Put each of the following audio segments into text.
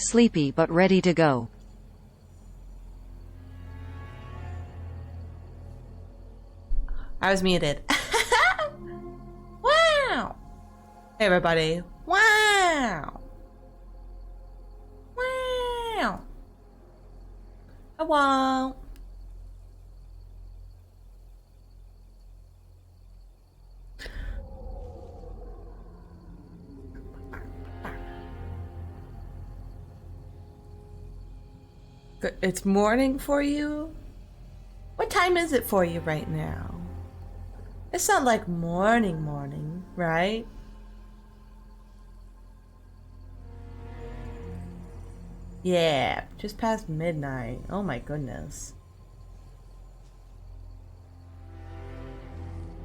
sleepy but ready to go. I was muted. Wow! Hey everybody. Wow! Wow! Hello! It's morning for you? What time is it for you right now? It's not like morning, right? Yeah, just past midnight. Oh my goodness.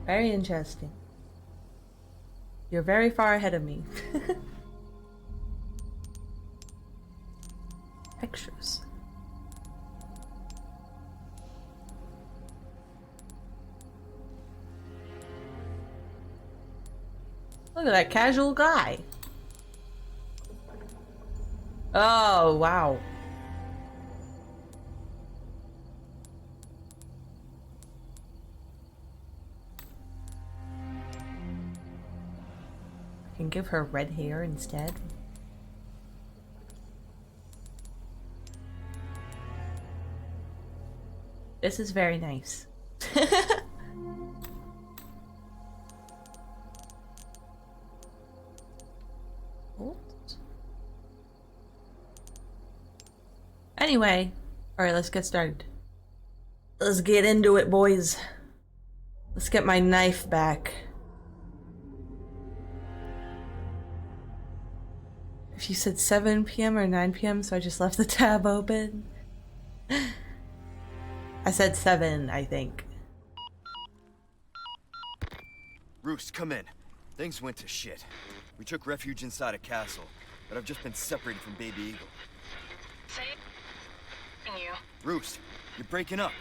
Very interesting. You're very far ahead of me. Extras. Look at that casual guy. Oh, wow. I can give her red hair instead. This is very nice. Anyway, alright, let's get started. Let's get into it, boys. Let's get my knife back. If you said 7 p.m. or 9 p.m., so I just left the tab open. I said 7, I think. Roost, come in. Things went to shit. We took refuge inside a castle, but I've just been separated from Baby Eagle. You. Roost, you're breaking up.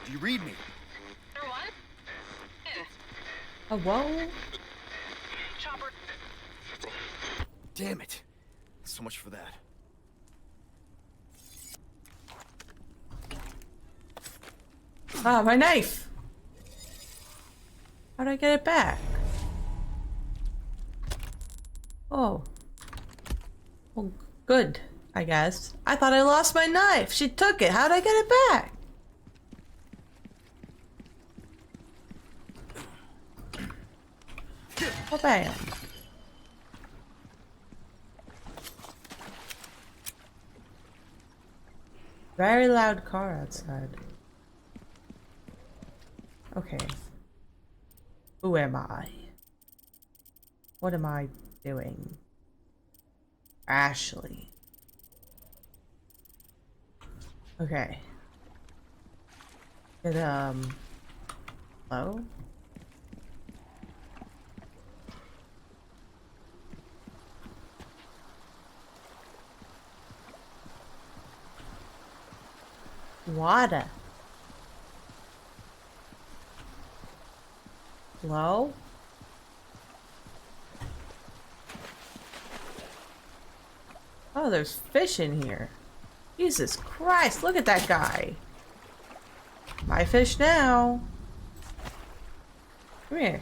Do you read me? What? Oh, whoa. Chopper. Damn it. So much for that. Ah, my knife! How do I get it back? Oh. Well, good, I guess. I thought I lost my knife. She took it. How'd I get it back? Oh, bam. Very loud car outside. Okay. Who am I? What am I doing? Ashley. Okay. Hello? Water. Hello? Oh, there's fish in here. Jesus Christ, look at that guy. My fish now. Come here.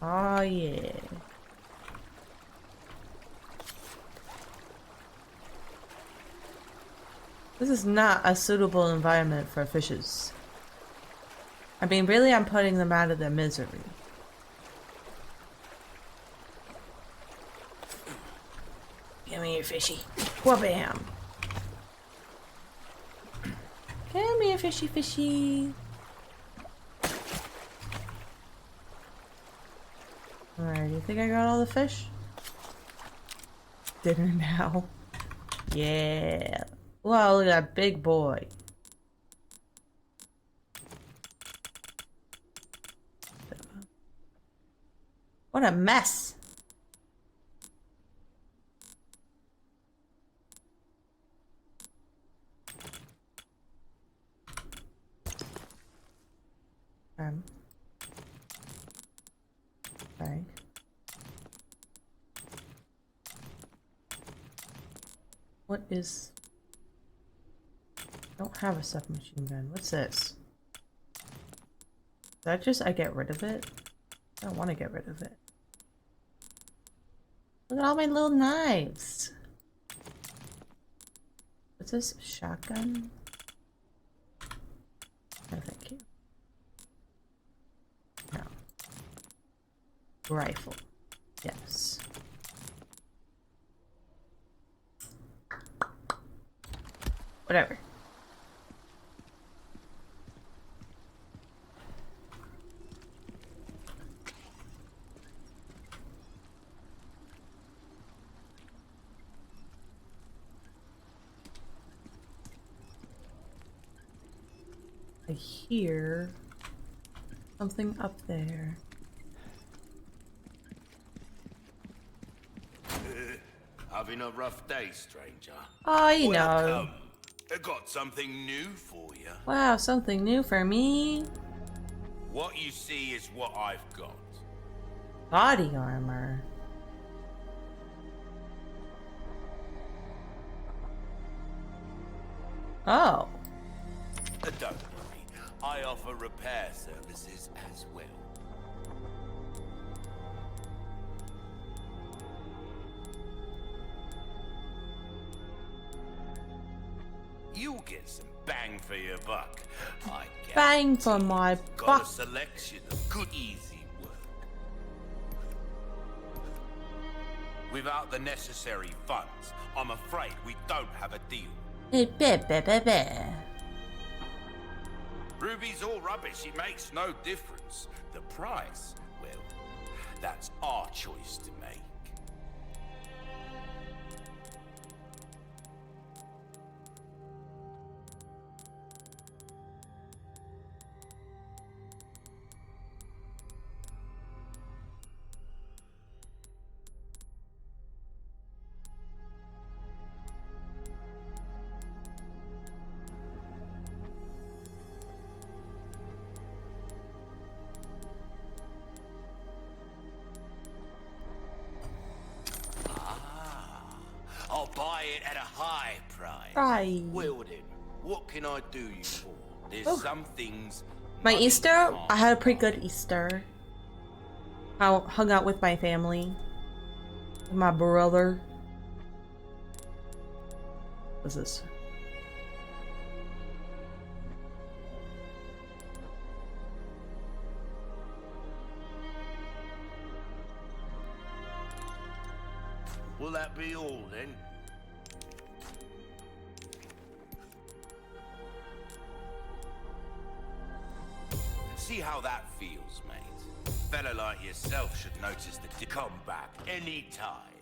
Oh, yeah. This is not a suitable environment for fishes. I mean, really, I'm putting them out of their misery. Give me your fishy. Wha-bam. Come here, fishy, fishy. Alright, you think I got all the fish? Dinner now. Yeah. Wow, look at that big boy. What a mess. Okay. What is... I don't have a submachine gun. What's this? Is that just I get rid of it? I don't want to get rid of it. Look at all my little knives. What's this? Shotgun? No, thank you. No. Rifle. Yes. Whatever. I hear something up there. Having a rough day, stranger? Oh, you know. Welcome. I got something new for you. Wow, something new for me. What you see is what I've got. Body armor. Oh. Don't worry, I offer repair services as well. You'll get some bang for your buck. I Bang for my got a buck. selection of good, easy work. Without the necessary funds, I'm afraid we don't have a deal. Ruby's all rubbish, it makes no difference. The price, well, that's our choice to make. I'll buy it at a high price. Right. Well then, what can I do you for? There's Oh. some things... My money Easter, can't I had a pretty buy. good Easter. I hung out with my family. My brother. What's this? Will that be all then? See how that feels, mate. A fella like yourself should notice that to come back anytime.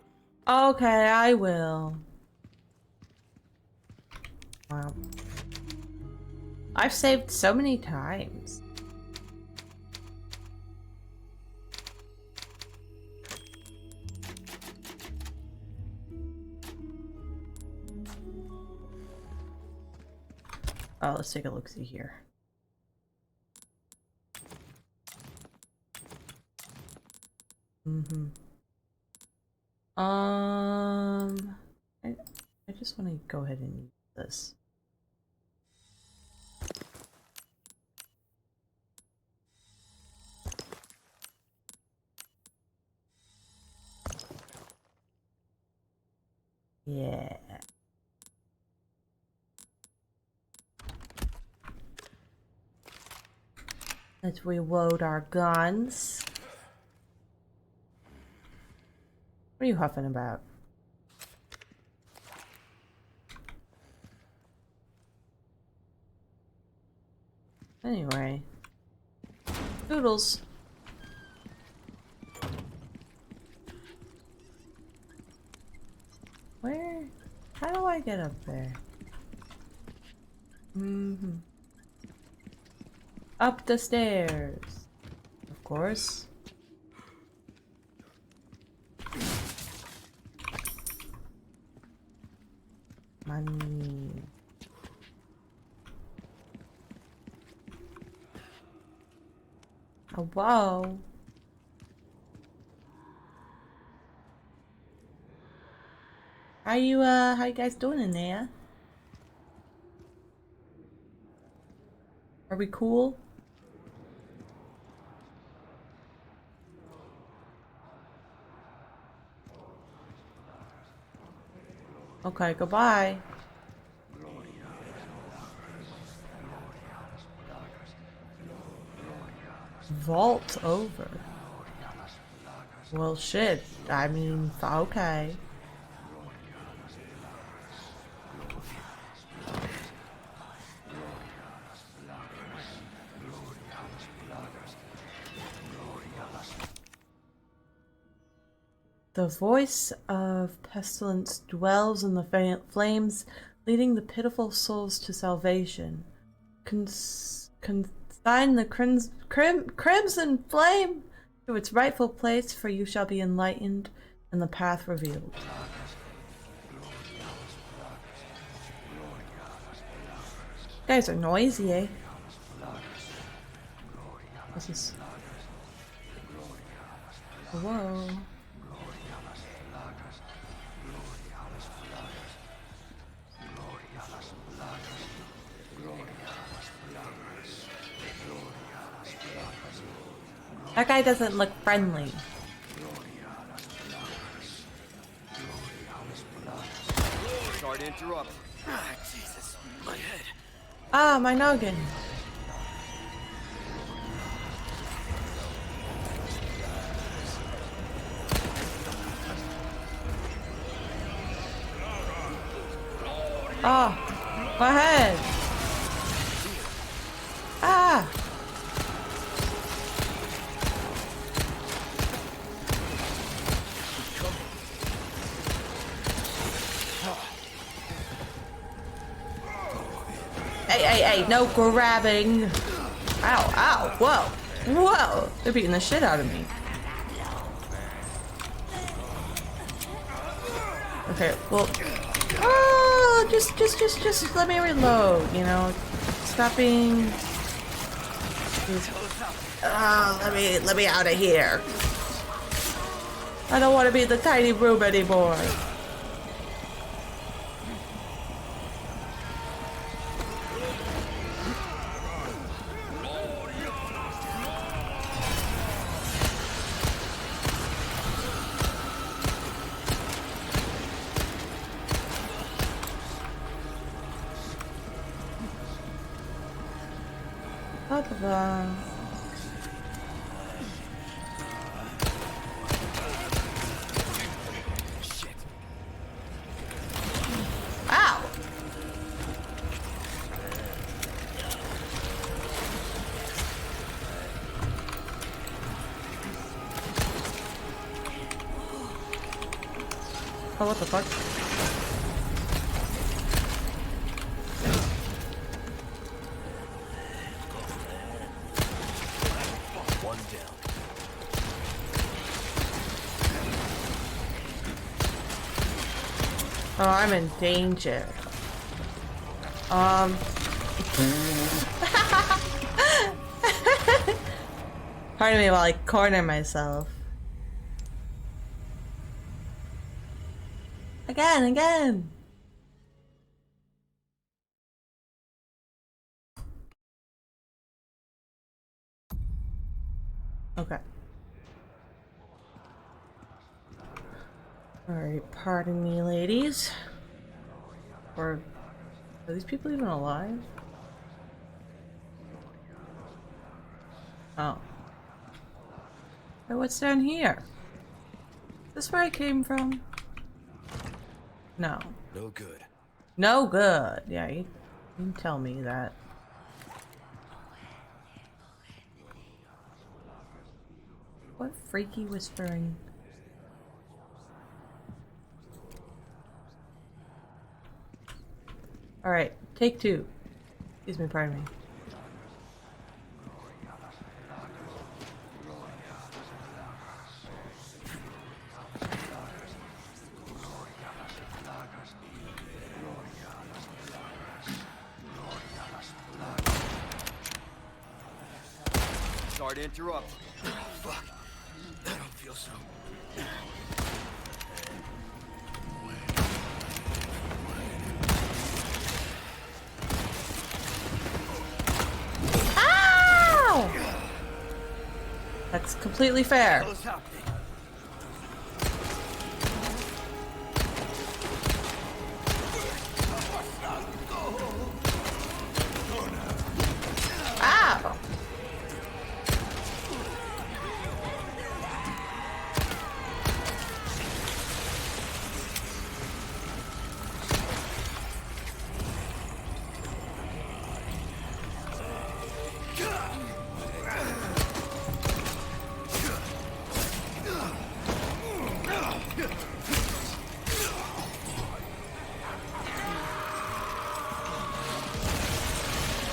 Okay, I will. Wow. I've saved so many times. Oh, let's take a look-see here. I just want to go ahead and use this. Yeah. Let's reload our guns. What are you huffing about? Anyway. Doodles. Where? How do I get up there? Up the stairs. Of course. Money. Oh, whoa. How you guys doing in there? Are we cool? Okay, goodbye. Vault over. Well, shit. I mean, okay. The voice of pestilence dwells in the flames, leading the pitiful souls to salvation. Consign the crimson flame to its rightful place, for you shall be enlightened and the path revealed. You guys are noisy, eh? This is... Whoa. That guy doesn't look friendly. Sorry to interrupt. Ah, Jesus, my head. Ah, my noggin. Ah, my head. Ah. Hey, no grabbing. Ow, whoa. They're beating the shit out of me. Okay, well, oh, just let me reload, you know. Stop being... Oh, let me out of here. I don't want to be in the tiny room anymore. Shit. Ow! Oh, what the fuck? One down. Oh, I'm in danger. Pardon me while I corner myself. Again. Okay. Alright, pardon me, ladies. Or are these people even alive? Oh. Hey, what's down here? Is this where I came from? No. No good. No good. Yeah, you can tell me that. What freaky whispering? Alright, take two. Excuse me, pardon me. Sorry to interrupt. Fuck. I don't feel so. completely fair. What's happening? Ow!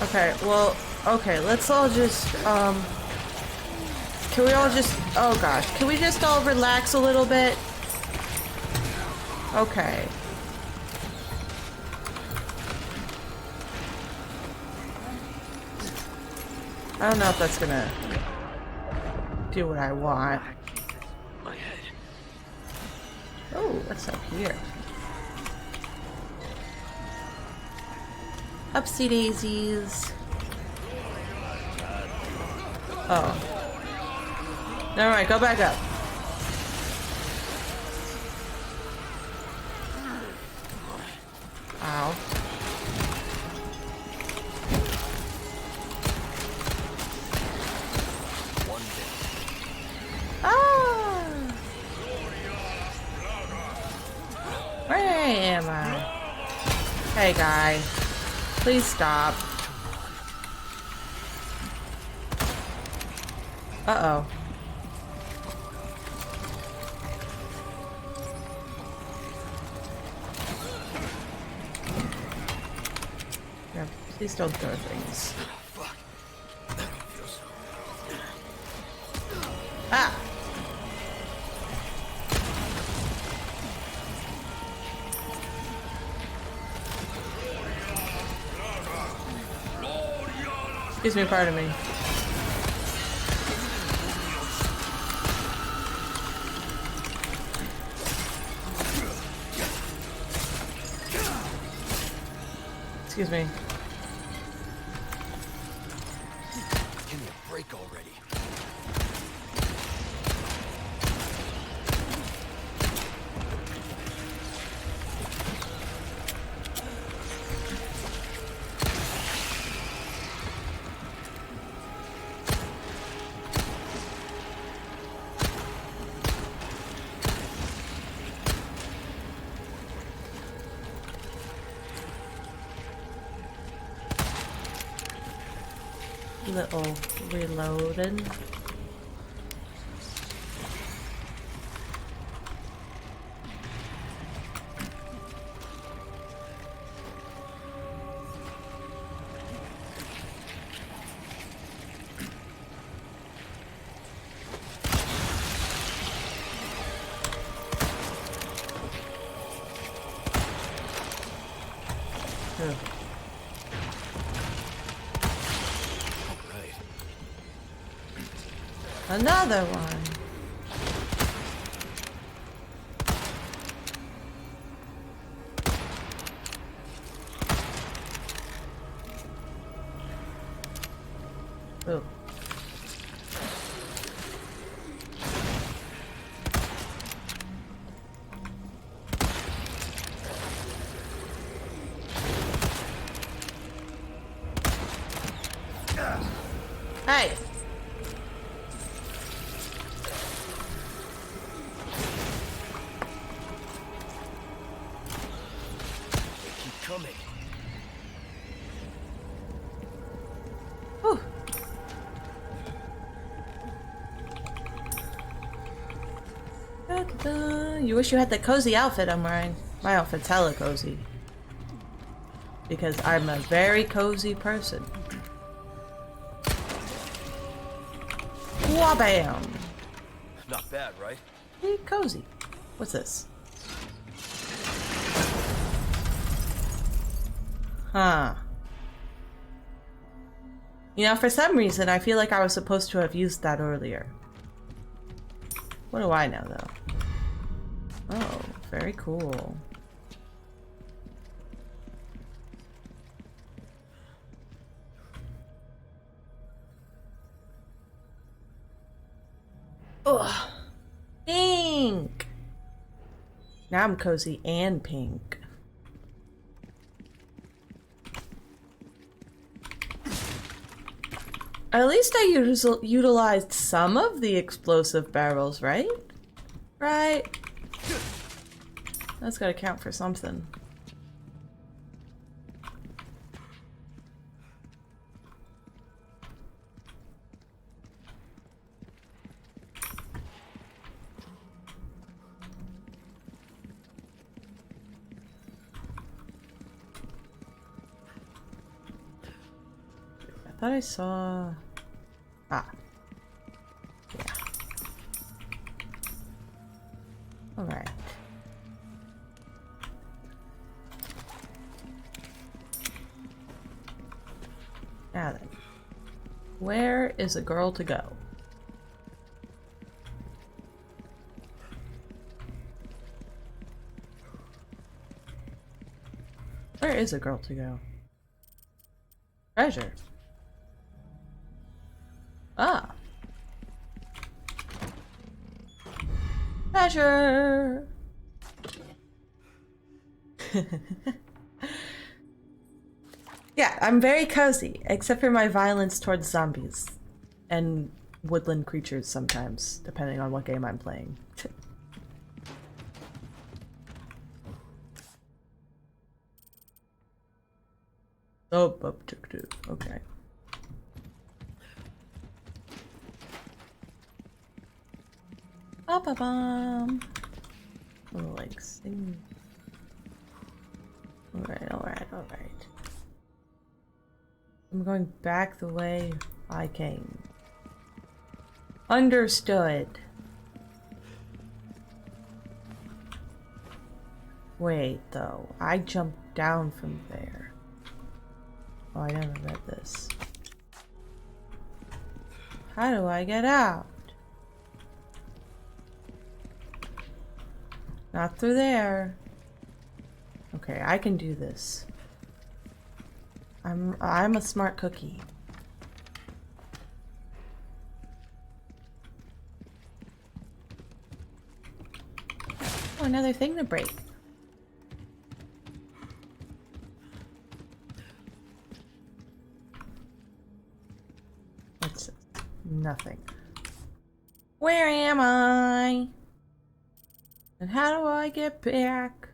Okay, well, okay, let's all just, can we all just, oh gosh, can we just all relax a little bit? Okay. I don't know if that's gonna do what I want. My head. Oh, what's up here? Upsy daisies. Oh. Never mind, go back up. Ow. One day. Ah! Where am I? Hey, guy. Please stop. Uh-oh. Yeah, please don't throw things. Fuck. I don't feel so. Ah! Excuse me, pardon me. Excuse me. Give me a break already. Little reloading. Ugh. Right. Another one. Ooh. Hey! They keep coming. Whew. Da-da-da. You wish you had the cozy outfit I'm wearing. My outfit's hella cozy. Because I'm a very cozy person. Wabam! Not bad, right? Hey, cozy. What's this? Huh. You know, for some reason, I feel like I was supposed to have used that earlier. What do I know, though? Oh, very cool. Ugh. Pink! Now I'm cozy and pink. At least I utilized some of the explosive barrels, right? Right? That's gotta count for something. I thought I saw... Ah. Yeah. Alright. Now then. Where is a girl to go? Where is a girl to go? Treasure. Ah. Treasure. Yeah, I'm very cozy, except for my violence towards zombies and woodland creatures sometimes, depending on what game I'm playing. Oh, objective. Okay. Ba-ba-bum. Little like sing. Alright, alright, alright. I'm going back the way I came. Understood. Wait, though. I jumped down from there. Oh, I never read this. How do I get out? Not through there. Okay, I can do this. I'm a smart cookie. Oh, another thing to break. It's nothing. Where am I? And how do I get back?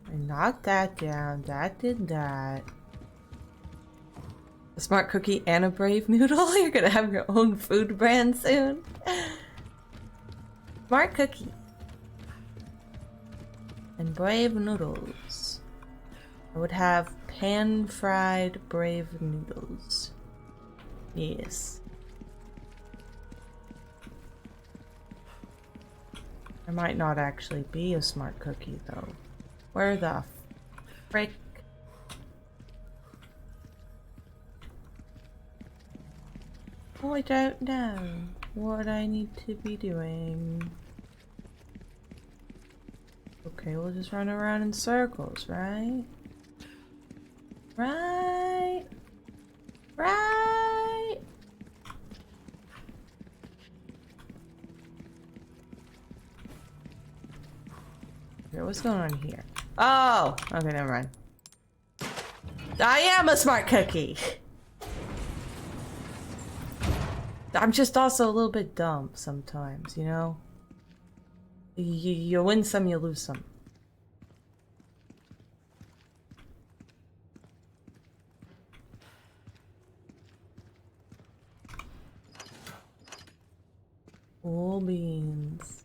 I knocked that down. That did that. A smart cookie and a brave noodle? You're gonna have your own food brand soon. Smart cookie. And brave noodles. I would have pan-fried brave noodles. Yes. I might not actually be a smart cookie though. Where the frick? Oh, I don't know what I need to be doing. Okay, we'll just run around in circles, right? Right? Right? Okay, what's going on here? Oh! Okay, never mind. I am a smart cookie! I'm just also a little bit dumb sometimes, you know? You win some, you lose some. Full beans.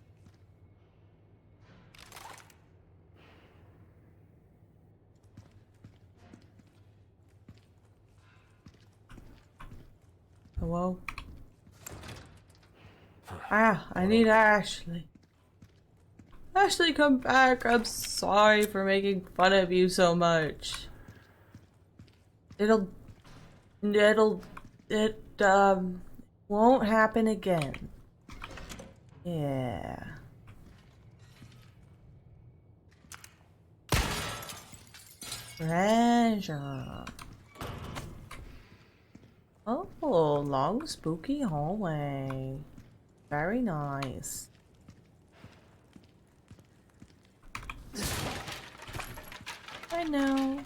Hello? Ah, I need Ashley. Ashley, come back. I'm sorry for making fun of you so much. It won't happen again. Yeah. Treasure. Oh, long spooky hallway. Very nice. I know.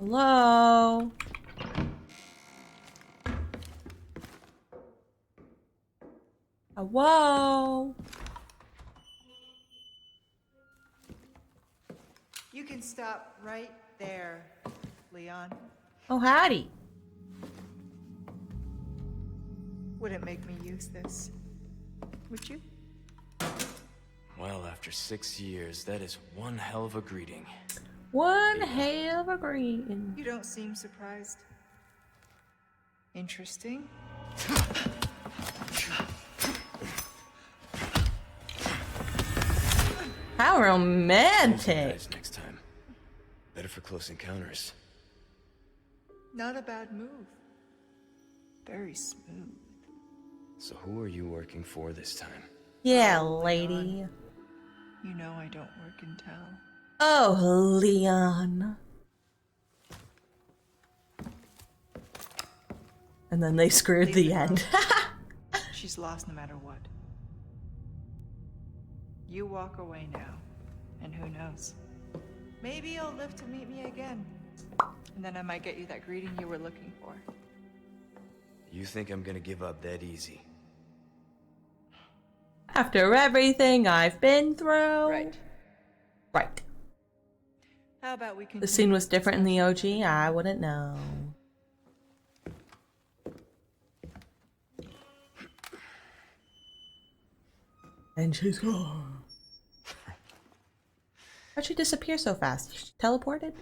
Hello? Hello? You can stop right there, Leon. Oh, howdy. Wouldn't make me use this, would you? Well, after 6 years, that is one hell of a greeting. One hell of a greeting. You don't seem surprised. Interesting. How romantic. Guys, next time. Better for close encounters. Not a bad move. Very smooth. So who are you working for this time? Yeah, lady. You know I don't work in town. Oh, Leon. And then they screwed Leave the the end. She's lost no matter what. You walk away now, and who knows? Maybe you'll live to meet me again. And then I might get you that greeting you were looking for. You think I'm gonna give up that easy? After everything I've been through. Right. Right. How about we continue? The scene was different in the OG. I wouldn't know. And she's gone. How'd she disappear so fast? She teleported?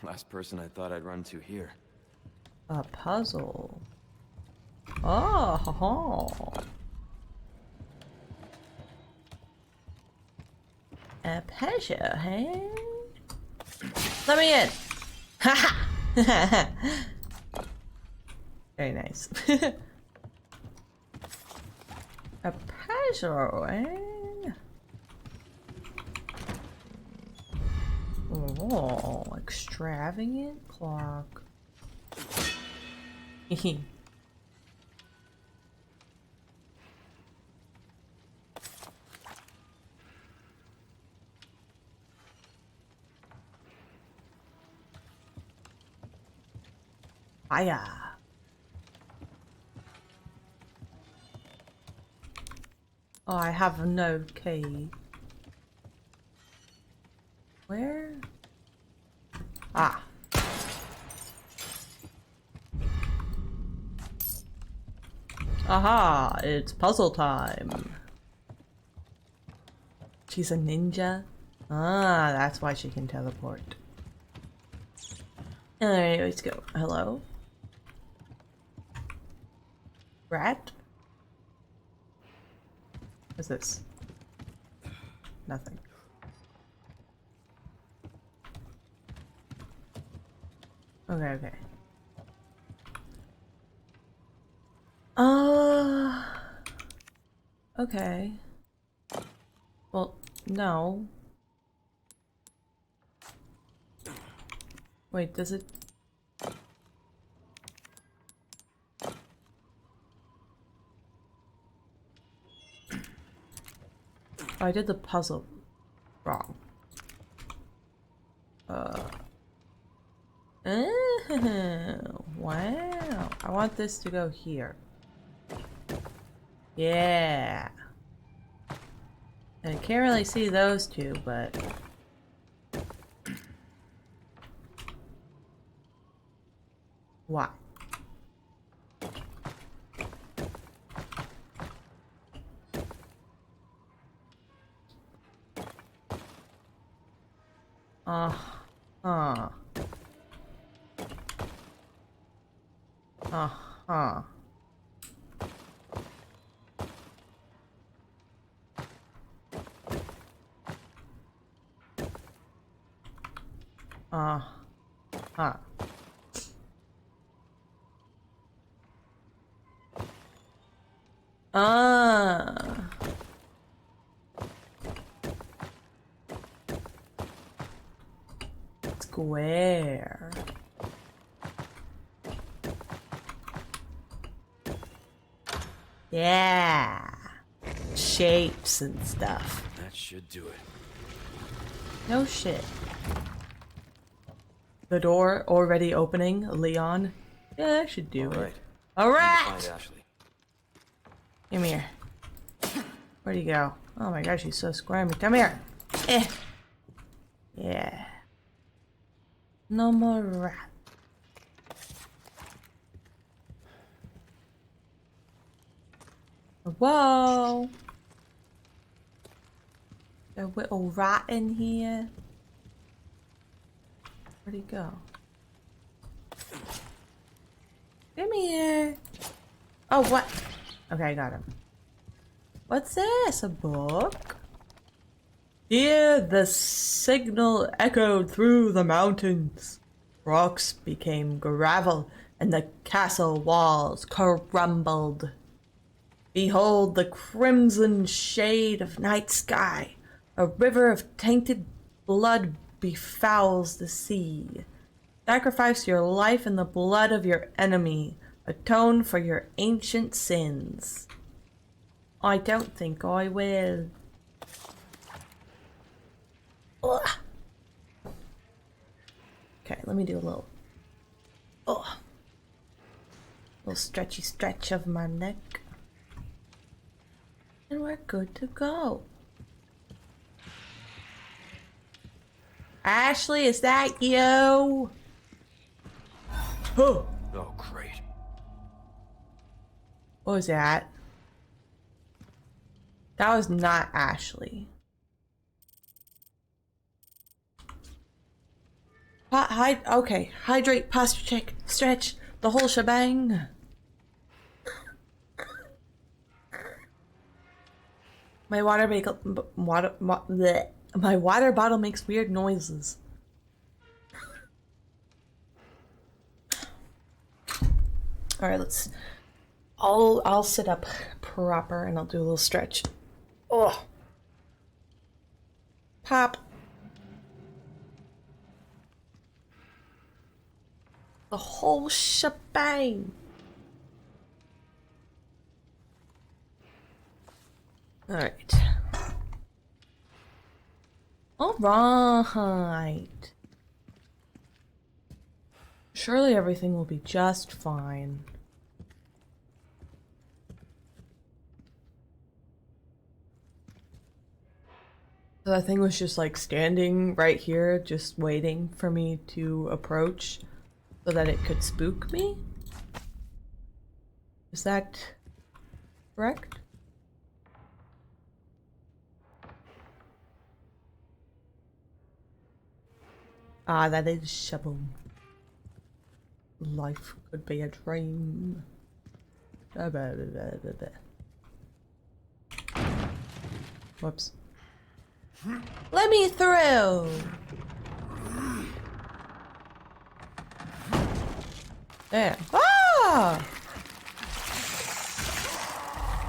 Last person I thought I'd run to here. A puzzle. Oh, ho, ho. A pleasure, hey? Let me in. Ha. Very nice. A pleasure, eh? Oh, extravagant clock. Fire. Oh, I have no key. Where? Ah. Aha, it's puzzle time. She's a ninja? Ah, that's why she can teleport. Alright, let's go. Hello? Rat? What's this? Nothing. Okay, okay. Okay. Well, no. Wait, does it... Oh, I did the puzzle wrong. Wow. I want this to go here. Yeah. I can't really see those two, but... Why? Uh-huh. Uh-huh. Huh. Ah. square. Yeah. Shapes and stuff. That should do it. No shit. The door already opening, Leon. Yeah, that should do it. Need to Alright! find Ashley. Come here. Where'd he go? Oh my gosh, he's so squirmy. Come here. Eh. Yeah. No more rat. Whoa. A little rat in here. Where'd he go? Come here. Oh, what? Okay, I got him. What's this? A book? Here the signal echoed through the mountains. Rocks became gravel, and the castle walls crumbled. Behold the crimson shade of night sky. A river of tainted blood befouls the sea. Sacrifice your life in the blood of your enemy. Atone for your ancient sins. I don't think I will. Ugh. Okay, let me do a little... little stretchy stretch of my neck. And we're good to go. Ashley, is that you? Oh, great. what was that? That was not Ashley. Okay, hydrate, posture check, stretch, the whole shebang. My my water bottle makes weird noises. All right, let's. I'll sit up proper and I'll do a little stretch. Oh, pop. The whole shebang. All right. All right. Surely everything will be just fine. So that thing was just like standing right here, just waiting for me to approach so that it could spook me? Is that correct? Ah, that is shaboom. Life could be a dream. Whoops. Let me through! There. Ah!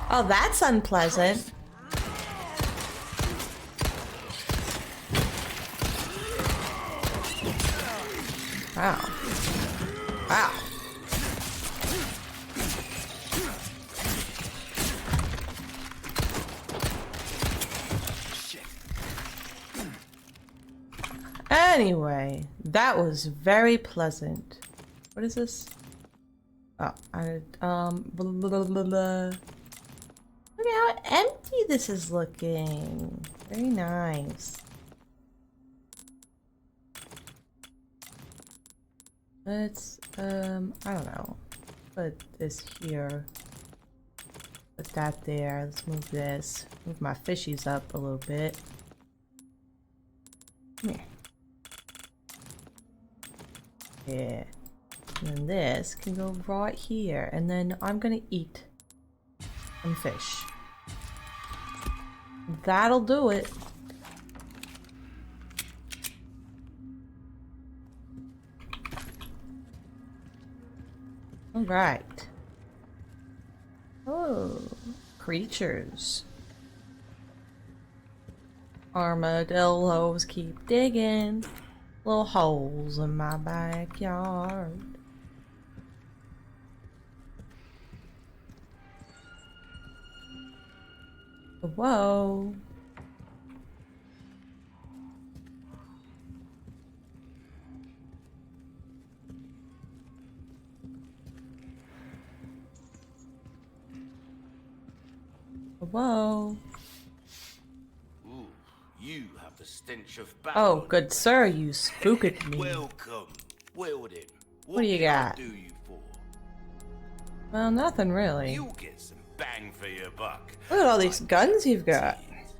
Oh, that's unpleasant. Wow. Wow. Anyway, that was very pleasant. What is this? Oh, blah, blah, blah, blah. Look at how empty this is looking. Very nice. Let's, I don't know. Put this here. Put that there. Let's move this. Move my fishies up a little bit. Come here. Yeah. And then this can go right here. And then I'm gonna eat some fish. That'll do it. Alright. Oh, creatures. Armadillos keep digging. Little holes in my backyard. Whoa. Whoa. Ooh, you have the stench of Oh, battle. good sir, you spooked me. Welcome. Well then, What do you can I got? do you for? Well, nothing really. You'll get some bang for your buck. Look at all these I guns you've got. guarantee it.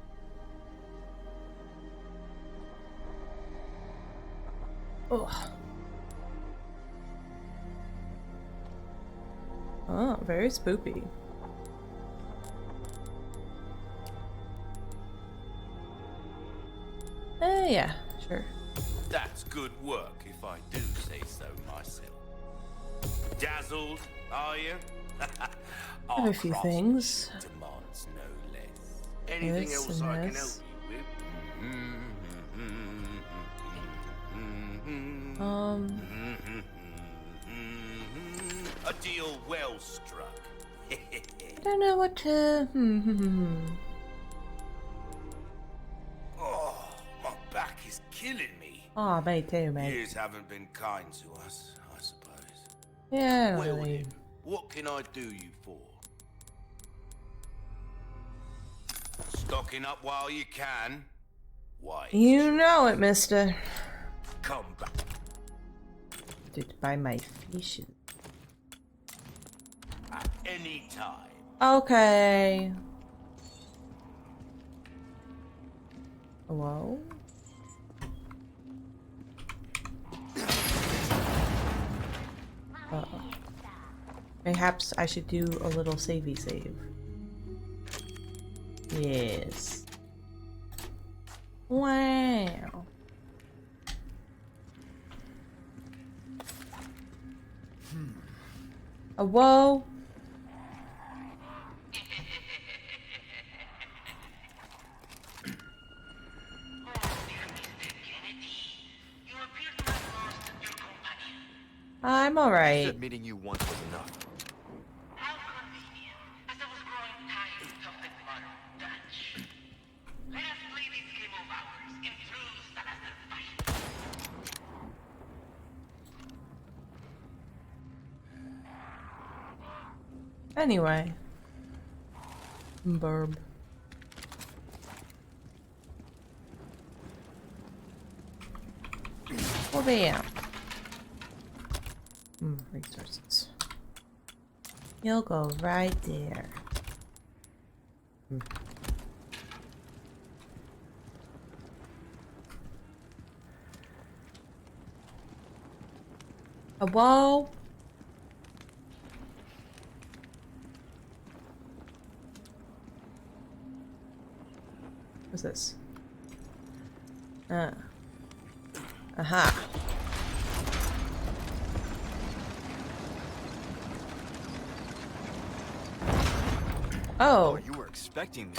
Ugh. Oh, very spooky. Yeah, sure. That's good work, if I do say so myself. Dazzled, are you? I have a few things. Demands no less. Anything This else and I can help this. you with? A deal well struck. Don't know what to. Oh, my back is killing me. Oh, me too, mate. Years haven't been kind to us, I suppose. Yeah, Well really. then, what can I do you for? Stocking up while you can. Why? You know it, mister. Come back. Dude, buy my fishes. At any time. Okay. Hello? Uh-oh. Perhaps I should do a little savey save. Yes. Wow. Whoa. I'm alright. Said meeting you once was enough. How convenient, as I was growing tired of the modern Dutch. Let us play this game of ours in true Salazar fashion. Anyway. Burb. Well, bam. Resources. You'll go right there. A wall. What's this? Aha. Oh. You were expecting me.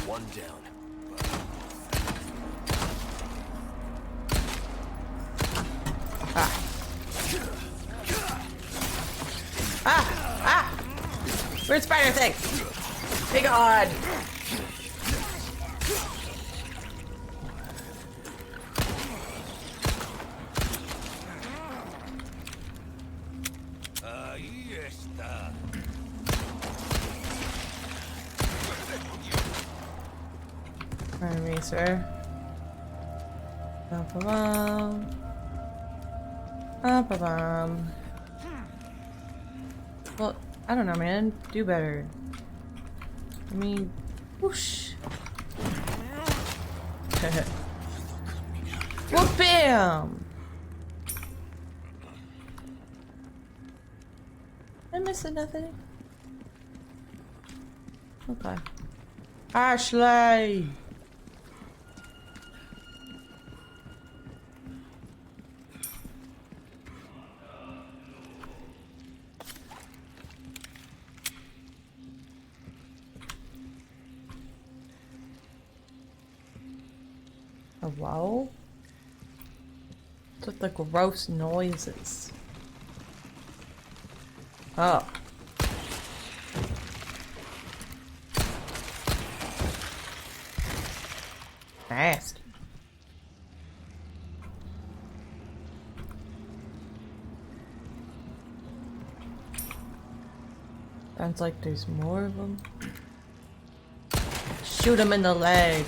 One down. Weird spider thing. Big God. Yes, Pardon me, sir. Ba-ba-bum. Ba-ba-bum. Well, I don't know, man. Do better. I mean, whoosh. Well, bam! I'm missing nothing. Okay. Ashley! Hello? What's with the gross noises? Oh. Nasty. Sounds like there's more of them. Shoot him in the leg.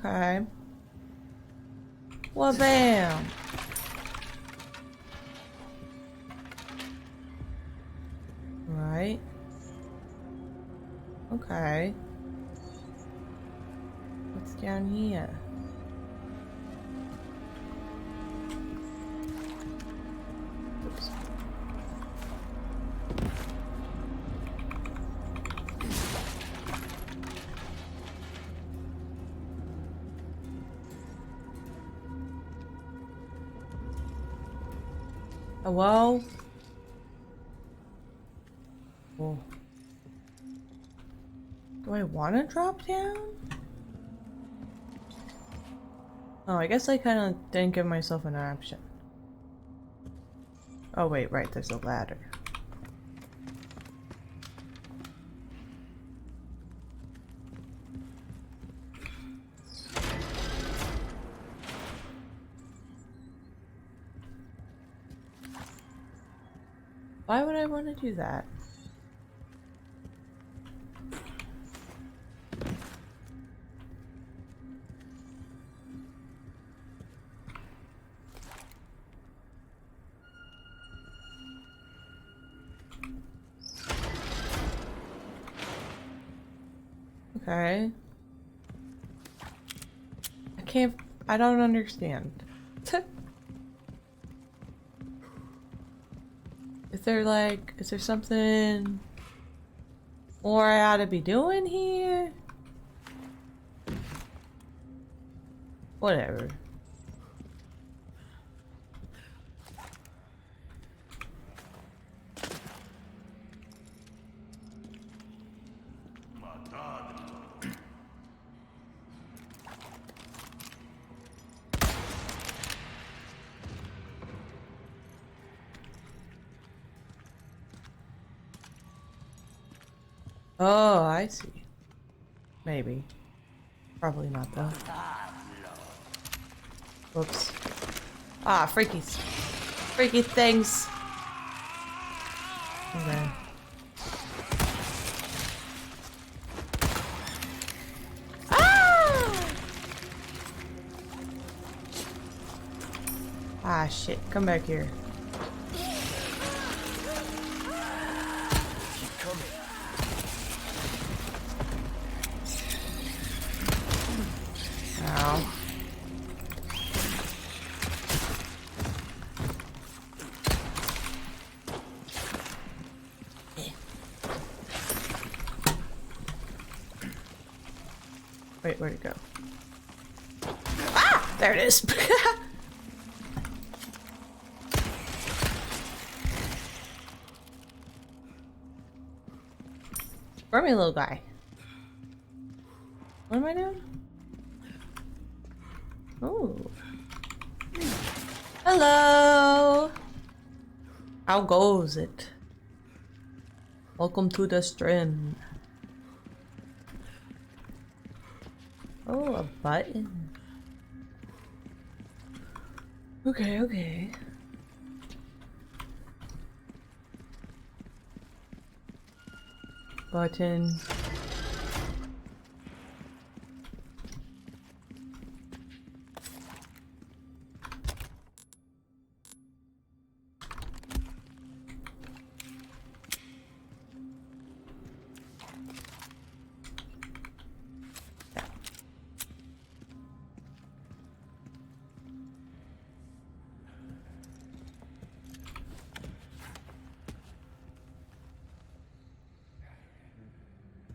Okay. Well, bam. Right. Okay. What's down here? Oops. Hello? Oh. Do I want to drop down? Oh, I guess I kind of didn't give myself an option. Oh wait, right, there's a ladder. Why would I want to do that? Okay. I don't understand. Is there something more I ought to be doing here? Whatever. Oh, I see. Maybe. Probably not though. Whoops. Ah, freakies. Freaky things. Okay. Ah! Ah, shit. Come back here. Keep coming. Ow. Wait, where'd it go? Ah! There it is! Where me, little guy? What am I doing? Oh. Hello! How goes it? Welcome to the stream. Oh, a button. Okay, okay. Button.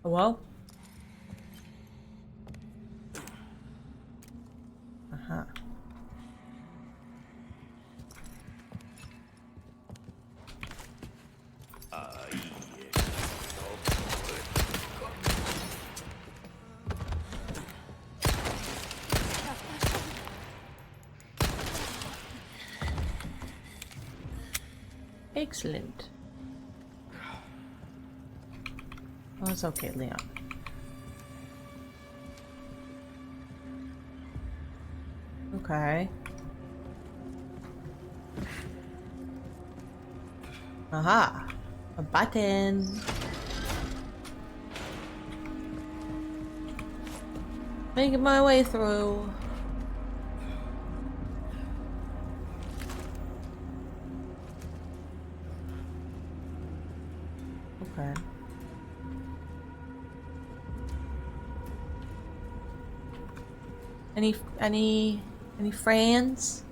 Hello? Uh-huh. Excellent. Oh, it's okay, Leon. Okay. Aha! A button! Making my way through. Okay. Any friends?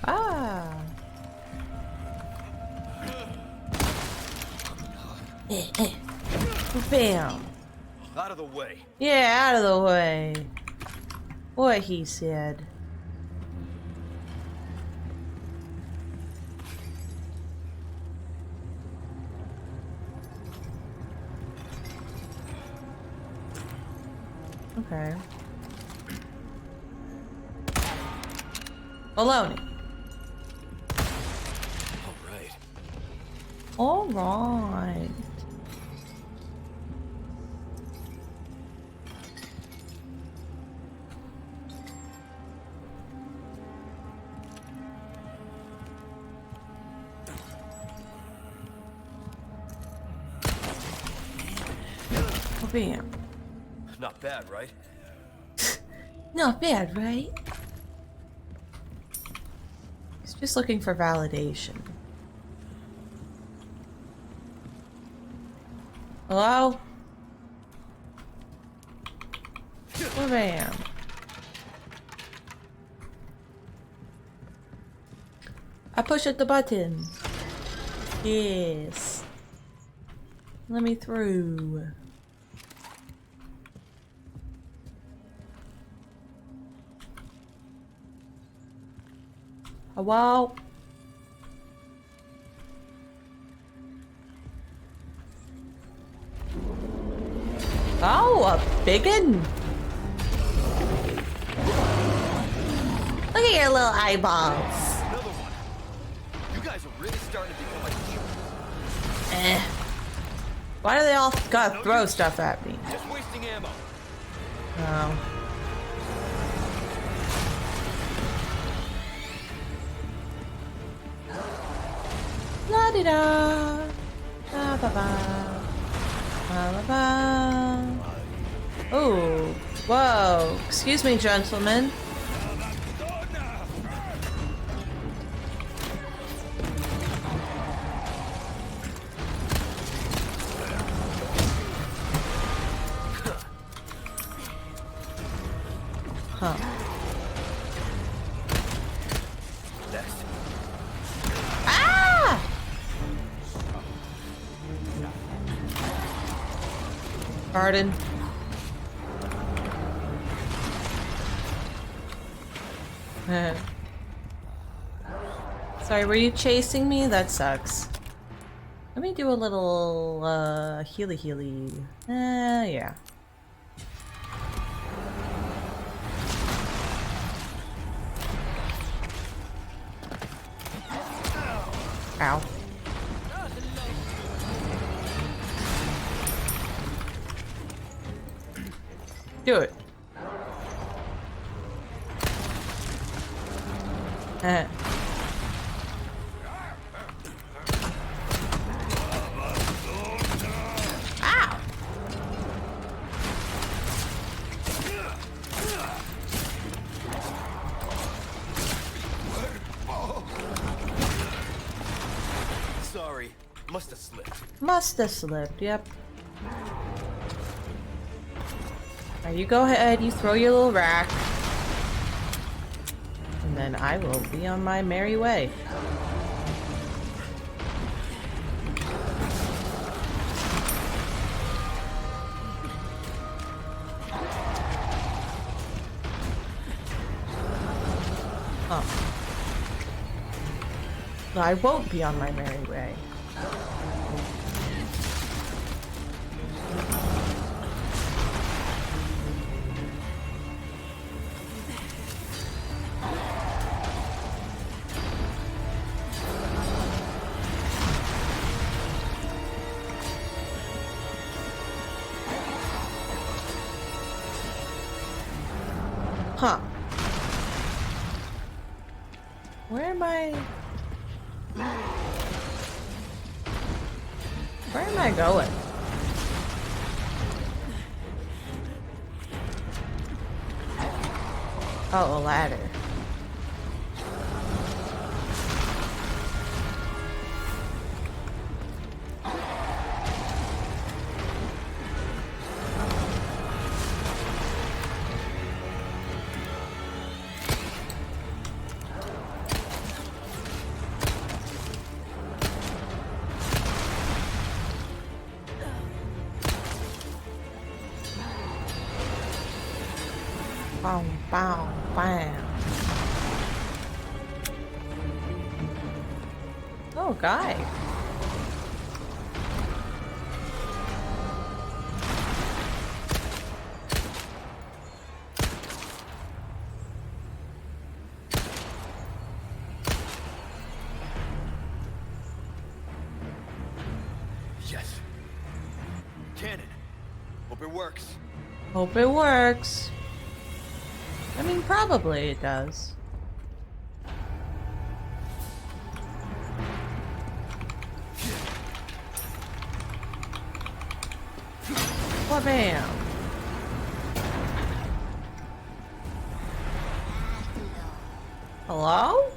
Ah. Bam. Out of the way. Yeah, out of the way. What he said. Okay. Baloney. All right. Alright. Oh, bam. Not bad, right? Not bad, right? He's just looking for validation. Hello? Oh, bam. I push the button. Yes. Let me through. Hello? Oh, a biggin? Look at your little eyeballs. Another one. You guys are really starting to become like heroes. Eh. Why do they all gotta throw stuff at me? Just wasting ammo. Oh. La di da. Ba ba ba. Ba ba ba. Oh. Whoa. Excuse me, gentlemen. Huh. Next. Ah! Pardon. Sorry, were you chasing me? That sucks. Let me do a little, healy. Yeah. Ow. Do it. Ow! Sorry. Must have slipped. Must have slipped, yep. Now you go ahead, you throw your little rack. And then I will be on my merry way. Huh. No, I won't be on my merry way. Huh. Where am I? Where am I going? Oh, a ladder. Bow, bow, bam. Oh, guy. Yes. Cannon. Hope it works. Hope it works. I mean, probably it does. Well, bam. Hello?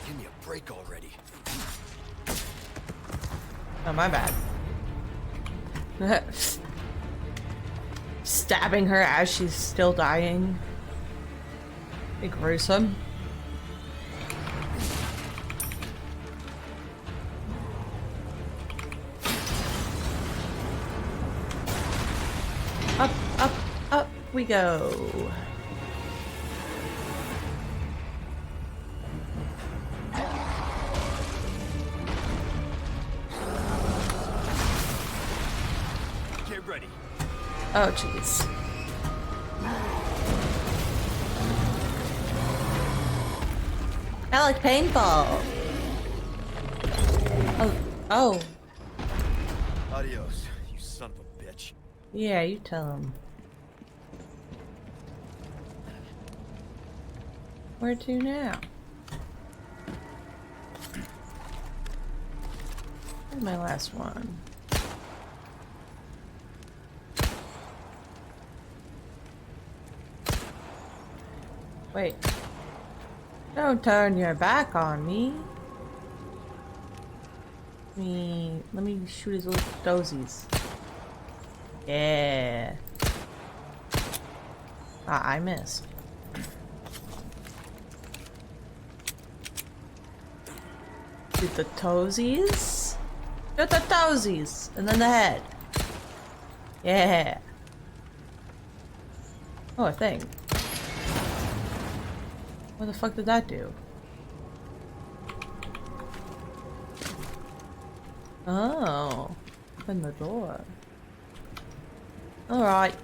Give me a break already. Oh, my bad. Stabbing her as she's still dying. Be gruesome. Up, up, up we go. Get ready. Oh, jeez. I like paintball. Oh, oh. Adios, you son of a bitch. Yeah, you tell him. Where to now? Where's my last one? Wait. Don't turn your back on me. Let me shoot his little dozies. Yeah. Ah, I missed. Shoot the toesies. Shoot the toesies. And then the head. Yeah. Oh, a thing. What the fuck did that do? Oh. Open the door. Alright.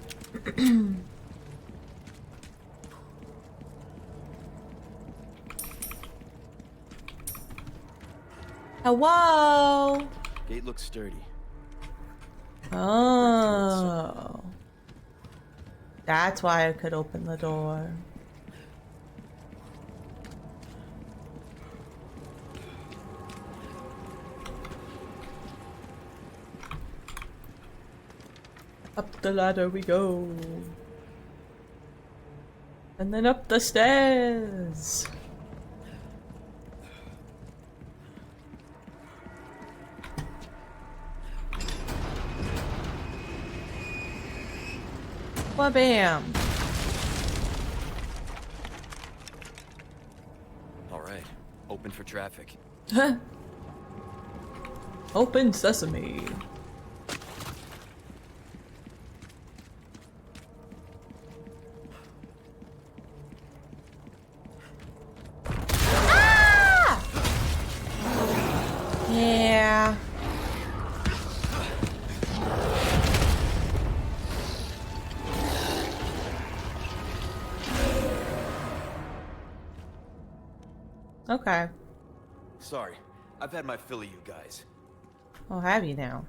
Hello? Gate looks sturdy. Oh. That's why I could open the door. Up the ladder we go. And then up the stairs. Bam. All right, open for traffic. Open sesame. Ah! Yeah. Okay. Sorry, I've had my fill of you guys. I'll have you now.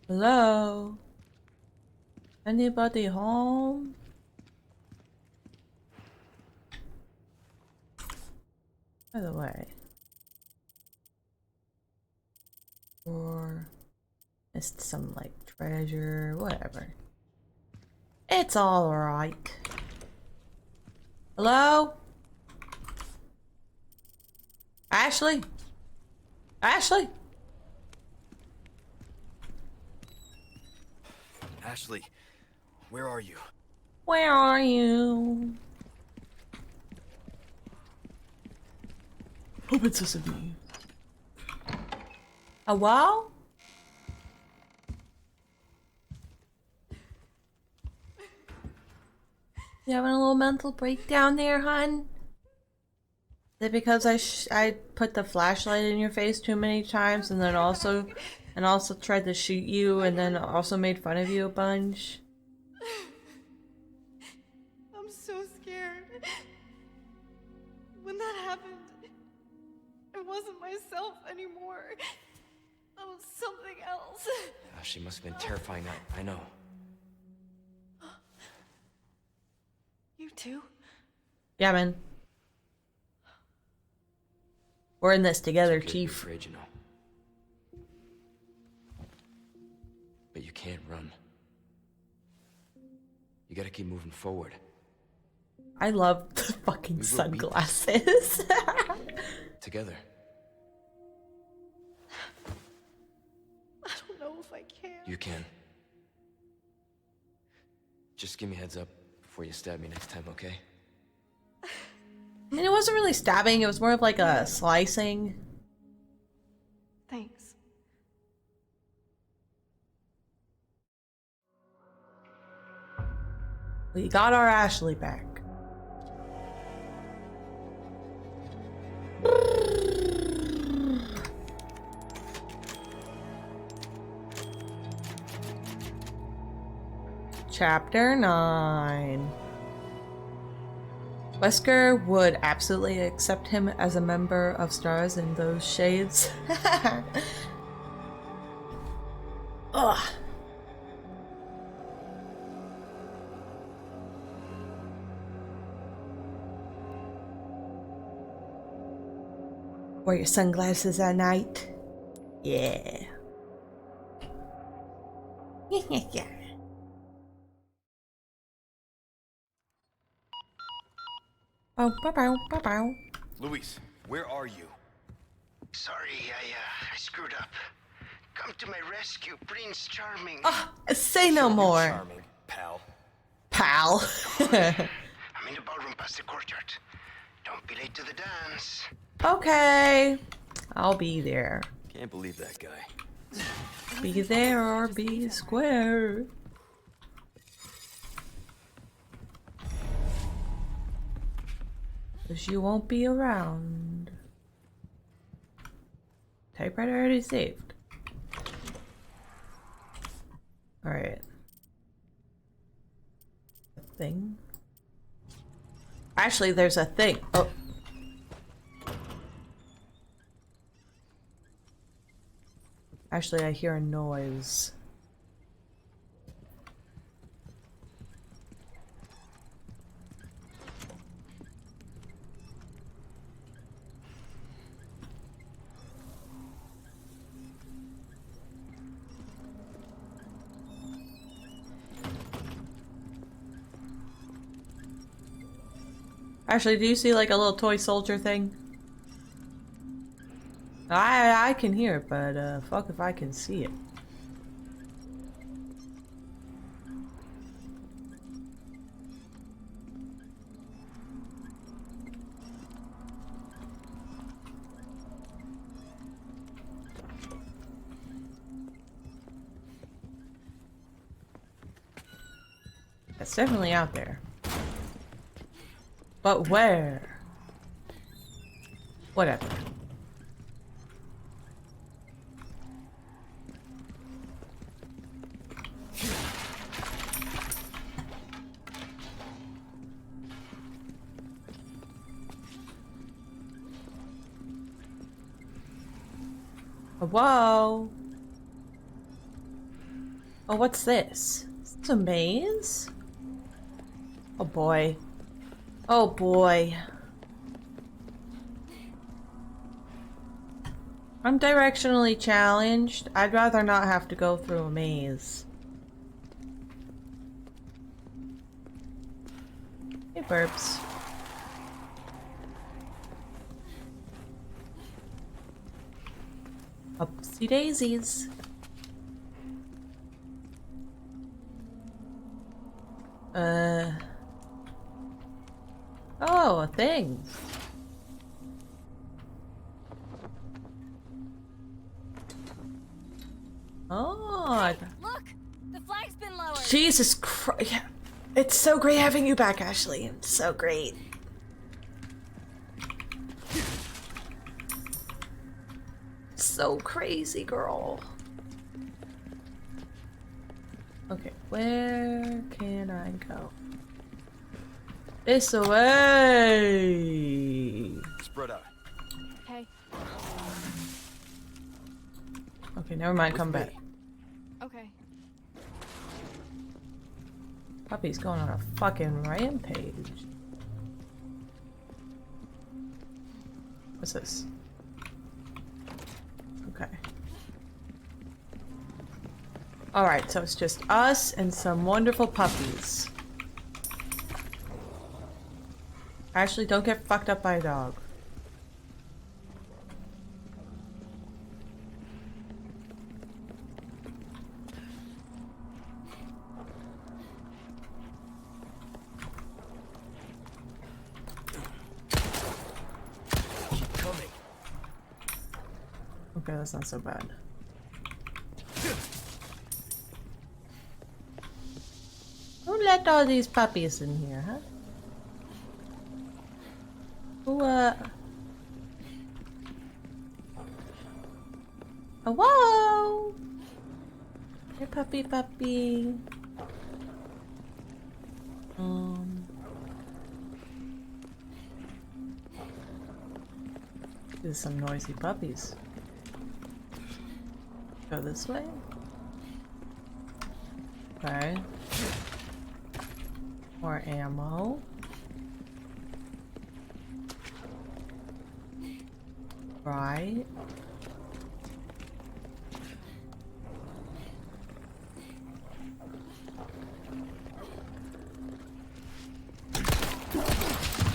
Hello? Anybody home? By the way. Or missed some like treasure, whatever. It's all right. Hello? Ashley? Ashley? Ashley, where are you? Where are you? Open sesame. Hello? You having a little mental breakdown there, hun? Is it because I put the flashlight in your face too many times and then also tried to shoot you and then also made fun of you a bunch? I'm so scared. When that happened, I wasn't myself anymore. I was something else. She must have been terrifying. I know. You too? Yeah, man. We're in this together, It's okay to be Chief. afraid, you know. But you can't run. You gotta keep moving forward. I love the fucking We will beat sunglasses. Together. I don't know if I can. You can. Just give me a heads up before you stab me next time, okay? I mean, it wasn't really stabbing, it was more of like a slicing. Thanks. We got our Ashley back. Chapter 9. Wesker would absolutely accept him as a member of Stars in those shades. Ugh. Wear your sunglasses at night. Yeah. Yeah. Bow, bow, bow, bow, bow. Luis, where are you? Sorry, I screwed up. Come to my rescue, Prince Charming. Ah, say no You're more, charming, pal. pal. I'm in the ballroom past the courtyard. Don't be late to the dance. Okay, I'll be there. Can't believe that guy. Be there or be square. Cause you won't be around. Typewriter already saved. Alright. A thing? Actually, there's a thing. Oh. Actually, I hear a noise. Actually, do you see like a little toy soldier thing? I can hear it, but fuck if I can see it. It's definitely out there. But where? Whatever. Whoa. Oh, what's this? Is this a maze? Oh boy. Oh boy. I'm directionally challenged. I'd rather not have to go through a maze. Hey, burps. Upsy daisies. Oh, a thing. Oh. Look! The flag's been lowered! Jesus Christ. It's so great having you back, Ashley. It's so great. So crazy, girl. Okay, where can I go? This way. Spread out. Okay. Okay, never mind. Come With back. me. Okay. Puppy's going on a fucking rampage. What's this? Okay. Alright, so it's just us and some wonderful puppies. Ashley, don't get fucked up by a dog. Keep coming. Okay, that's not so bad. Who let all these puppies in here, huh? Who, oh, whoa! Hey, puppy, puppy. There's some noisy puppies. Go this way? Okay. More ammo. Right.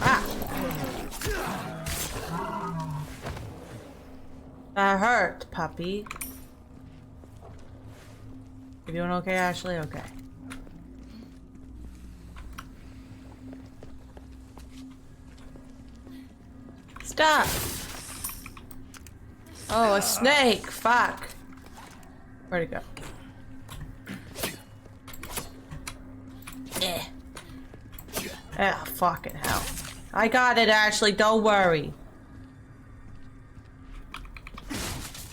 Ah! That hurt, puppy. You doing okay, Ashley? Okay. Stop! Oh, a snake! Fuck! Where'd it go? Eh. Ah, fucking hell. I got it, Ashley, don't worry.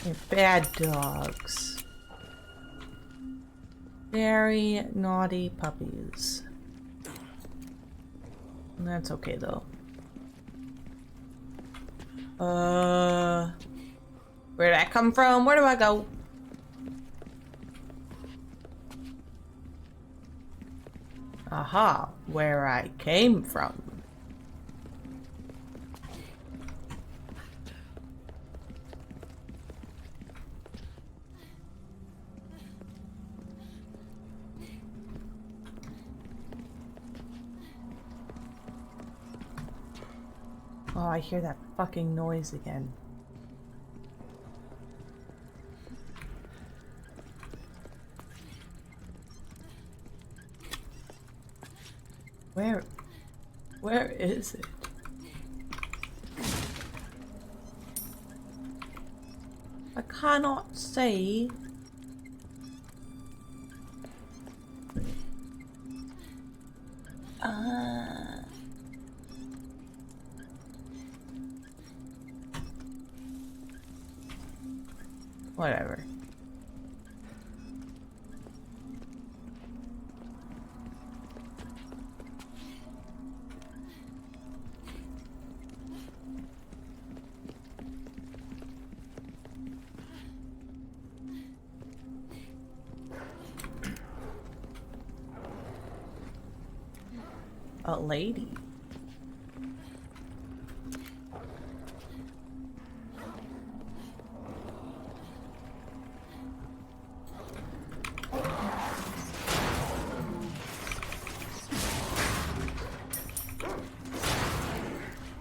You're bad dogs. Very naughty puppies. That's okay, though. Where'd that come from? Where do I go? Aha, where I came from. Oh, I hear that fucking noise again. Where is it? I cannot see. Whatever. A lady.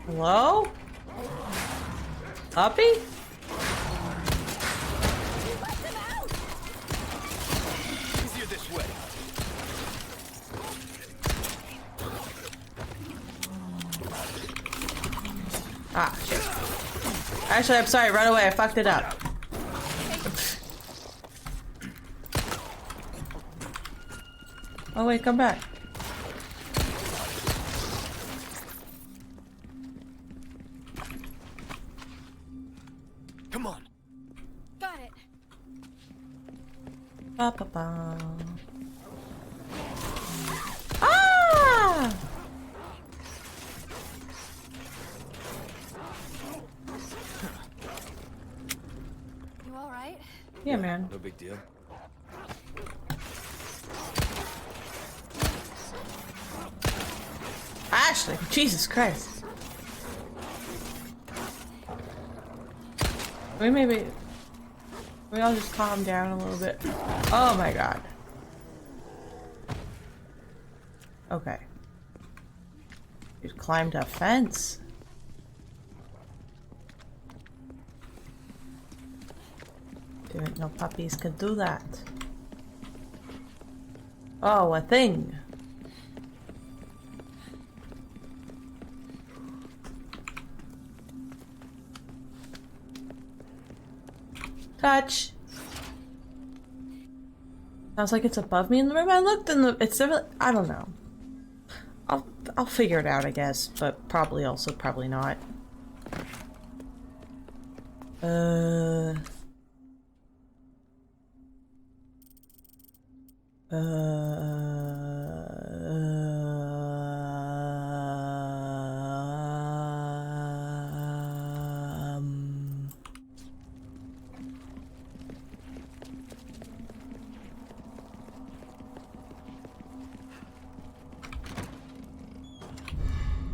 Hello? Puppy? Easier this way. Ah, shit. Actually, I'm sorry. Run away. I fucked it up. Oh, wait. Come back. Come on. Got it. Ba ba ba. Ah! You all right? Yeah, man. No big deal. Ashley, Jesus Christ. Maybe I'll just calm down a little bit. Oh my god. Okay. You climbed a fence. Didn't know puppies could do that. Oh, a thing. Touch. Sounds like it's above me in the room. I looked in the. It's definitely. I don't know. I'll figure it out, I guess, but probably also probably not.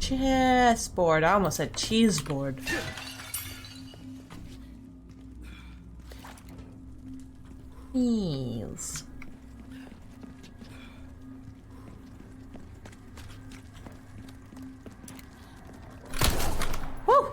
Chessboard. I almost said cheeseboard. Heels. Woo!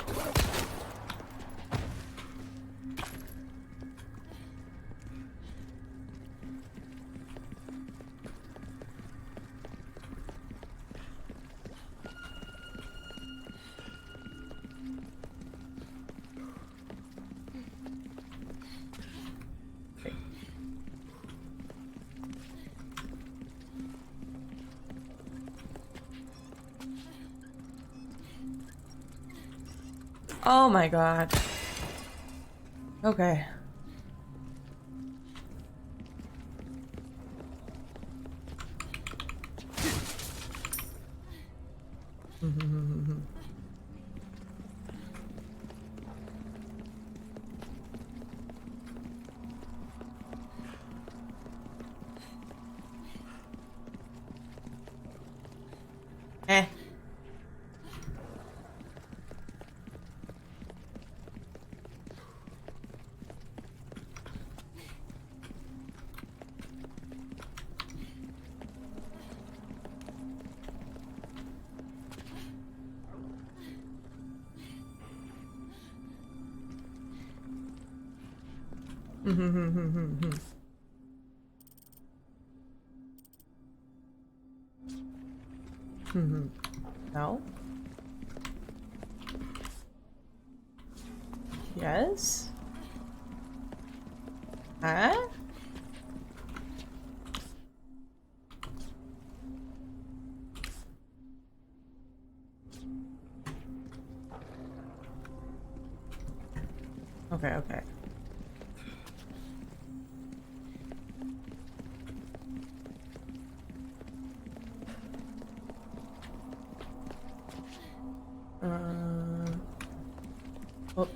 Oh my god. Okay. Eh. No? Yes? Huh? Okay, okay. Oh.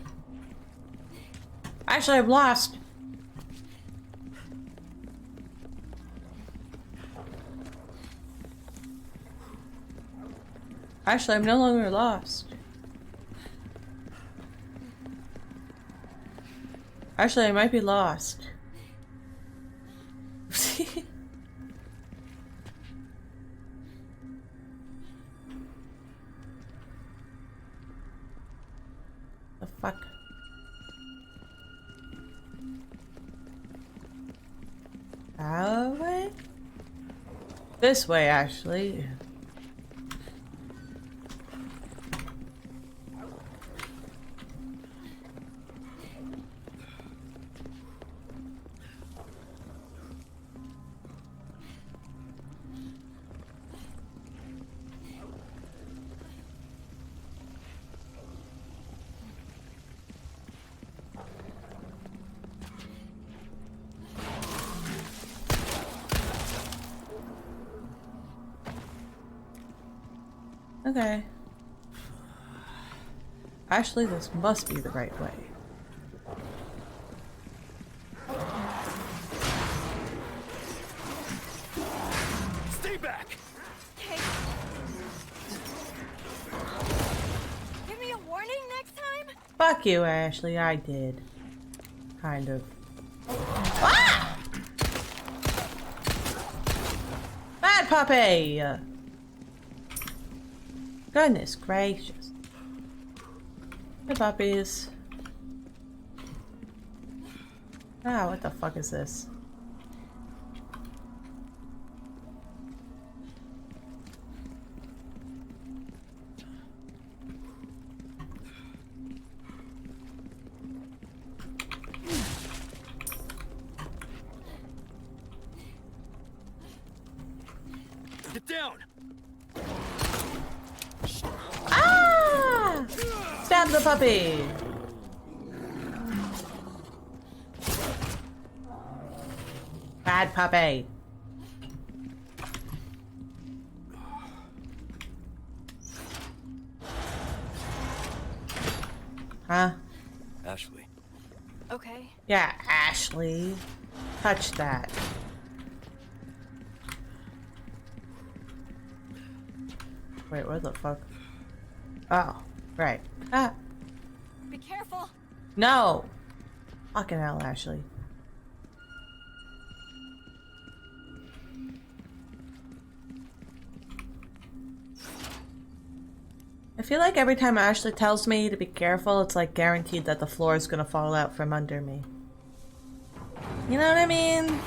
Actually, I'm lost. Actually, I'm no longer lost. Actually, I might be lost. The fuck? That way? This way, actually. Okay. Actually, this must be the right way. Stay back! Okay. Give me a warning next time? Fuck you, Ashley. I did. Kind of. Ah! Bad puppy! Goodness gracious. Hey, puppies. Ah, what the fuck is this? Get down! Ah! Stab the puppy! Bad puppy. Huh? Ashley. Okay. Yeah, Ashley. Touch that. Wait, where the fuck? Oh, right. Ah, Be careful. no! Fucking hell, Ashley. I feel like every time Ashley tells me to be careful, it's like guaranteed that the floor is gonna fall out from under me. You know what I mean?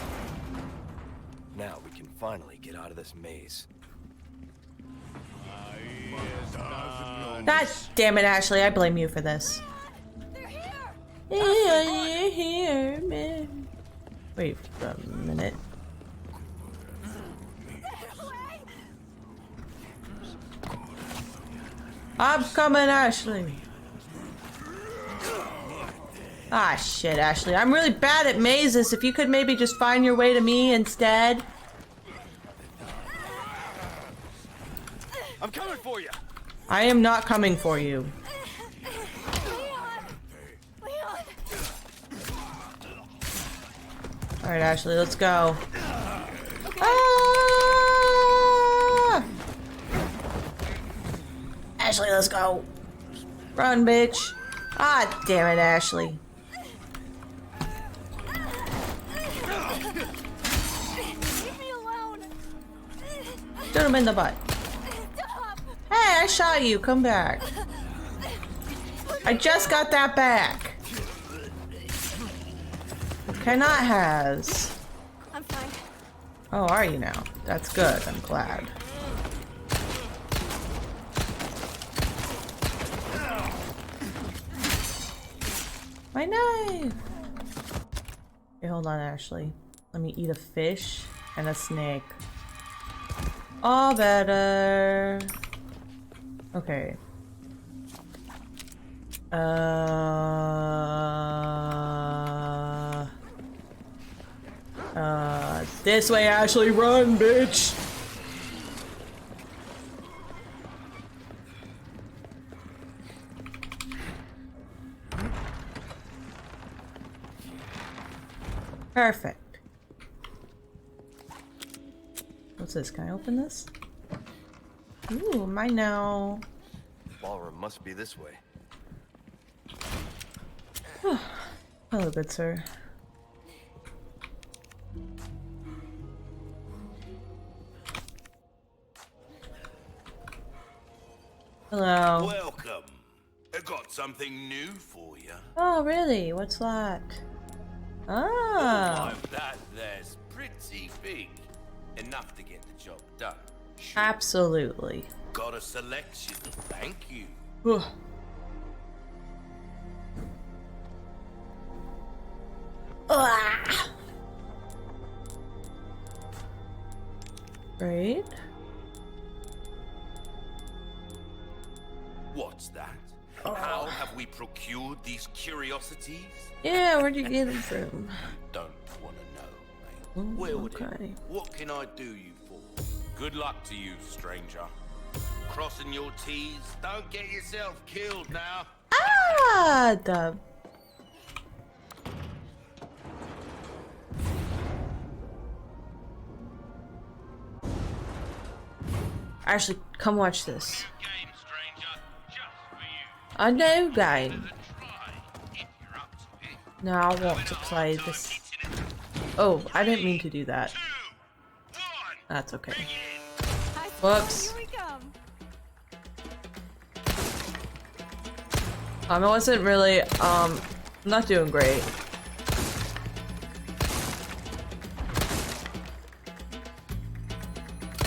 Now we can finally get out of this maze. God damn it, Ashley, I blame you for this. They're here. Yeah, you're here, man. Wait a minute. Away. I'm coming, Ashley. Ah, shit, Ashley. I'm really bad at mazes. If you could maybe just find your way to me instead. I'm coming for you! I am not coming for you. Leon. Leon. Alright, Ashley, let's go. Okay. Ah! Ashley, let's go. Run, bitch. Ah, damn it, Ashley. Leave me alone. Shoot him in the butt. Stop. Hey, I shot you. Come back. I just got that back. Cannot has. I'm fine. Oh, are you now? That's good. I'm glad. My knife! Okay, hold on, Ashley. Let me eat a fish and a snake. All better. Okay. This way, Ashley, run, bitch! Perfect. What's this? Can I open this? Ooh, mine now. Ballroom must be this way. Hello, good sir. Hello. Welcome. I got something new for you. Oh, really? What's that? Ah, That there's pretty big. Enough to get the job done. Sure. absolutely. Got a selection. Thank you. Ugh. Ah. Right. What's that? How have we procured these curiosities? Yeah, where'd you get them from? Don't want to know, mate. Well, okay. then, what can I do you for? Good luck to you, stranger. Crossing your T's. Don't get yourself killed now. Ah, the. Actually, come watch this. Game, stranger. Just for you. A new game. Try if you're up to it. Now I want to play this. Oh, I didn't mean to do that. 2, 1. That's okay. Hi, Whoops. Here we come. I wasn't really, not doing great.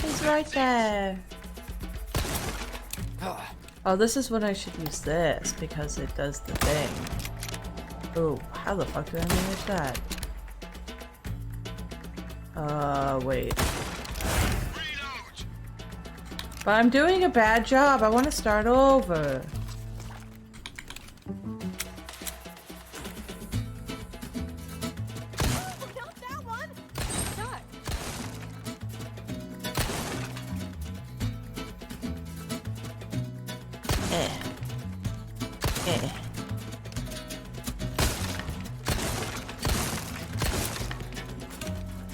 He's right there. Oh, this is when I should use this, because it does the thing. Oh, how the fuck do I manage that? Wait. But I'm doing a bad job. I want to start over. Oh, not that one. Not.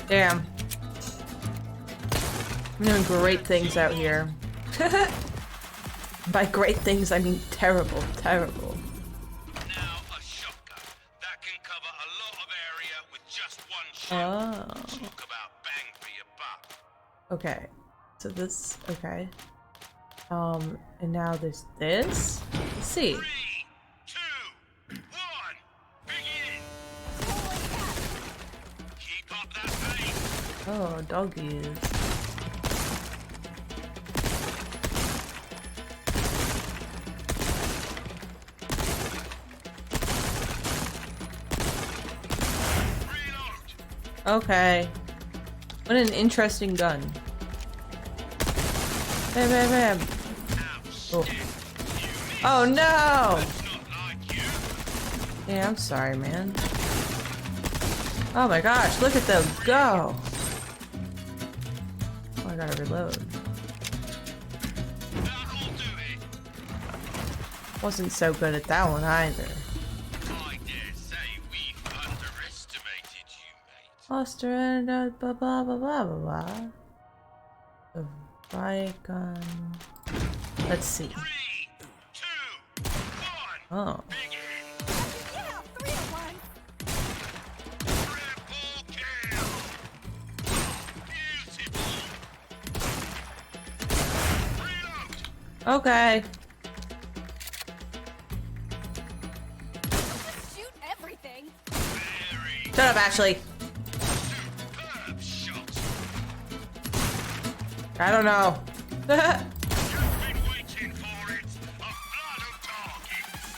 Damn. I'm doing great things out here. By great things, I mean terrible, terrible. Now a shotgun that can cover a lot of area with just one shell. Oh. Talk about bang for your buck. Okay. So this, okay. And now there's this. Let's see. 3, 2, 1, begin. Keep up that pace. Oh, doggies. Reload. Okay. What an interesting gun. Bam, bam, bam. Oh. Oh no! Not like you. Yeah, I'm sorry, man. Oh my gosh, look at them go! Oh, I gotta reload. That'll do it. Wasn't so good at that one either. I dare say we've underestimated you, mate. Foster and blah blah blah blah blah blah. The riot gun. Let's see. 3, 2, 1, Oh. begin. Yeah, 3 at once. Triple kill. Beautiful. Reload. Okay. Just shoot everything. Very Shut up, Ashley. superb shot. I don't know. You've been waiting for it. A flood of targets.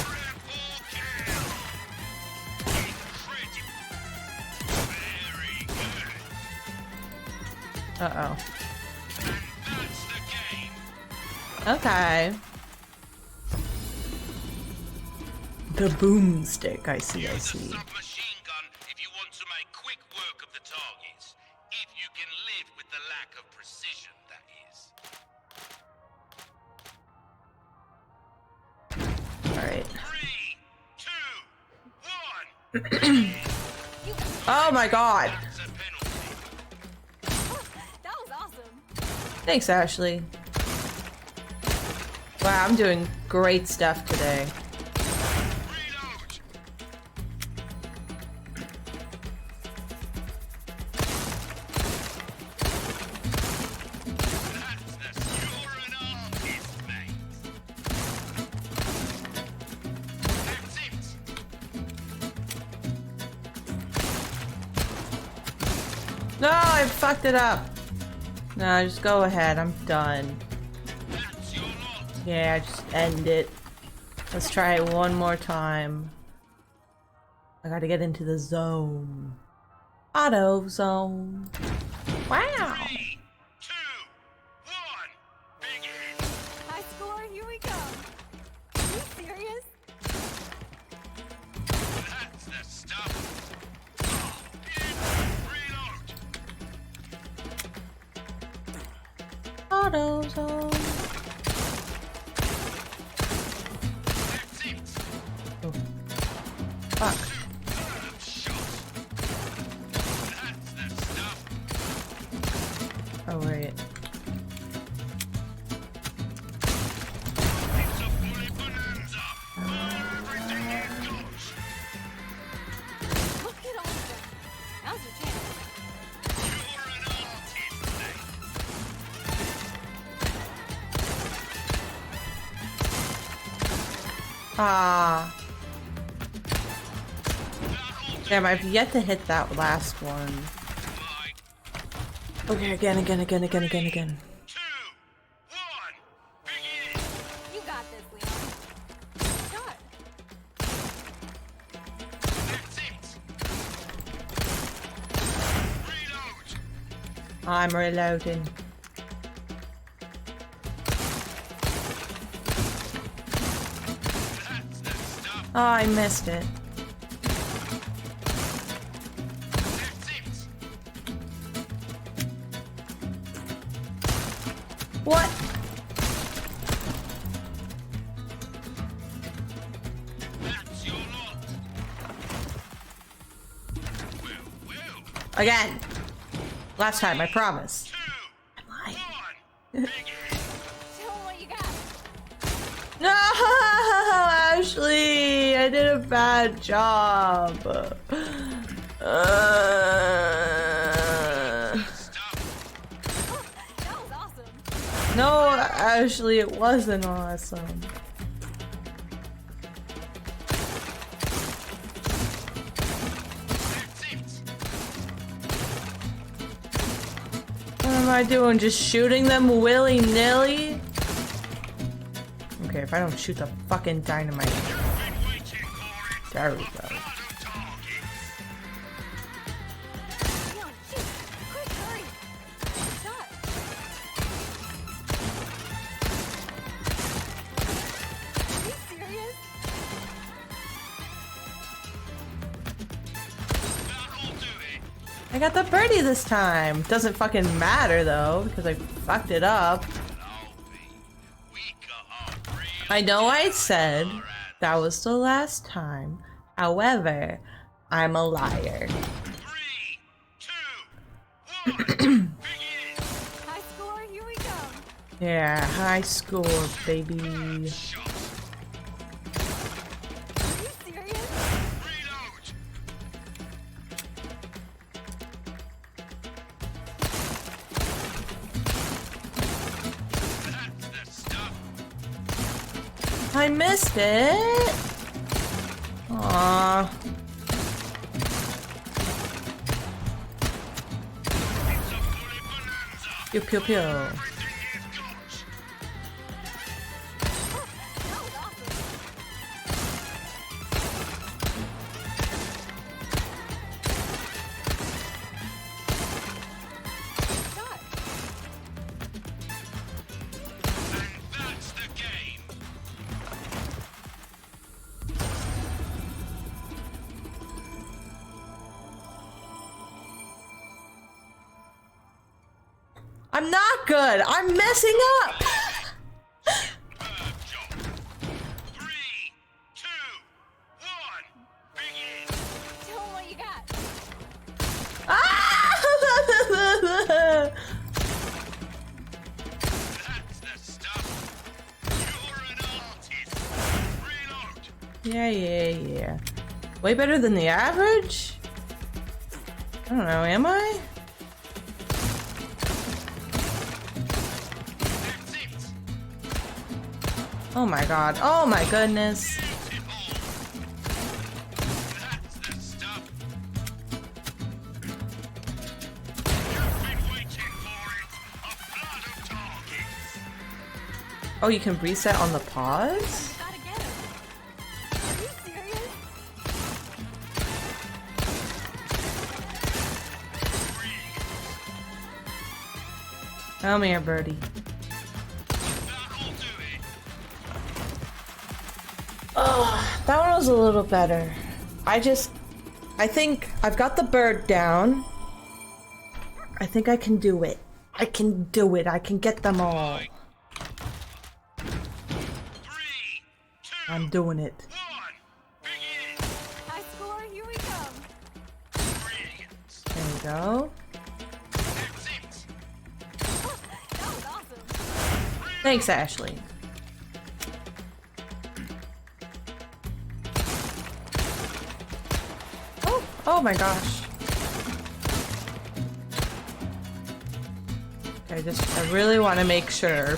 Triple kill. Incredible. Very good. Uh-oh. And that's the game. Okay. The boomstick, I see, I Use a see. submachine gun if you want to make quick work of the targets. If you can live with the lack of precision, that is. Alright. 3, 2, 1. Oh my god! That's a penalty. That was awesome. Thanks, Ashley. Wow, I'm doing great stuff today. No, I fucked it up. No, just go ahead. I'm done. Yeah, just end it. Let's try it one more time. I gotta get into the zone. Auto zone. Wow. 3, 2, 1, begin! High score, here we go. Are you serious? That's the stuff. Reload! Auto zone. That's it! Oh. Fuck. That's the stuff. Oh, wait. It's a bully bonanza. Fire everything you've got. Look at all of them. Now's your chance. You're an artist, mate. Ah. That'll do. Damn, I've yet to hit that last one. Right. Okay, again. 2, 1, begin! You got this, Leon. Shot. That's it! Reload! I'm reloading. That's the stuff. Oh, I missed it. That's it! What? That's your lot. Well, well. Again. Last time, I promise. 2, lying. 1, begin! Show 'em what you got. No, Ashley, I did a bad job. Stuff. That was awesome. No, Ashley, it wasn't awesome. That's it! What am I doing? Just shooting them willy-nilly? Okay, if I don't shoot the fucking dynamite. Been waiting for it. There we go. Lot of targets. Leon, shoot. Quick, hurry. Shot. Are you serious? That'll do it. I got the birdie this time. Doesn't fucking matter though, because I fucked it up. I'll be. We got our real I know I said that was the last time. However, I'm a liar. 3, 2, 1, begin! High score, here we go. Yeah, high score, baby. Shot. Are you serious? Reload! That's the stuff. I missed it. Aww. It's a bully bonanza. Pew pew pew. Everything you've got. That was awesome. Shot. And that's the game. I'm not good. I'm messing up. Superb job. 3, 2, 1, begin! Show 'em what you got. Ah! Yeah. Way better than the average? I don't know, am I? Oh my god. Oh my goodness. Oh, you can reset on the pause? Gotta get him. Are you serious? Come here, birdie. Oh, that one was a little better. I think I've got the bird down. I think I can do it. I can do it. I can get them all. I'm doing it. High score, here we come. There we go. That was awesome. Thanks, Ashley. Oh my gosh. I really want to make sure.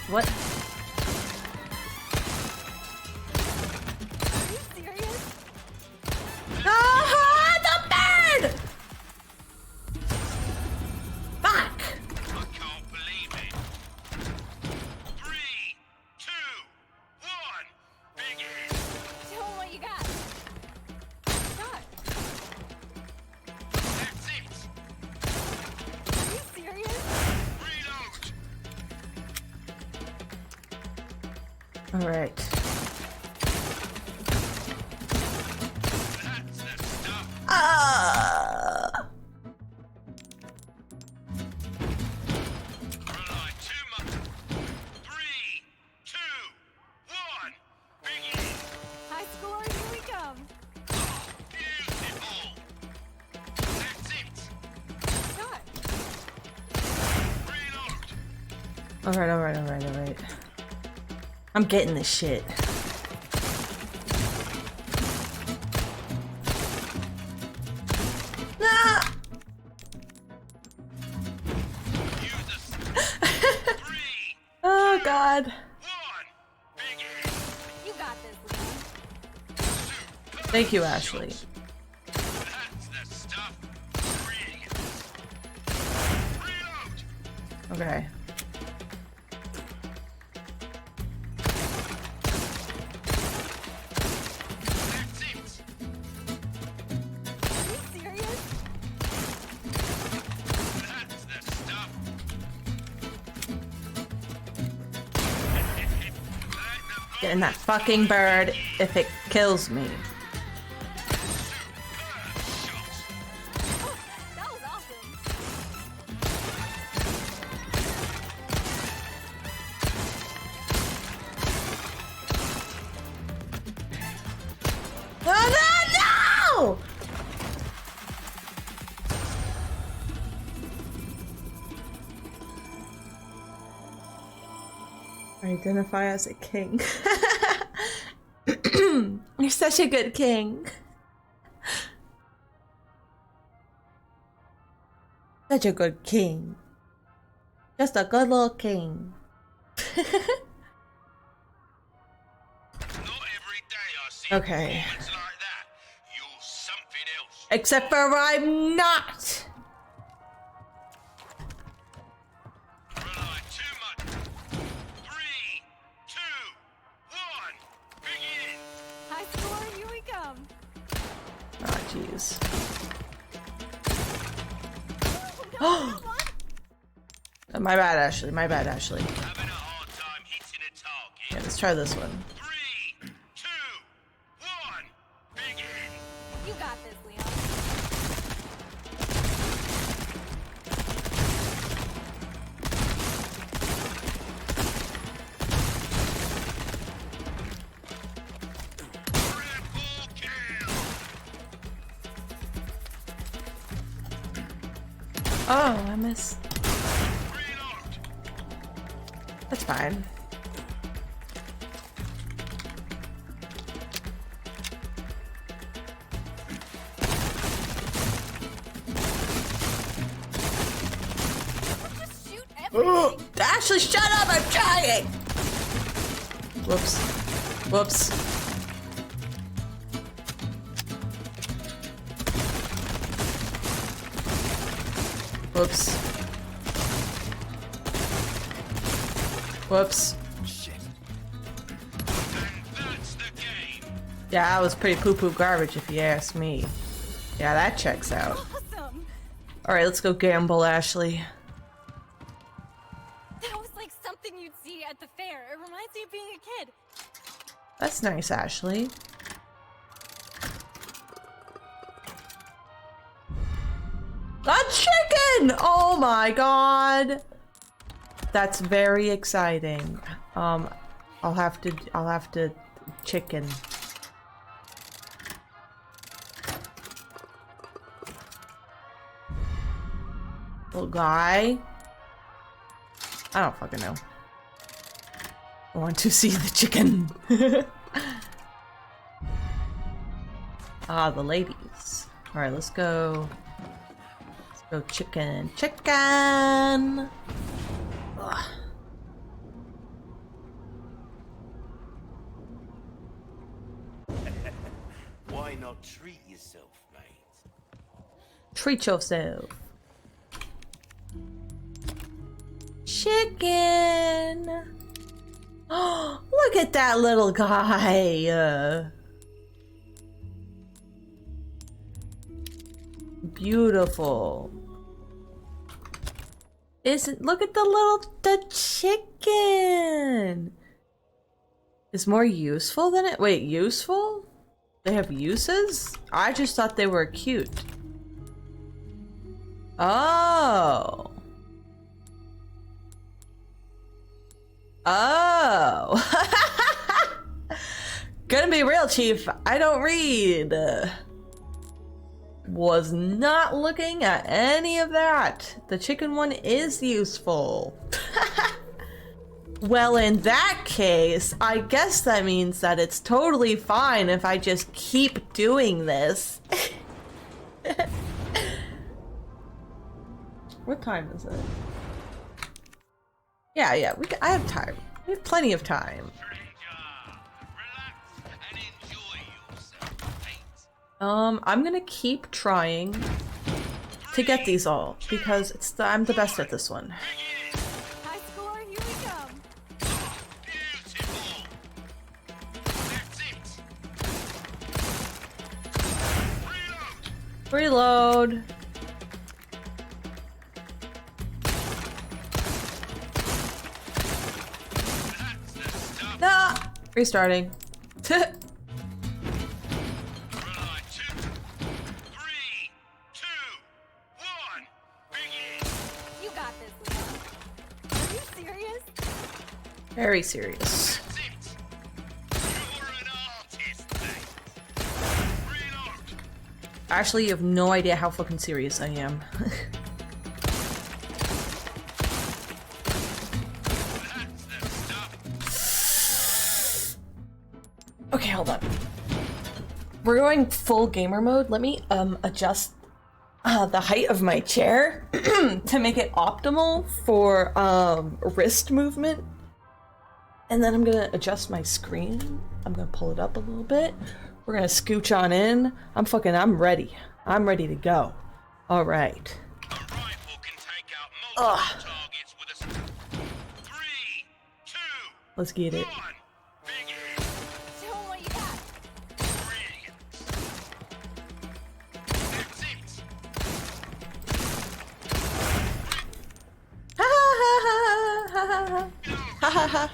What? Are you serious? Ah, the bird! Fuck! I can't believe it. 3, 2, 1, begin. Show 'em what you got. Shot. That's it. Are you serious? Reload. All right. That's the stuff. Rely too much. 3, 2, 1, begin. High score, here we come. Beautiful. That's it. Shot. Reload. All right. I'm getting this shit. Ah! Oh God. 1, begin. You got this, Leon. Thank you, Ashley. That's the stuff. Brilliant. Reload. Okay. That's it. Are you serious? That's the stuff. Getting that fucking bird if it kills me. That was awesome. No! Identify as a king. You're such a good king. Such a good king. Just a good little king. Not every day I see Okay. a performance like that. You're something else. Except for I'm not. Rely too much. 3, 2, 1, begin. High score, here we come. Oh, jeez. Oh, no, My bad, Ashley. My bad, Ashley. Having a hard time hitting a target. Yeah, let's try this one. 3, 2, 1, begin. you got this, Leon. Oh, I missed. That's fine. Just shoot everything. Ashley, shut up! I'm trying! Whoops. Whoops. Whoops. Whoops. Shit. Yeah, that was pretty poo-poo garbage if you ask me. Yeah, that checks out. Awesome. Alright, let's go gamble, Ashley. That was like something you'd see at the fair. It reminds me of being a kid. That's nice, Ashley. A chicken! Oh my god! That's very exciting. I'll have to chicken. Little guy. I don't fucking know. I want to see the chicken. Ah, the ladies. Alright, let's go. Let's go chicken. Chicken! Ugh. Why not treat yourself, mate? Treat yourself. Chicken! Oh, look at that little guy! Beautiful. Look at the chicken! It's more useful than it. Wait, useful? They have uses? I just thought they were cute. Oh. Oh. Gonna be real, Chief. I don't read. Was not looking at any of that. The chicken one is useful. Well, in that case, I guess that means that it's totally fine if I just keep doing this. What time is it? Yeah, I have time. We have plenty of time. I'm gonna keep trying to get these all because I'm the best at this one. High score, here we come. Reload. Nah, restarting. You got this, Leon. Are you serious? Very serious. Actually, you have no idea how fucking serious I am. Okay, hold on. We're going full gamer mode. Let me adjust the height of my chair to make it optimal for wrist movement. And then I'm gonna adjust my screen. I'm gonna pull it up a little bit. We're gonna scooch on in. I'm ready. I'm ready to go. All right. Ugh. Let's get it. Show 'em what you got. Ha ha ha ha ha ha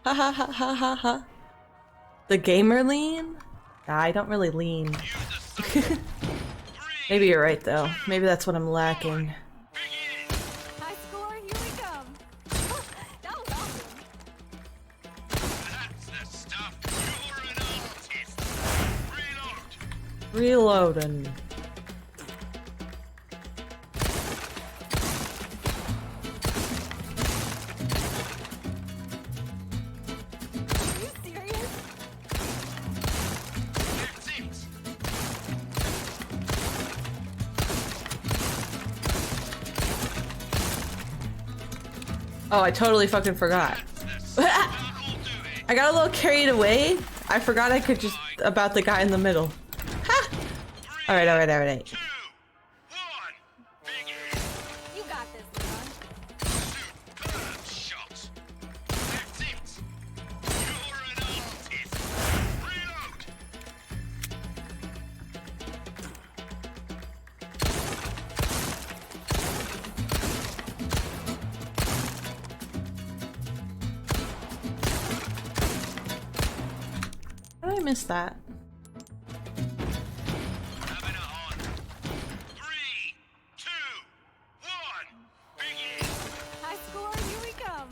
ha ha ha ha ha ha. The gamer lean? Nah, I don't really lean. Maybe you're right though. Maybe that's what I'm lacking. High score, here we come. That was awesome. Reloading. Oh, I totally fucking forgot. I got a little carried away. I forgot I could just about the guy in the middle. Ha! Alright, alright, alright. You got this, Leon. How did I miss that? High score, here we come.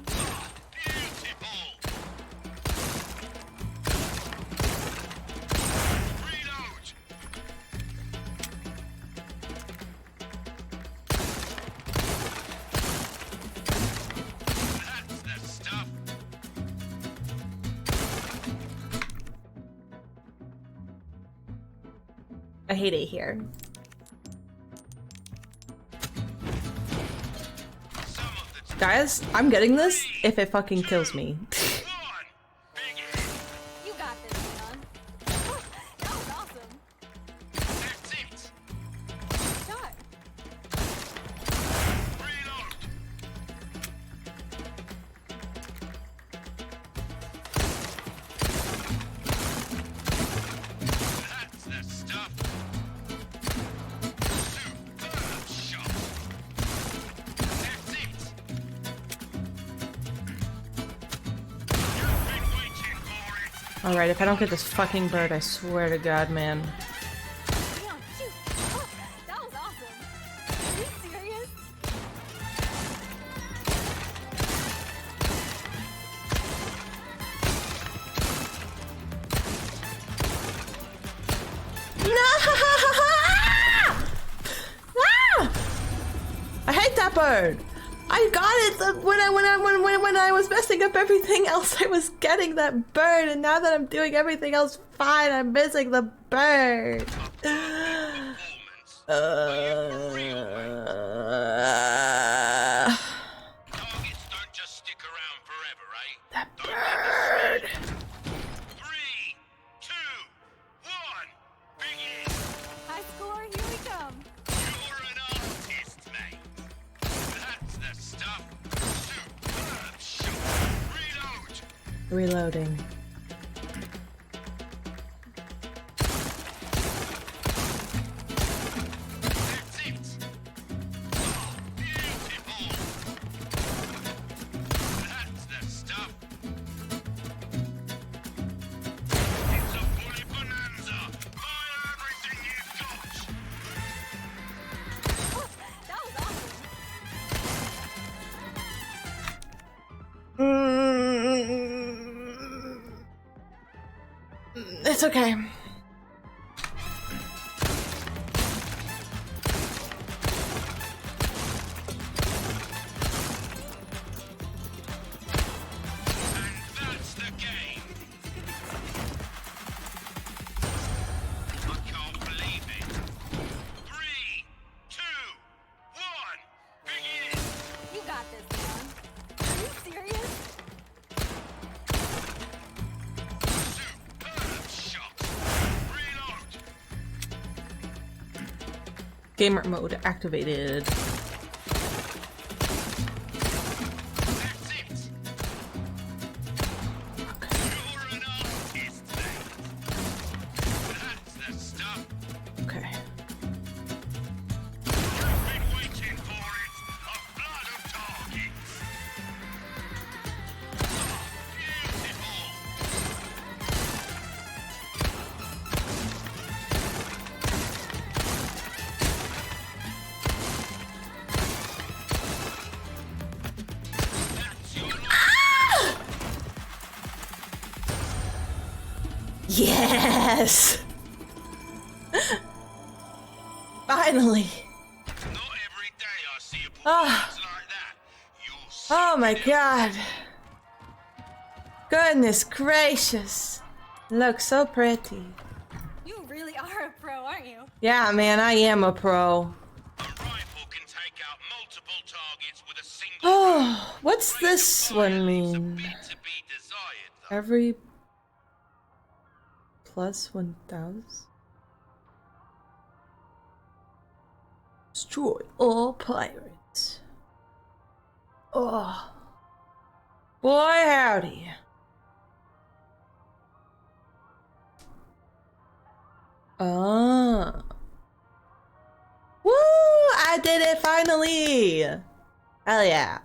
I hate it here. Guys, I'm getting this if it fucking kills me. You got this, Leon. That was awesome. Shot. Alright, if I don't get this fucking bird, I swear to God, man. Leon, shoot. Oh, that was awesome. Are you serious? I hate that bird. I got it when I was messing up everything else. I was getting that bird, and now that I'm doing everything else fine, I'm missing the bird. Targets don't just stick around forever, eh? That bird. 3, 2, 1, begin! High score, here we come. You're an artist, mate. That's the stuff. Superb shot. Reload. Reloading. That's it. Oh, beautiful. That's the stuff. It's a bully bonanza. Fire everything you've got. Oh, that was awesome. It's okay. That's the game. I can't believe it. 3, 2, 1, begin. You got this, Leon. Are you serious? Superb shot. Reload. Gamer mode activated. That's it. You're an artist, mate. That's the stuff. Okay. You've been waiting for it. A flood of targets. Beautiful. That's your Yes! Finally! Not every day I see a Ah. performance like that. You'll see. Oh my God! Goodness gracious! Looks so pretty. You really are a pro, aren't you? Yeah, man, I am a pro. A rifle can take out multiple targets with a single. Oh What's this one mean? Every plus 1,000? Destroy all pirates. Oh. Boy howdy. Ah. Woo! I did it finally! Hell yeah.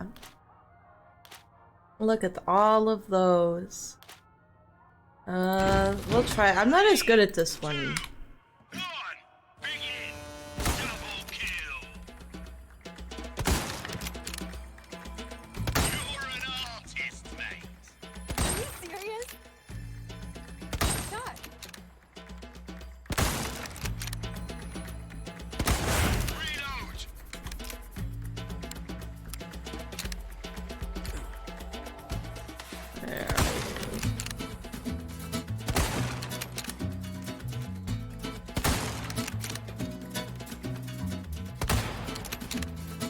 Look at all of those. We'll try. I'm not as good at this one. Are you serious? Shot. There.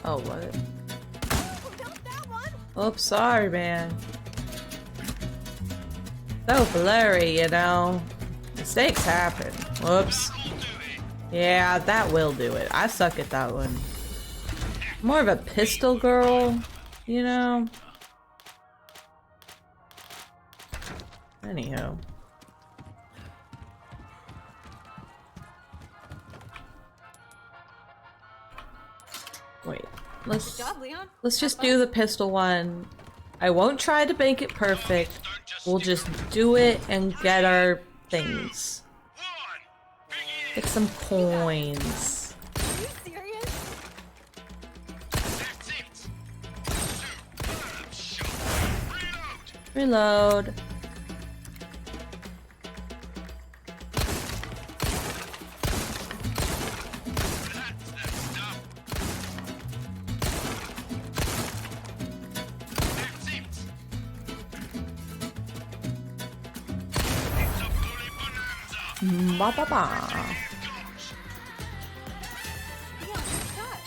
Oh, what? Oh, not that one. Oops, sorry, man. So blurry, you know. Mistakes happen. Whoops. Yeah, that will do it. I suck at that one. More of a pistol girl, you know? Anyhow. Wait, Good job, Leon. let's just do the pistol one. I won't try to make it perfect. We'll just do it and get our things. Get some coins. Are you serious? Reload. Ba ba ba. Leon, shot.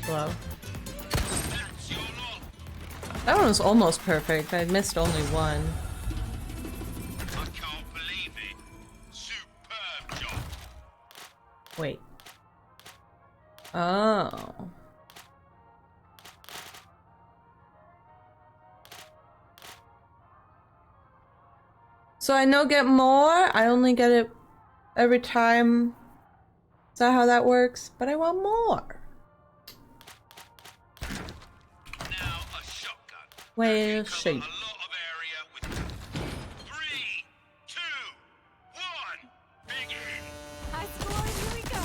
Hello. That one was almost perfect. I missed only one. I can't believe it. Superb job. Wait. Oh. So I no get more? I only get it every time. Is that how that works? But I want more. Now a shotgun. Well, Cover shoot. a lot of area with 3, 2, 1. Begin. High score, here we go.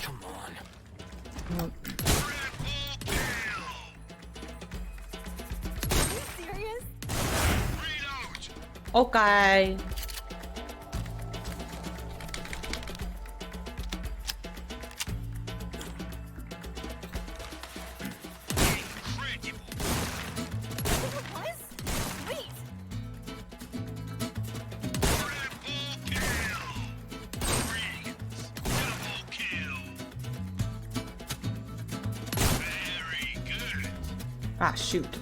Come on. Nope. Are you serious? Reload. Okay. Incredible. It was? Sweet. Triple kill. Brilliant. Double kill. Very good. Ah, shoot. Incredible.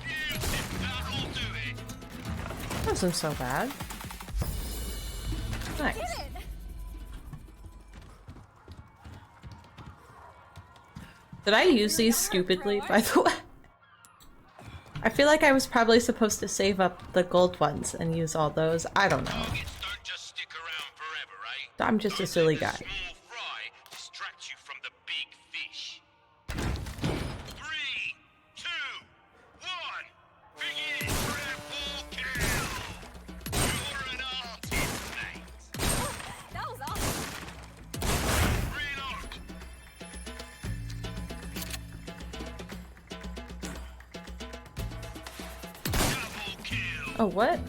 Beautiful. That'll do it. That wasn't so bad. Nice. Did it. Did I use these stupidly, by the way? I feel like I was probably supposed to save up the gold ones and use all those. I don't know. Targets don't just stick around forever, eh? I'm just a silly guy. Small fry distracts you from the big fish. 3, 2, 1. Begin. Triple kill. You're an artist, mate. That was awesome. Reload. Double kill. Oh, what?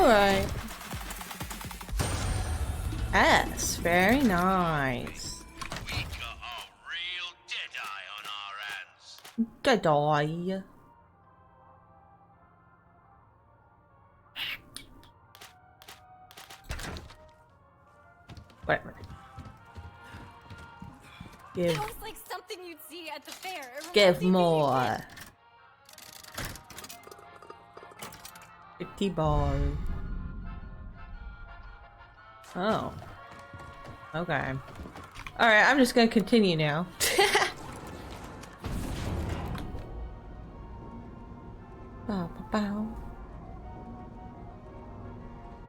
Alright. Yes, very nice. We got a real deadeye on our hands. Good eye. Whatever. Give, That was like something you'd see at the fair. It reminds give me of being a more. kid. Pretty ball. Oh. Okay. Alright, I'm just gonna continue now. Bow, bow, bow.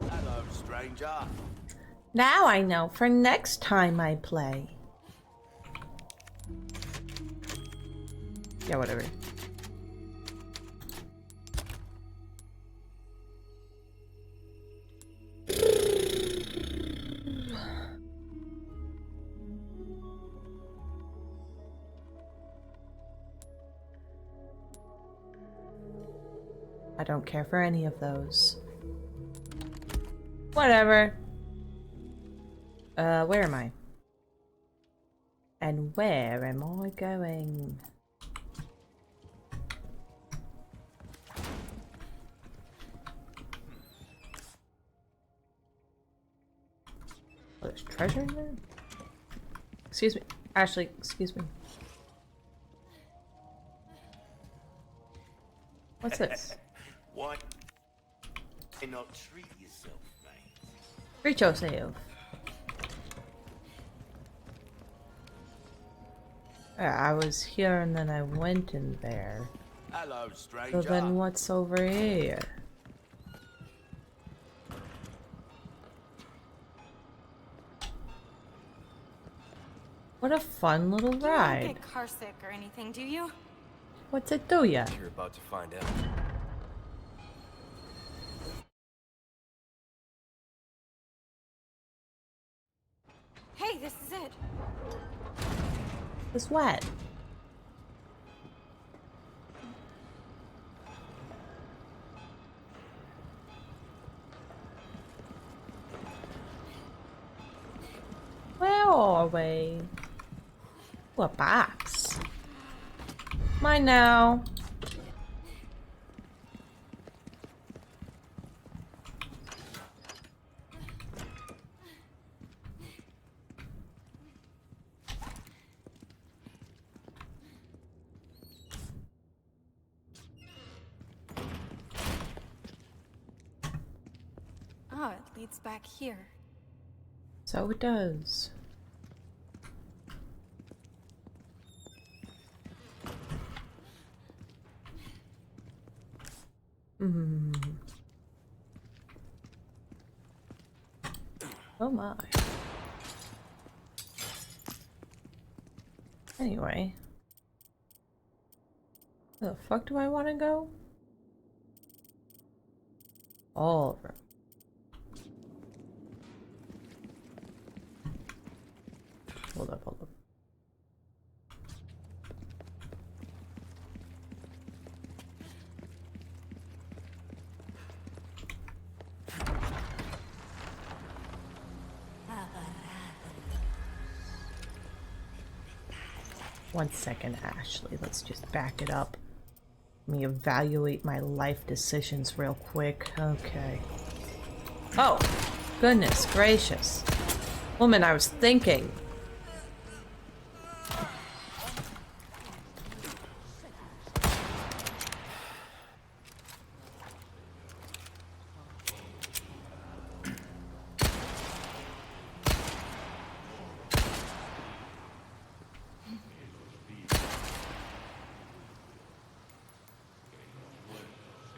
Hello, stranger. Now I know for next time I play. Yeah, whatever. I don't care for any of those. Whatever. Where am I? And where am I going? Oh, there's treasure in there? Excuse me. Ashley, excuse me. What's this? Why not treat yourself, mate? Treat yourself. I was here and then I went in there. Hello, stranger. So then what's over here? What a fun little You don't ride. get car sick or anything, do you? What's it do ya? You're about to find out. Hey, this is it. It's wet. Where are we? Ooh, a box. Mine now. Oh, it leads back here. So it does. Hmm. Oh my. Anyway. Where the fuck do I want to go? All over. Hold up, hold up. One second, Ashley. Let's just back it up. Let me evaluate my life decisions real quick. Okay. Oh, goodness gracious. Woman, I was thinking.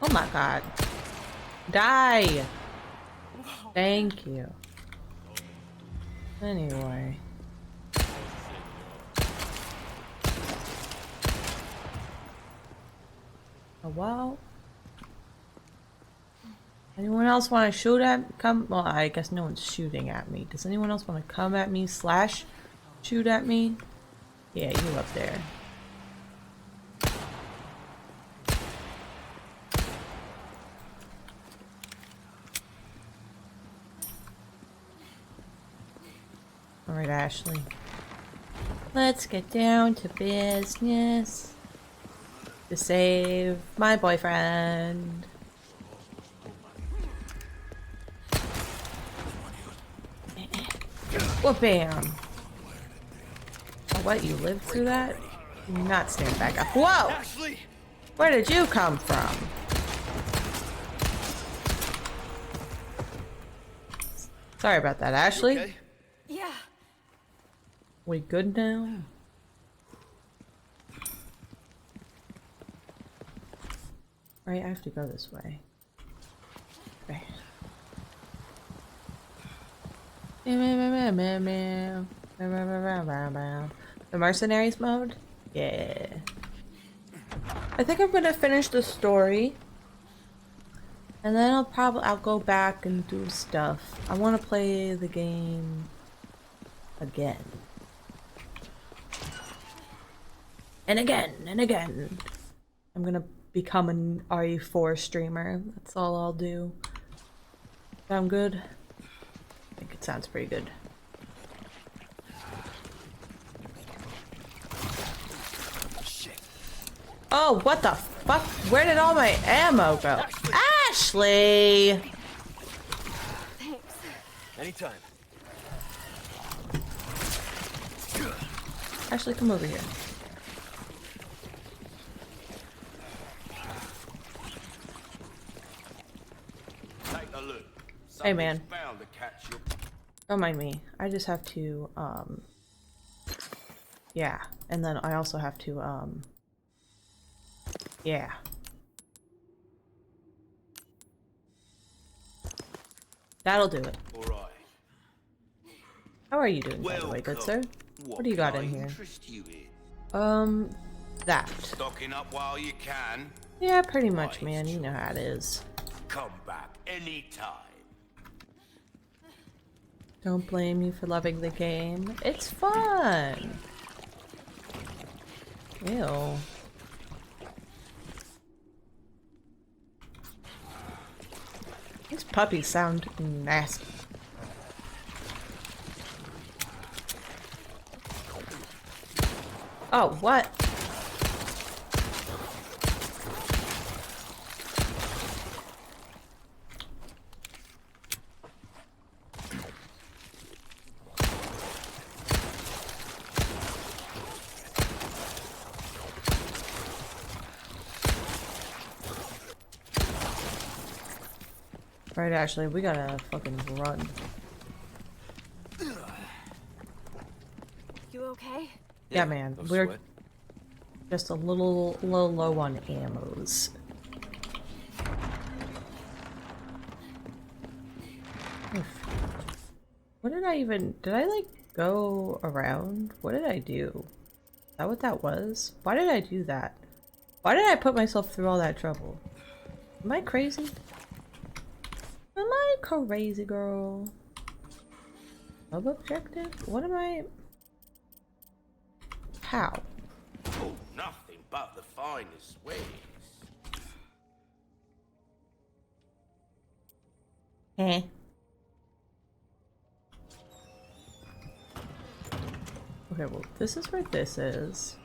Oh my god. Die! Thank you. Anyway. Oh, well. Anyone else want to shoot at well, I guess no one's shooting at me. Does anyone else want to come at me / shoot at me? Yeah, you up there. Alright, Ashley. Let's get down to business. To save my boyfriend. Well, bam. Oh, what, you lived through that? Do not stand back up. Whoa! Ashley! Where did you come from? Sorry about that, Ashley. You okay? Yeah. We good now? Right, I have to go this way. Okay. The mercenaries mode? Yeah. I think I'm gonna finish the story. And then I'll go back and do stuff. I wanna play the game again. And again and again. I'm gonna become an RE4 streamer. That's all I'll do. Sound good? I think it sounds pretty good. Oh, what the fuck? Where did all my ammo go? Ashley! Thanks. Anytime. Ashley, come over here. Take a look. Hey, man. Something's bound to catch you. Don't mind me. I just have to, yeah. And then I also have to, yeah. That'll do it. All right. How are you doing, by the way, good sir? What do you got can in I here? interest you in? That. Stocking up while you can. Yeah, pretty much, man. You know how it is. Come back anytime. Don't blame me for loving the game. It's fun! Ew. These puppies sound nasty. Oh, what? Right, Ashley, we gotta fucking run. You okay? Yeah, man, no we're sweat. just a little low on ammos. Oof. What did I like go around? What did I do? Is that what that was? Why did I do that? Why did I put myself through all that trouble? Am I crazy? Am I crazy, girl? Sub objective? What am I? How? Oh, nothing but the finest ways. Eh. Okay, well, this is where this is.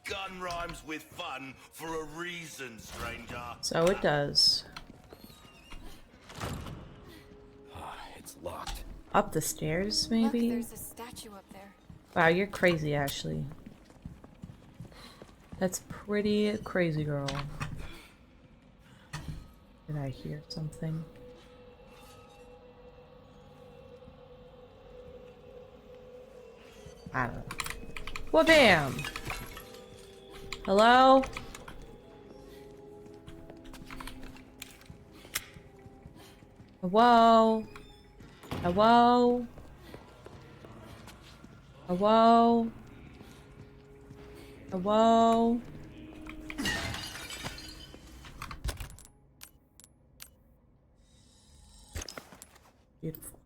Gun rhymes with fun for a reason, stranger. So it does. It's locked. Up the stairs, Look, maybe? there's a statue up there. Wow, you're crazy, Ashley. That's pretty crazy, girl. Did I hear something? I don't know. Well, bam! Hello? Hello? Hello? Hello? Hello? Beautiful.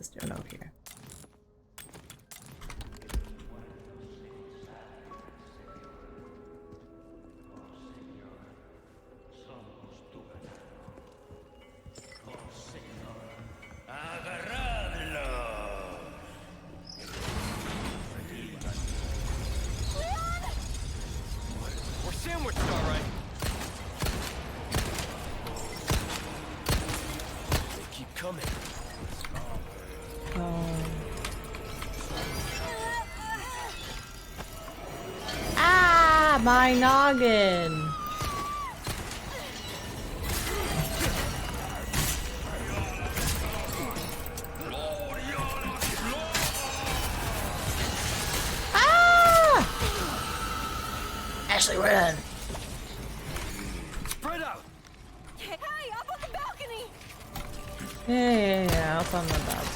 Let's do a note here. We're sandwiched, all right. They keep coming. Ah, my noggin. Ah! Ashley, run. Spread out. Hey, up on the balcony! Yeah, up on the balcony.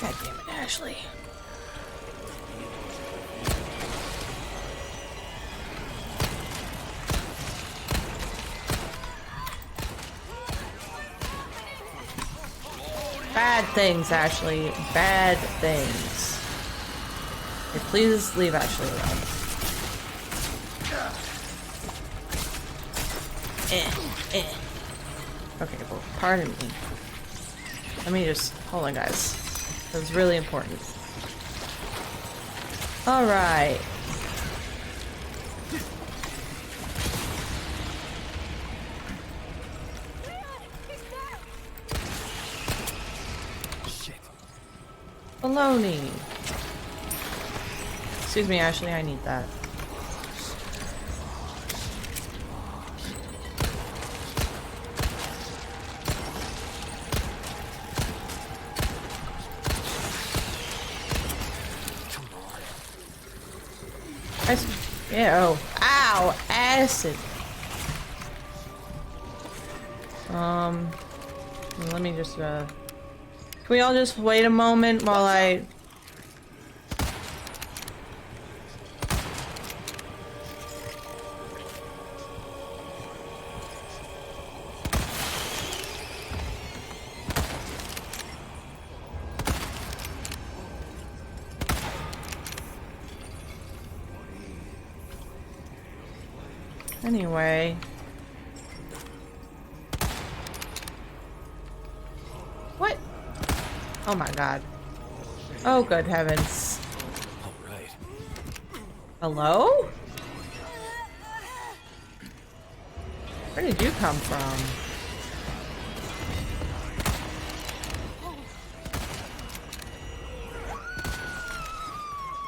God damn it, Ashley. Bad things, Ashley. Bad things. Okay, please leave Ashley alone. Okay, well, pardon me. Let me just... Hold on, guys. That was really important. Alright. Shit. Baloney. Excuse me, Ashley, I need that. Yeah, oh. Ow! Acid! Let me just, Can we all just wait a moment while I... Anyway. What? Oh my god. Oh good heavens. All right. Hello? Where did you come from?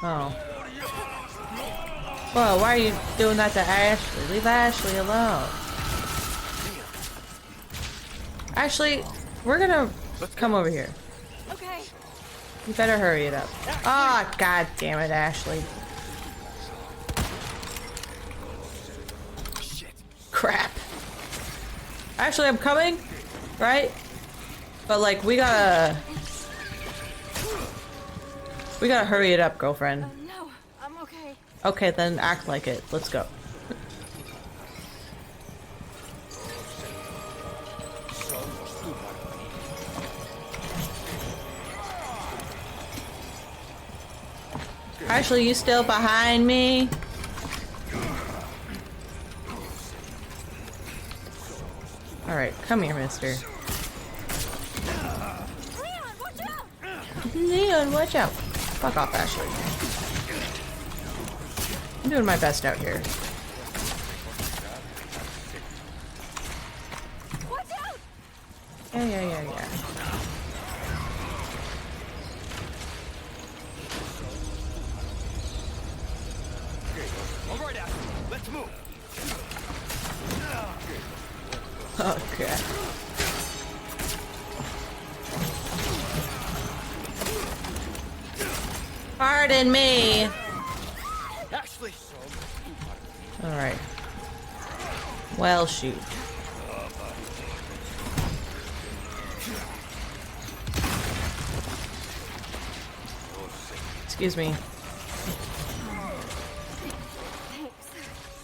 Oh. Whoa, why are you doing that to Ashley? Leave Ashley alone. Ashley, we're gonna come over here. Okay. You better hurry it up. Ah, god damn it, Ashley. Shit. Crap. Ashley, I'm coming, right? But like, we gotta hurry it up, girlfriend. No, I'm okay. Okay, then act like it. Let's go. Ashley, you still behind me? Alright, come here, mister. Leon, watch out! Leon, watch out. Fuck off, Ashley. I'm doing my best out here. Watch out! Yeah. All right, Ashley. Let's move. Okay. Pardon me. Ashley. Alright. Well, shoot. Excuse me.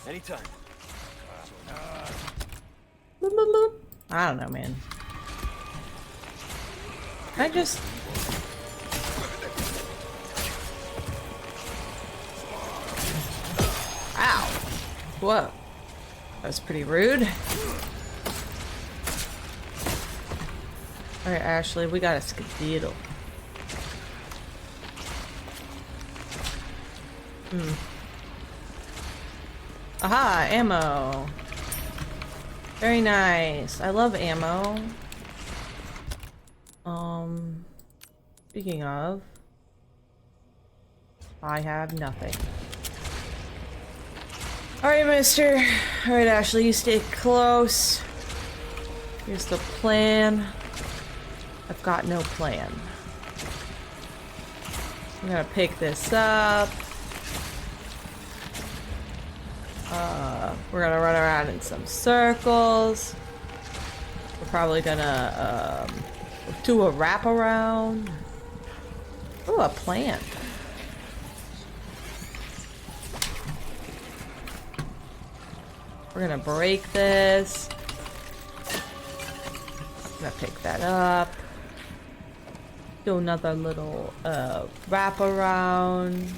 Anytime. Boop, boop, boop. I don't know, man. I just... Ow! Whoa. That was pretty rude. Alright, Ashley, we got a skedaddle. Aha, ammo. Very nice. I love ammo. Speaking of, I have nothing. Alright, mister. Alright, Ashley, you stay close. Here's the plan. I've got no plan. I'm gonna pick this up. We're gonna run around in some circles. We're probably gonna do a wraparound. Ooh, a plant. We're gonna break this. I'm gonna pick that up. Do another little wraparound.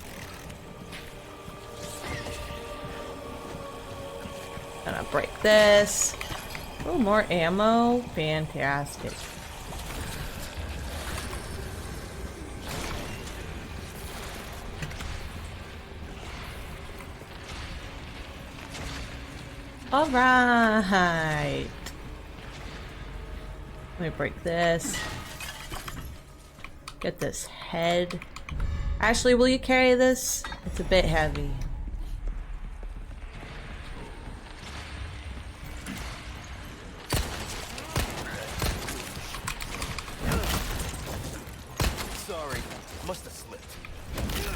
Gonna break this. Oh, more ammo. Fantastic. All right. Let me break this. Get this head. Ashley, will you carry this? It's a bit heavy. Sorry, must have slipped.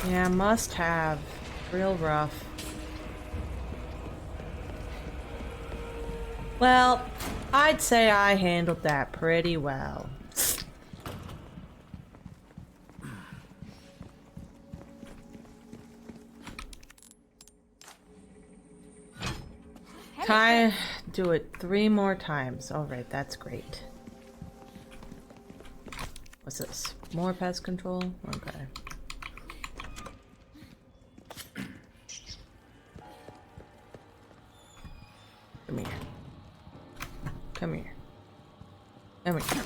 Yeah, must have. Real rough. Well, I'd say I handled that pretty well. Can I do it 3 more times? Alright, that's great. What's this? More pest control? Okay. Come here. Come here. Come here.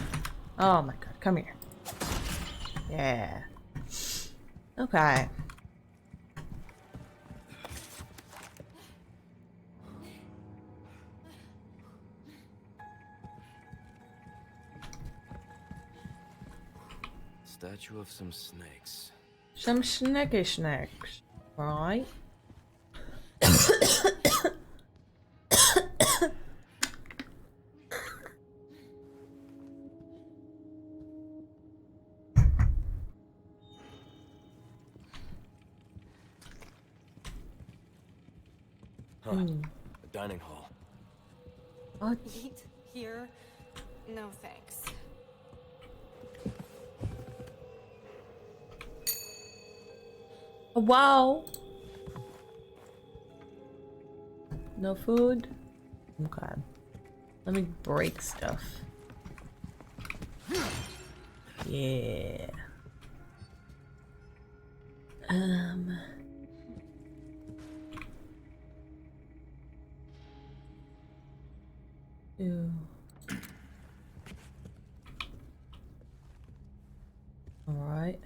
Oh my god, come here. Yeah. Okay. Statue of some snakes. Some snacky snacks. Right? Huh. A dining hall. What? Eat here? No thanks. Wow. No food? Okay. Let me break stuff. Yeah. Ew. All right.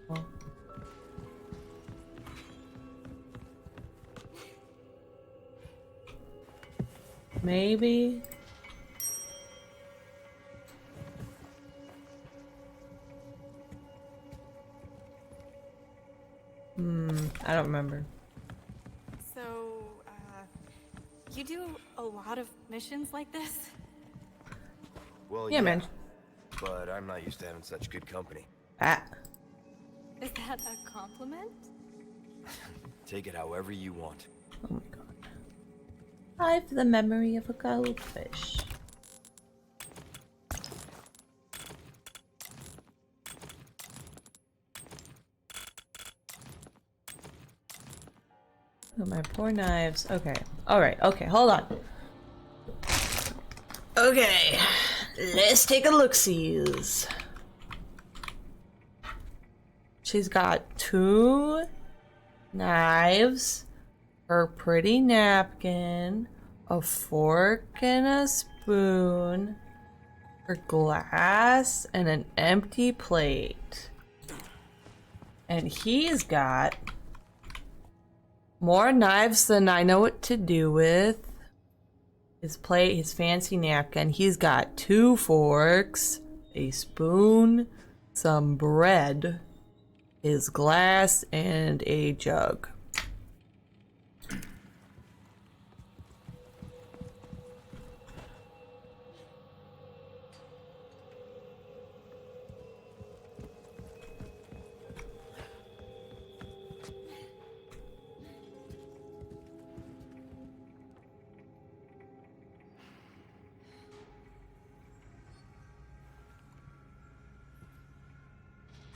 Well. Maybe. I don't remember. So, you do a lot of missions like this? Well, Yeah, man. But I'm not used to having such good company. Ah. Is that a compliment? Take it however you want. Oh my god. I've the memory of a goldfish. Oh, my poor knives. Okay. Alright, okay, hold on. Okay. Let's take a look-sees. She's got 2 knives, her pretty napkin, a fork and a spoon, her glass, and an empty plate. And he's got more knives than I know what to do with. His plate, his fancy napkin. He's got 2 forks, a spoon, some bread, his glass, and a jug.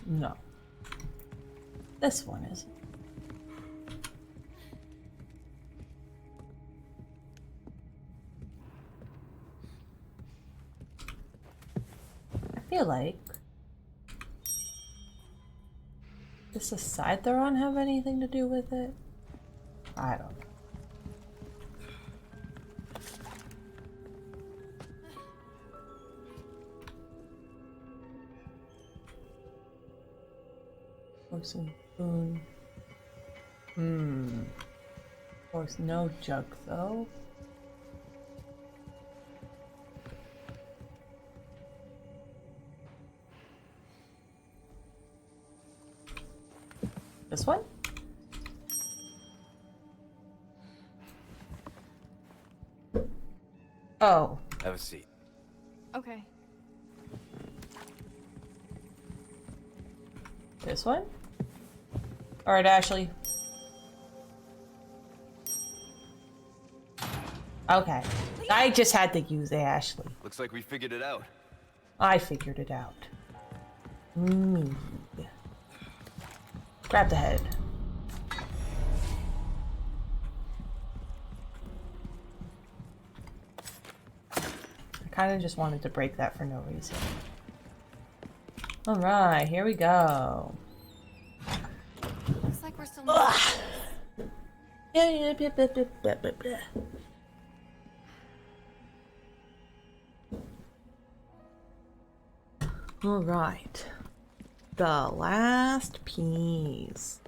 No. This one isn't. I feel like... Does the side they're on have anything to do with it? I don't know. Forks and spoon. Of course, no jug though. This one? Oh. Have a seat. Okay. This one? Alright, Ashley. Okay. I just had to use Ashley. Looks like we figured it out. I figured it out. Me. Grab the head. I kind of just wanted to break that for no reason. Alright, here we go. Looks like we're still. Alright. The last piece.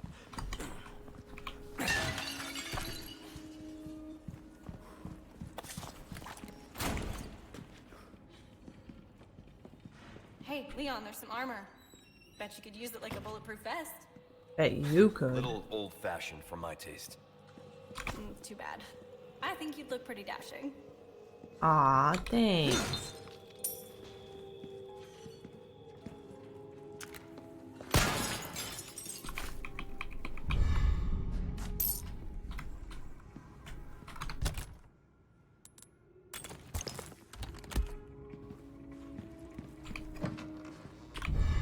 Hey, Leon, there's some armor. Bet you could use it like a bulletproof vest. Bet you A could. little old-fashioned for my taste. Too bad. I think you'd look pretty dashing. Aw, thanks.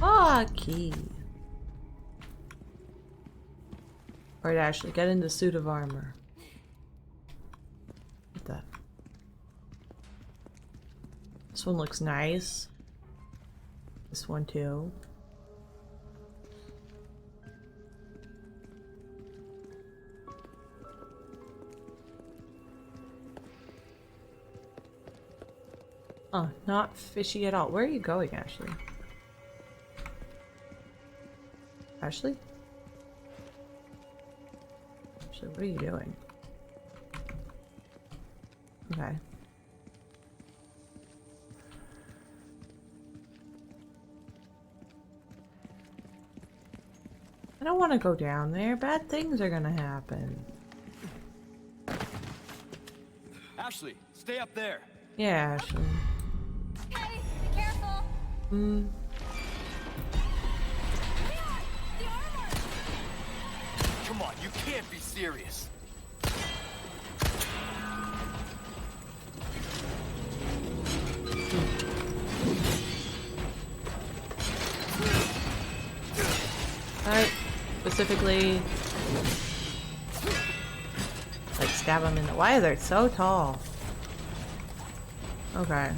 Ah, key. Alright, Ashley, get in the suit of armor. What the? This one looks nice. This one too. Oh, not fishy at all. Where are you going, Ashley? Ashley? Ashley, what are you doing? Okay. I don't want to go down there. Bad things are gonna happen. Ashley, stay up there. Yeah, Ashley. Hey, be careful! Hmm. Leon, the armor! Come on, you can't be serious. Alright. Specifically... stab them in the... Why are they so tall? Okay.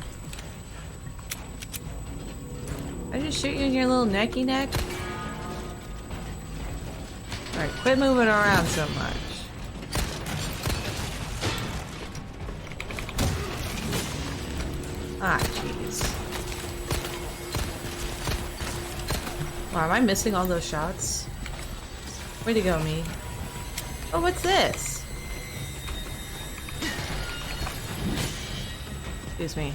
I just shoot you in your little necky neck? Alright, quit moving around so much. Ah, jeez. Wow, am I missing all those shots? Way to go, me. Oh, what's this? Excuse me.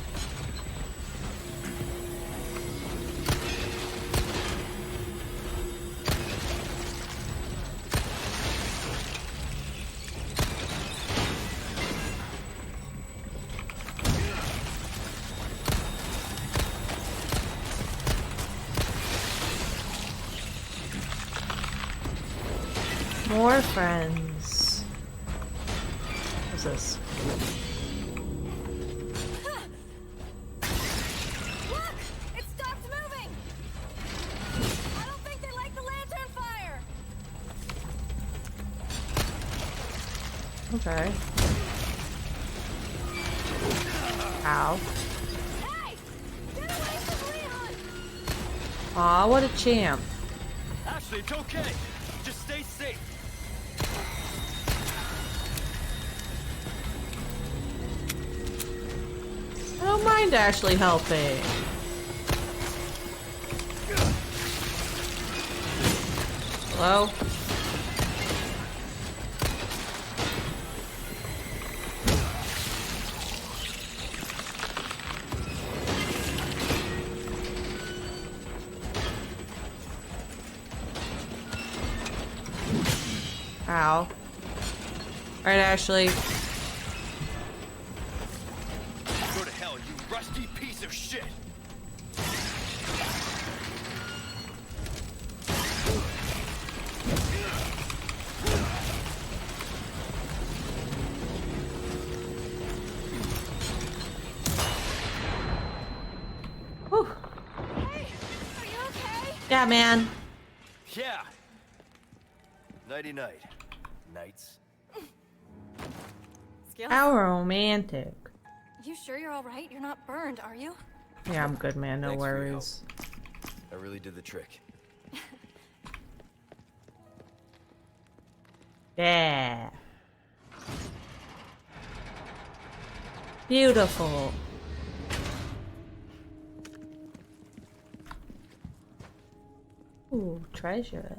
More friends. What's this? Look! It stopped moving! I don't think they like the lantern fire! Okay. Ow. Hey! Get away from Leon! Aw, what a champ. Ashley, it's okay. Just stay safe. I don't mind Ashley helping. Hello? Ow. Alright, Ashley. Go to hell, you rusty piece of shit. Whew. Hey! Are you okay? Yeah, man. Yeah. Nighty night. Nights. Skills? How romantic. You sure you're alright? You're not burned, are you? Yeah, I'm good, man. No Thanks for your help. worries. I really did the trick. Yeah. Beautiful. Ooh, treasure.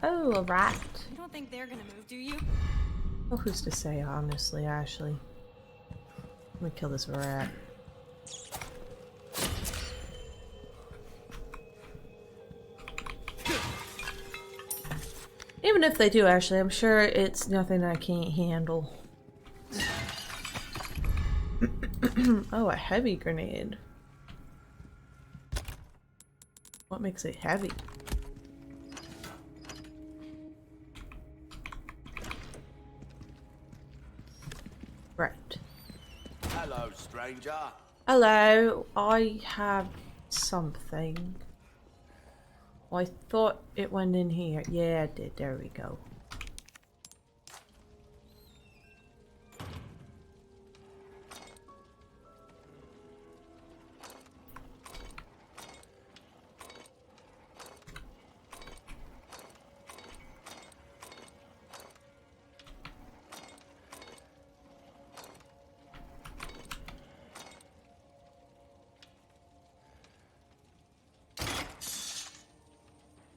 Oh, a rat. You don't think they're gonna move, do you? Oh, who's to say, honestly, Ashley? Let me kill this rat. Even if they do, Ashley, I'm sure it's nothing I can't handle. Oh, a heavy grenade. What makes it heavy? Right. Hello, stranger. Hello, I have something. I thought it went in here. Yeah, it did. There we go.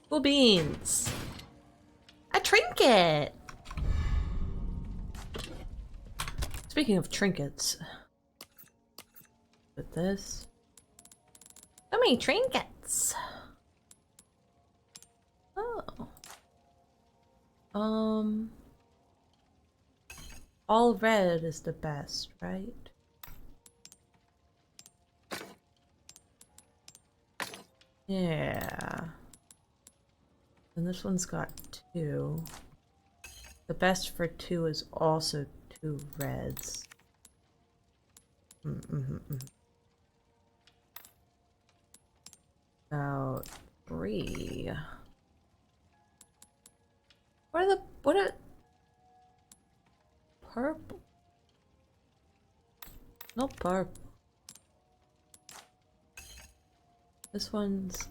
Cool beans. A trinket. Speaking of trinkets, with this, so many trinkets. Oh. All red is the best, right? Yeah. And this one's got 2. The best for 2 is also 2 reds. About 3. What are all purple. This one's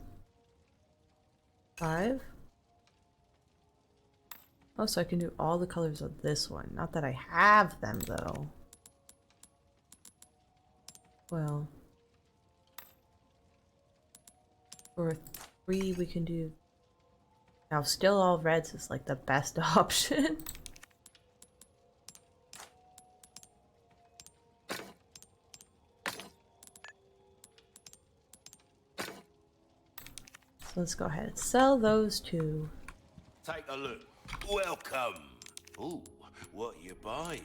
5. Oh, so I can do all the colors of this one. Not that I have them, though. Well, for 3 we can do... Now, still all reds is like the best option. So let's go ahead and sell those 2. Take a look. Welcome. Ooh, what you buying?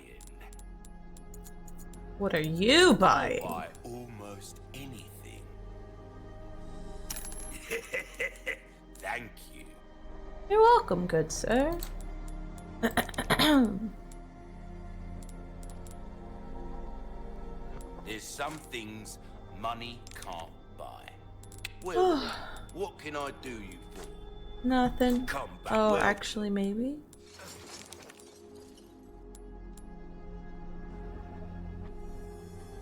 What are you buying? I'll buy almost anything. Thank you. You're welcome, good sir. There's some things money can't buy. Well, what can I do you for? Nothing. Come back. Oh, Well, actually, maybe.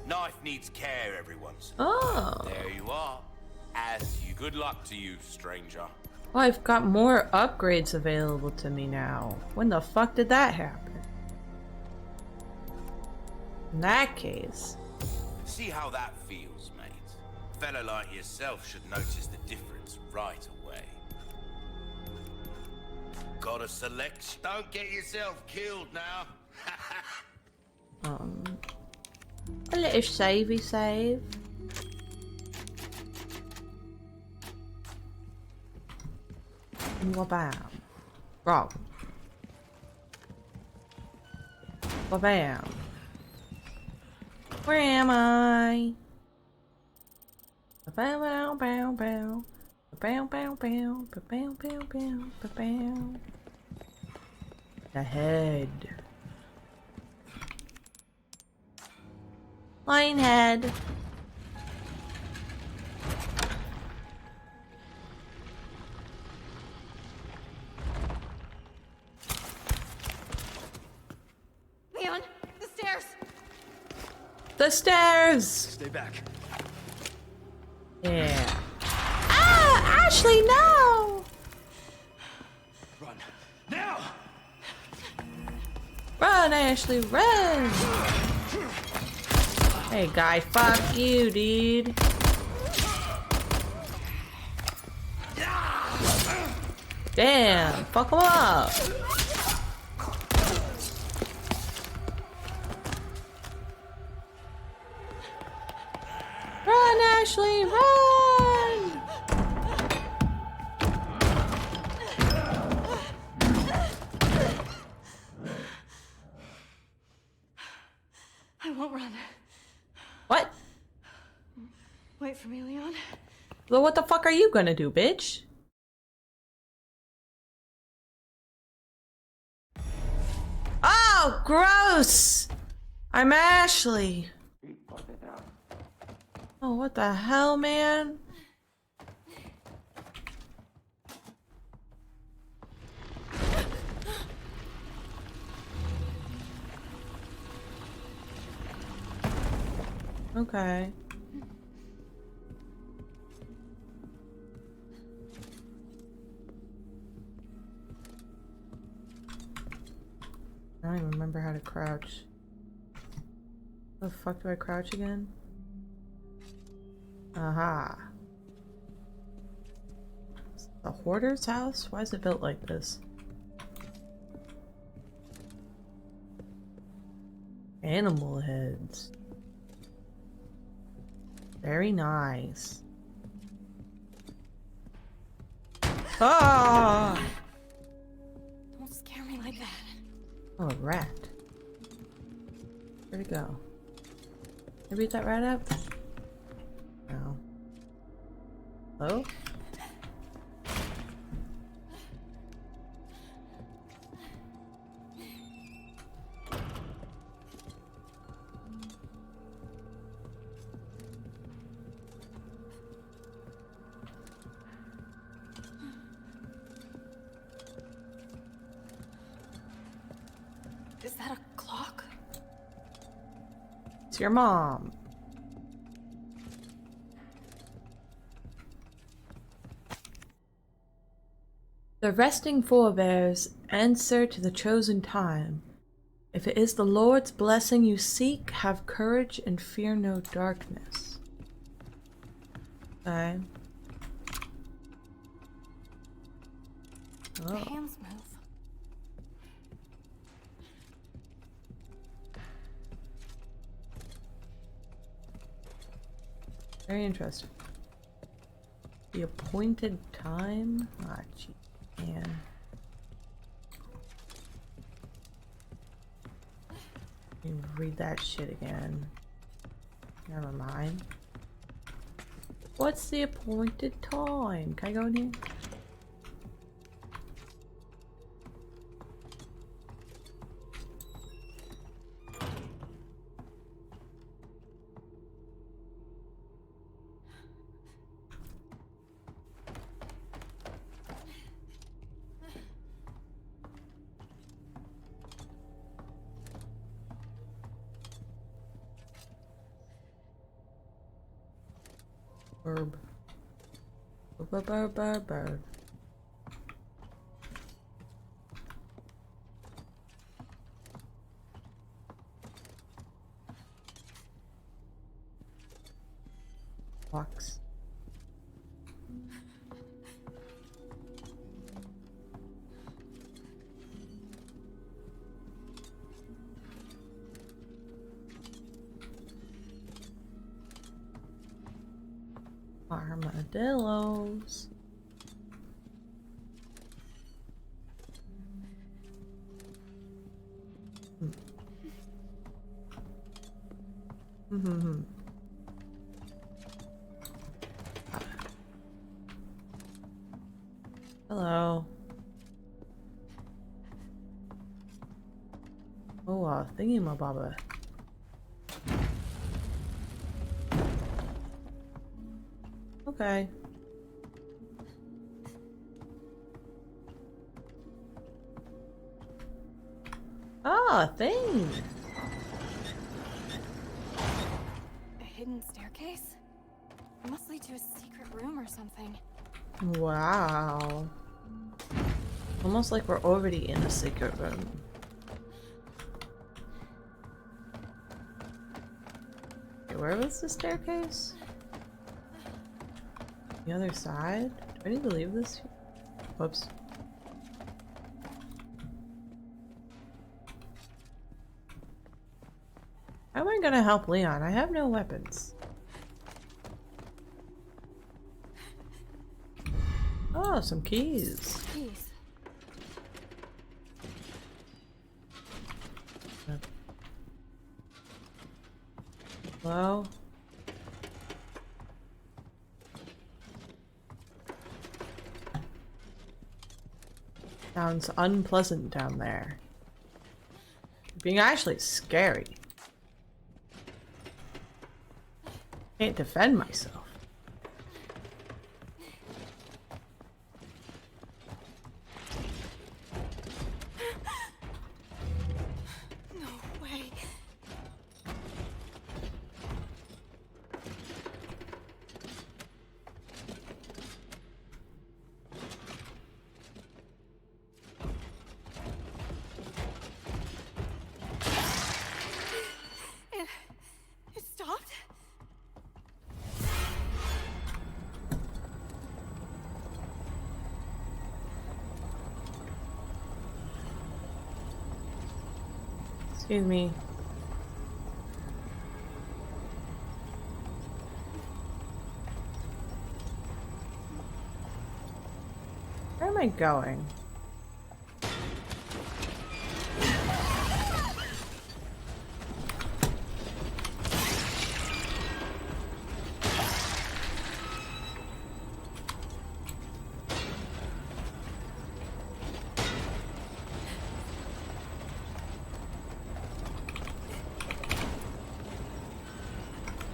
knife needs care every once. Oh. There you are. As you. Good luck to you, stranger. Oh, I've got more upgrades available to me now. When the fuck did that happen? In that case. See how that feels, mate. A fella like yourself should notice the difference right away. Gotta select. Don't get yourself killed now. A little savey save. Wabam. Wrong. Wabam. Where am I? Bow bow bow bow. Bow bow bow. Bow bow bow. Bow. The head. Linehead. Leon, the stairs! The stairs! Stay back. Yeah. Ah! Ashley, no! Run. Now! Run, Ashley, run! Hey, guy, fuck you, dude. Damn, fuck him up. Run, Ashley, run! I won't run. What? Wait for me, Leon. Well, what the fuck are you gonna do, bitch? Oh, gross! I'm Ashley. Oh, what the hell, man? Okay. I don't even remember how to crouch. How the fuck do I crouch again? Aha. The hoarder's house? Why is it built like this? Animal heads. Very nice. Ah! Don't scare me like that. Oh, a rat. Where'd it go? Did I beat that rat up? No. Hello? Is that a clock? It's your mom. The resting forebears answer to the chosen time. If it is the Lord's blessing you seek, have courage and fear no darkness. Okay. The Oh. hands move. Very interesting. The appointed time? Ah, gee, man. Let me read that shit again. Never mind. What's the appointed time? Can I go in here? Burb. Burb. Box. Armadillos. Hello. Oh, thingy-mabobber. Okay. Ah, thing. A hidden staircase? It must lead to a secret room or something. Wow. Almost like we're already in a secret room. Okay, where was the staircase? The other side? Do I need to leave this? Whoops. How am I gonna help Leon? I have no weapons. Oh, some keys. Keys. Hello? Sounds unpleasant down there. Being actually scary. Can't defend myself. No way. It stopped? Excuse me. Where am I going?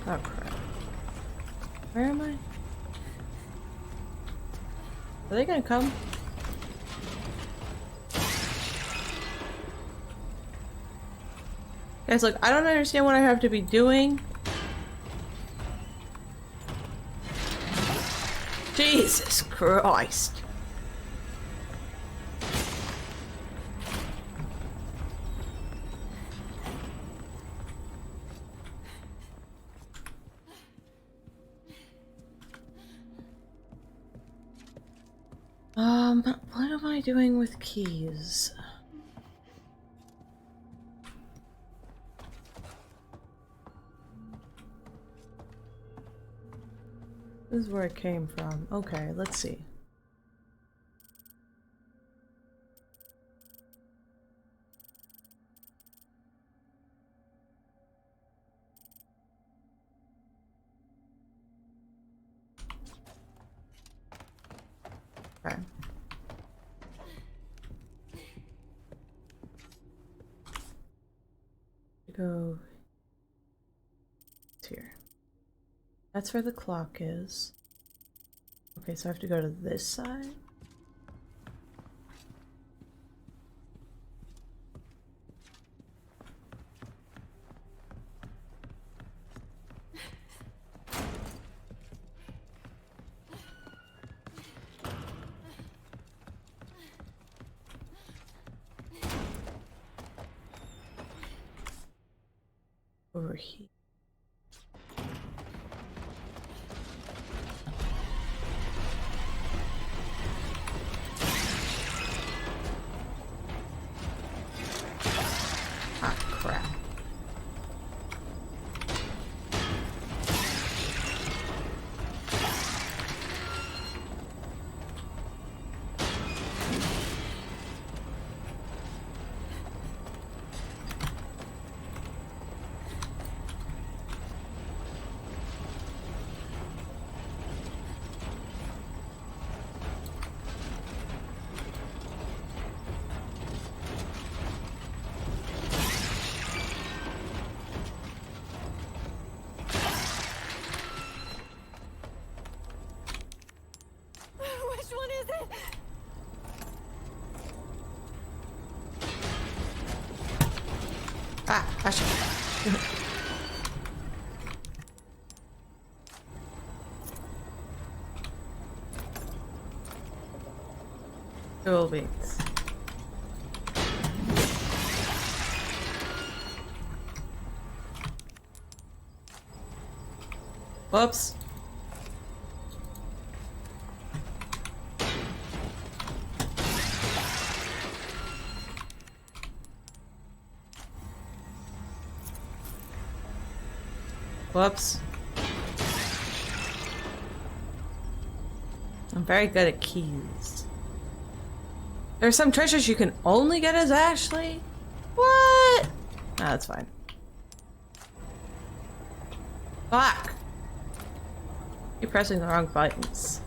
Oh crap. Where am I? Are they gonna come? Guys, look, I don't understand what I have to be doing. Jesus Christ. What am I doing with keys? This is where it came from. Okay, let's see. Okay. Go. It's here. That's where the clock is. Okay, so I have to go to this side. Over here. Ah, crap. Which one is it? Ah, I should. Cool beans. Whoops. Whoops. I'm very good at keys. There's some treasures you can only get as Ashley? What? No, that's fine. Fuck! You're pressing the wrong buttons.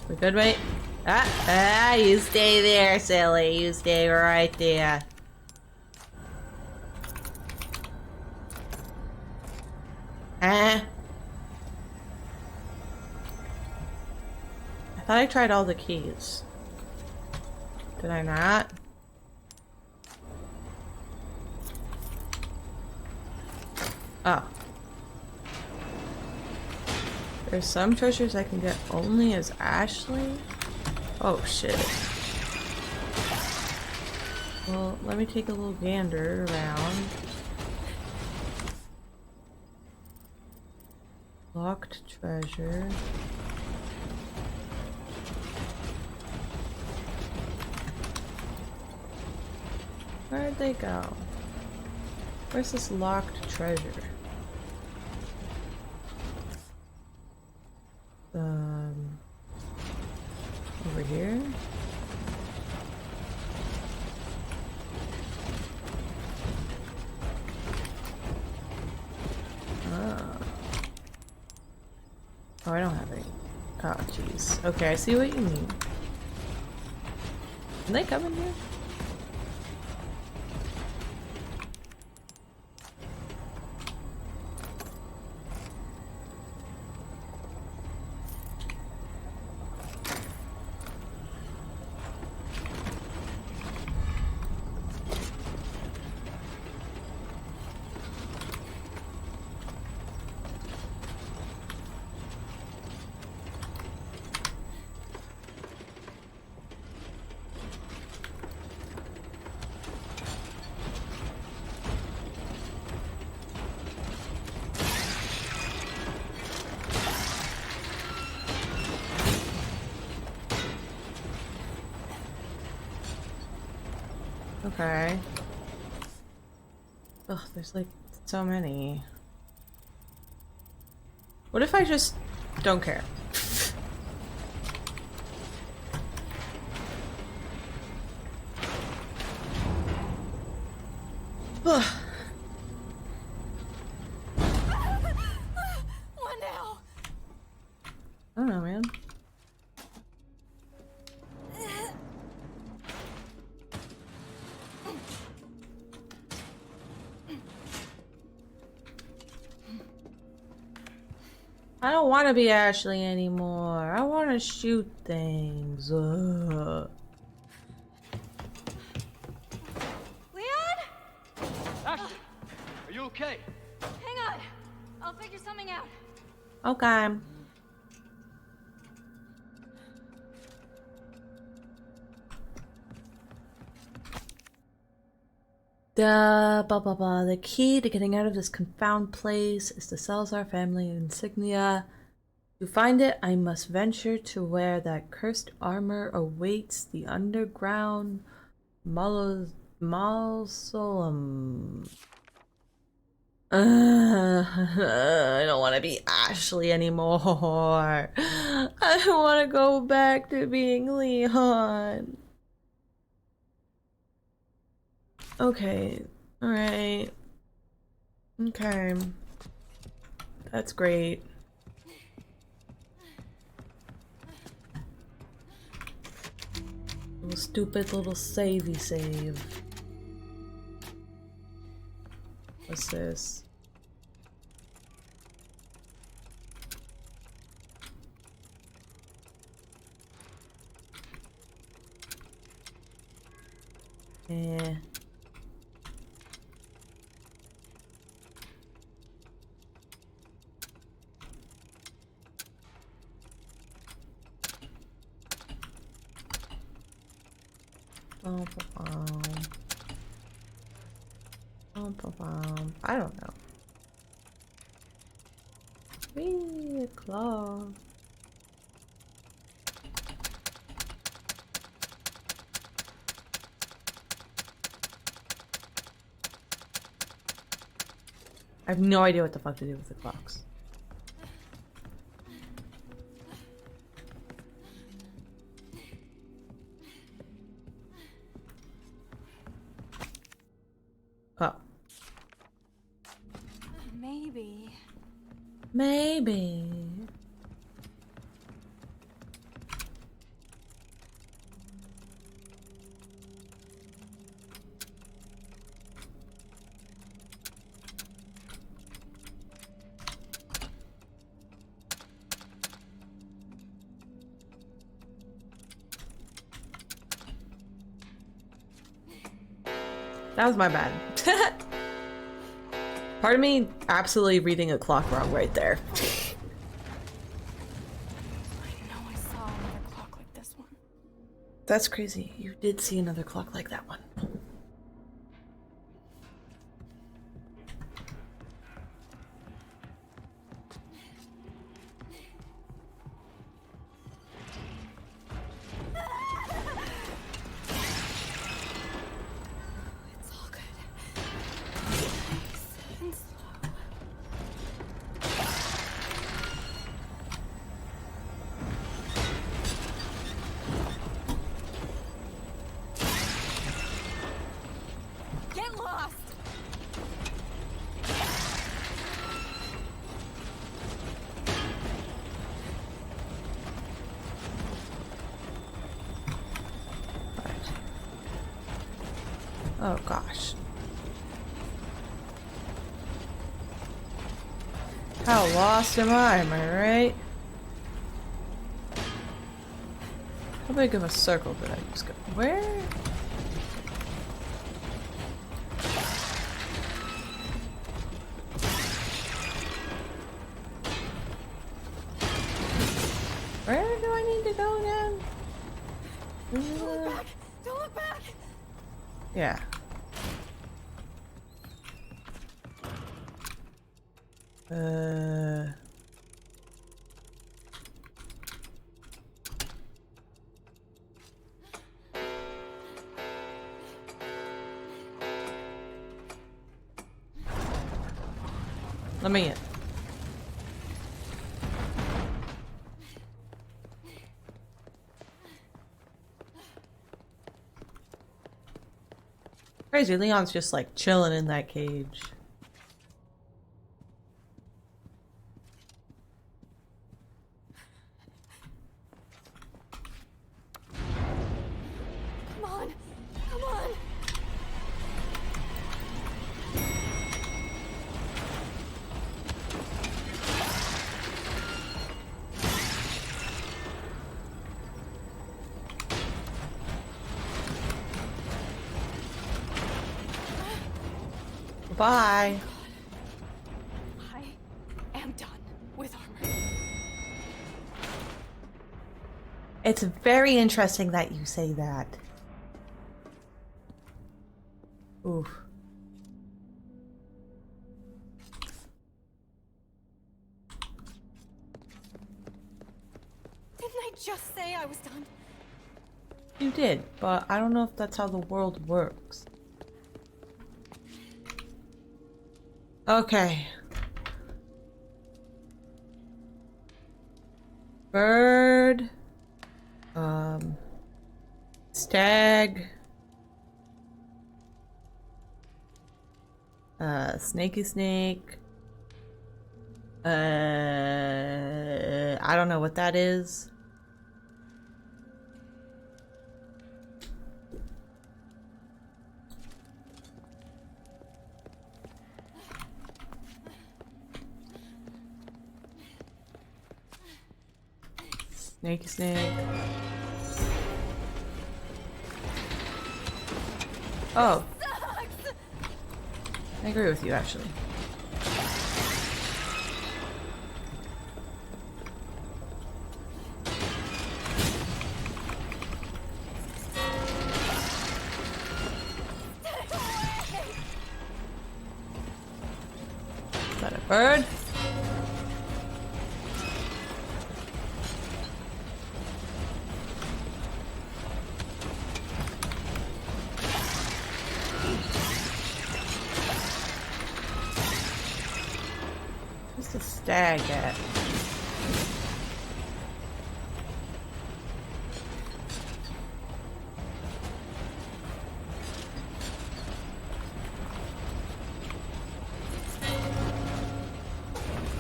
We good, mate? Ah, you stay there, silly. You stay right there. I thought I tried all the keys. Did I not? Oh. There's some treasures I can get only as Ashley? Oh shit. Well, let me take a little gander around. Locked treasure. Where'd they go? Where's this locked treasure? Over here? Oh, I don't have any. Oh, jeez. Okay, I see what you mean. Can they come in here? Okay. Ugh, there's like so many. What if I just don't care? What now? I don't know, man. I don't want to be Ashley anymore. I want to shoot things. Ugh. Leon? Ashley, are you okay? Hang on. I'll figure something out. Okay. The key to getting out of this confound place is to Salazar family insignia. To find it, I must venture to where that cursed armor awaits the underground mausoleum. I don't want to be Ashley anymore. I want to go back to being Leon. Okay. Alright. Okay. That's great. Little stupid little savey save. What's this? Eh. I don't know. Wee, a claw. I have no idea what the fuck to do with the clocks. Oh. Maybe. Maybe. That was my bad. Part of me absolutely reading a clock wrong right there. I know I saw another clock like this one. That's crazy. You did see another clock like that one. It's all good. Nice and slow. Get lost! Oh gosh. How lost am I right? How big of a circle did I just go? Where? Where do I need to go again? Don't look back! Don't look back! Yeah. Let me in. Crazy, Leon's just like chilling in that cage. Come on. Come on. Bye. I am done with armor. It's very interesting that you say that. Oof. Didn't I just say I was done? You did, but I don't know if that's how the world works. Okay. Bird. Stag. Snakey snake. I don't know what that is. Snakey snake. Oh. I agree with you, actually. Is that a bird? Where's the stag at?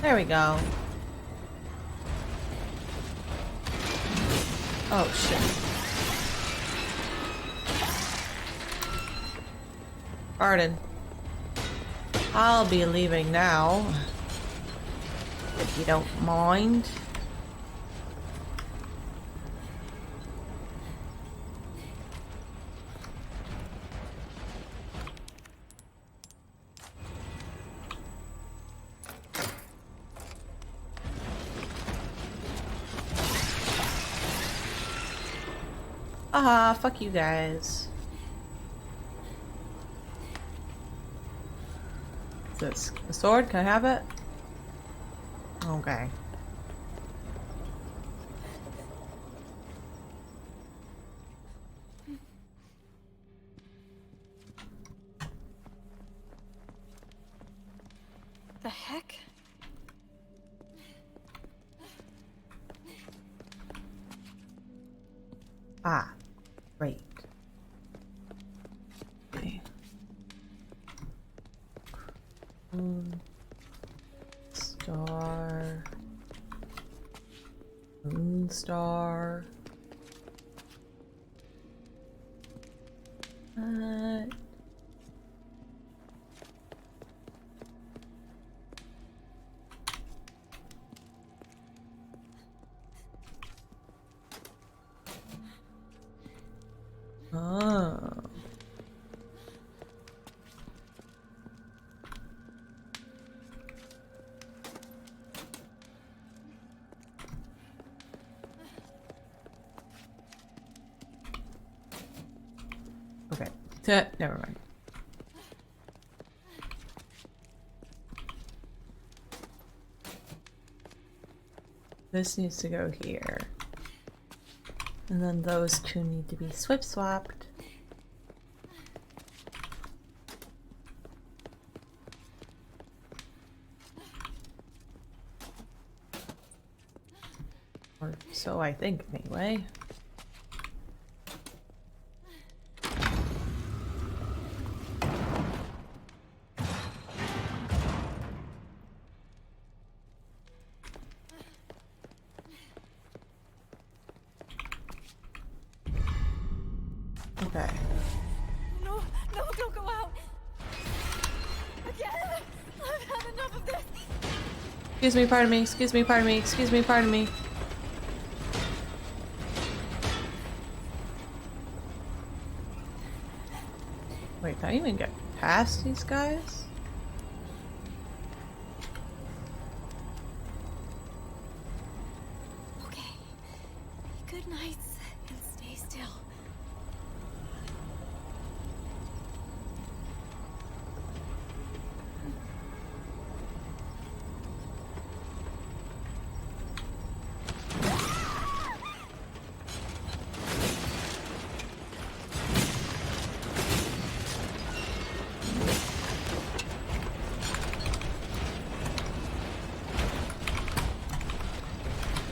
There we go. Oh shit. Pardon. I'll be leaving now. If you don't mind. Aha, fuck you guys. What's this? A sword? Can I have it? Okay. The heck? Ah, great. Okay. Star. Moon star. Oh. Okay. Never mind. This needs to go here. And then those two need to be swip swapped. Or so I think, anyway. Okay. No, no, don't go out. Again. I've had enough of this. Excuse me, pardon me, excuse me, pardon me, excuse me, pardon me. Wait, can I even get past these guys? Okay. Good nights and stay still.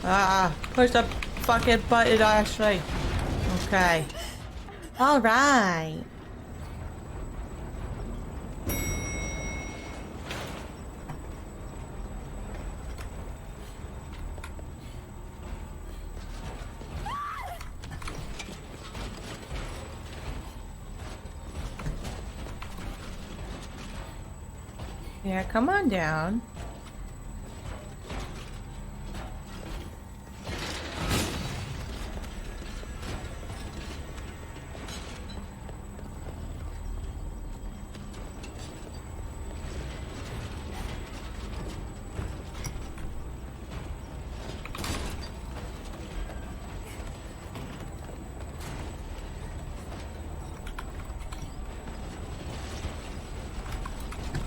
Ah, push the fucking button, Ashley. Okay. Alright. Yeah, come on down.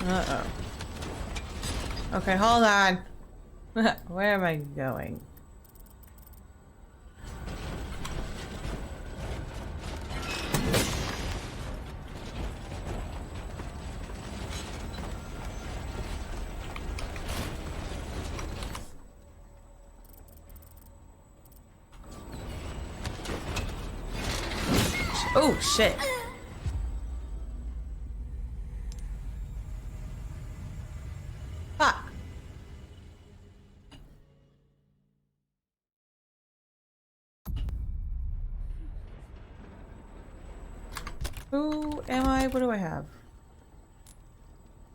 Uh-oh. Okay, hold on. Where am I going? Oh, shit. Fuck. Who am I? What do I have?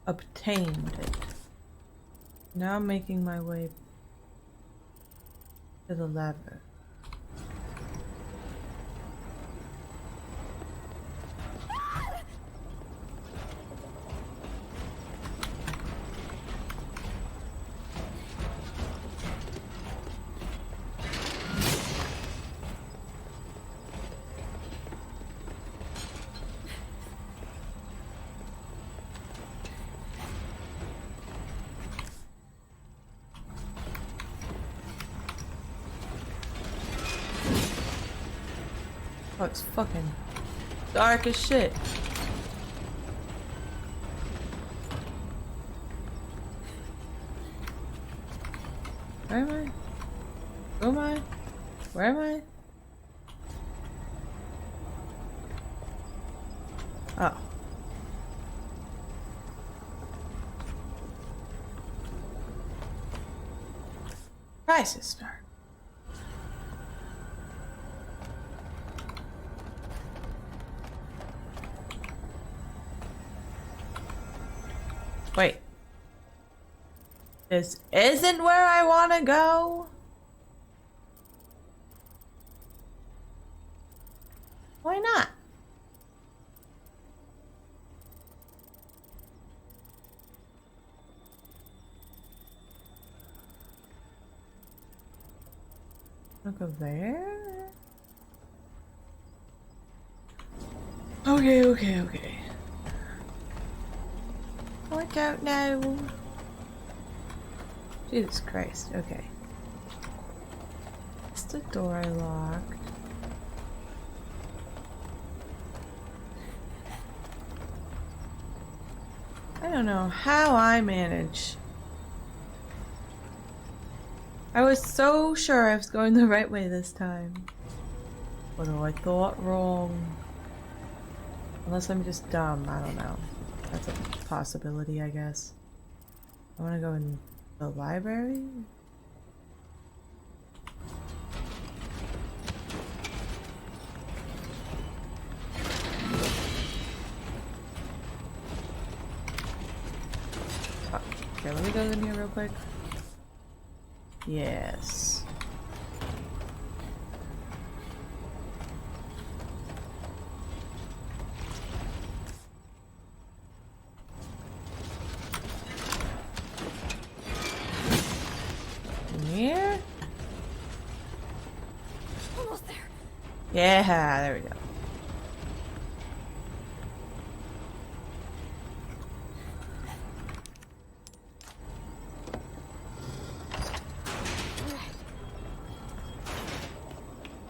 Obtained it. Now I'm making my way to the lever. Oh, it's fucking dark as shit. Where am I? Who am I? Where am I? Oh. Crisis start. Wait. This isn't where I want to go? Why not? Look over there. Okay. I don't know. Jesus Christ, okay. It's the door I locked. I don't know how I manage I was so sure I was going the right way this time. But I thought wrong. Unless I'm just dumb, I don't know. That's a possibility, I guess. I want to go in the library? Okay, let me go in here real quick. Yes. In here? Almost there. Yeah, there we go.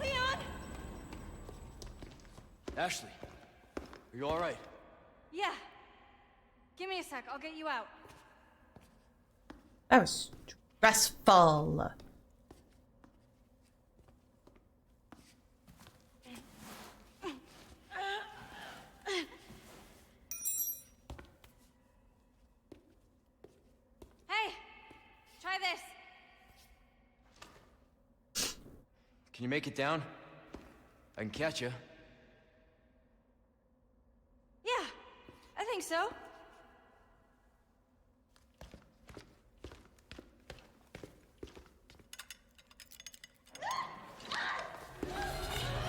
Leon! Ashley, are you all right? Yeah. Give me a sec. I'll get you out. That was stressful. Hey! Try this. Can you make it down? I can catch you. Yeah, I think so.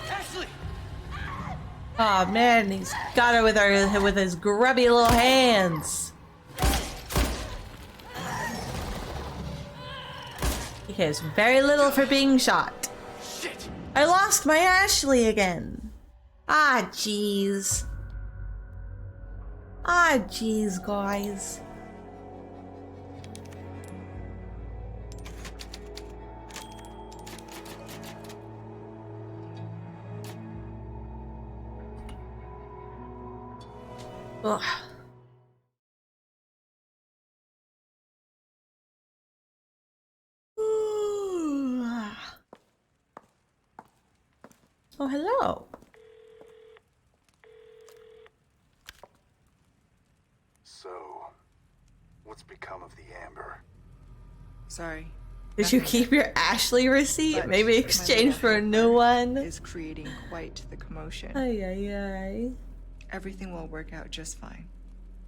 Ashley! Oh man, he's got her with his grubby little hands. He cares very little for being shot. Shit! I lost my Ashley again. Ah, jeez. Ah, jeez, guys. Ugh. Oh, hello. So, what's become of the Amber? Sorry. Did you keep your Ashley receipt? But Maybe my exchange little for a new helper one? Is creating quite the commotion. Ay, ay, ay. Everything will work out just fine.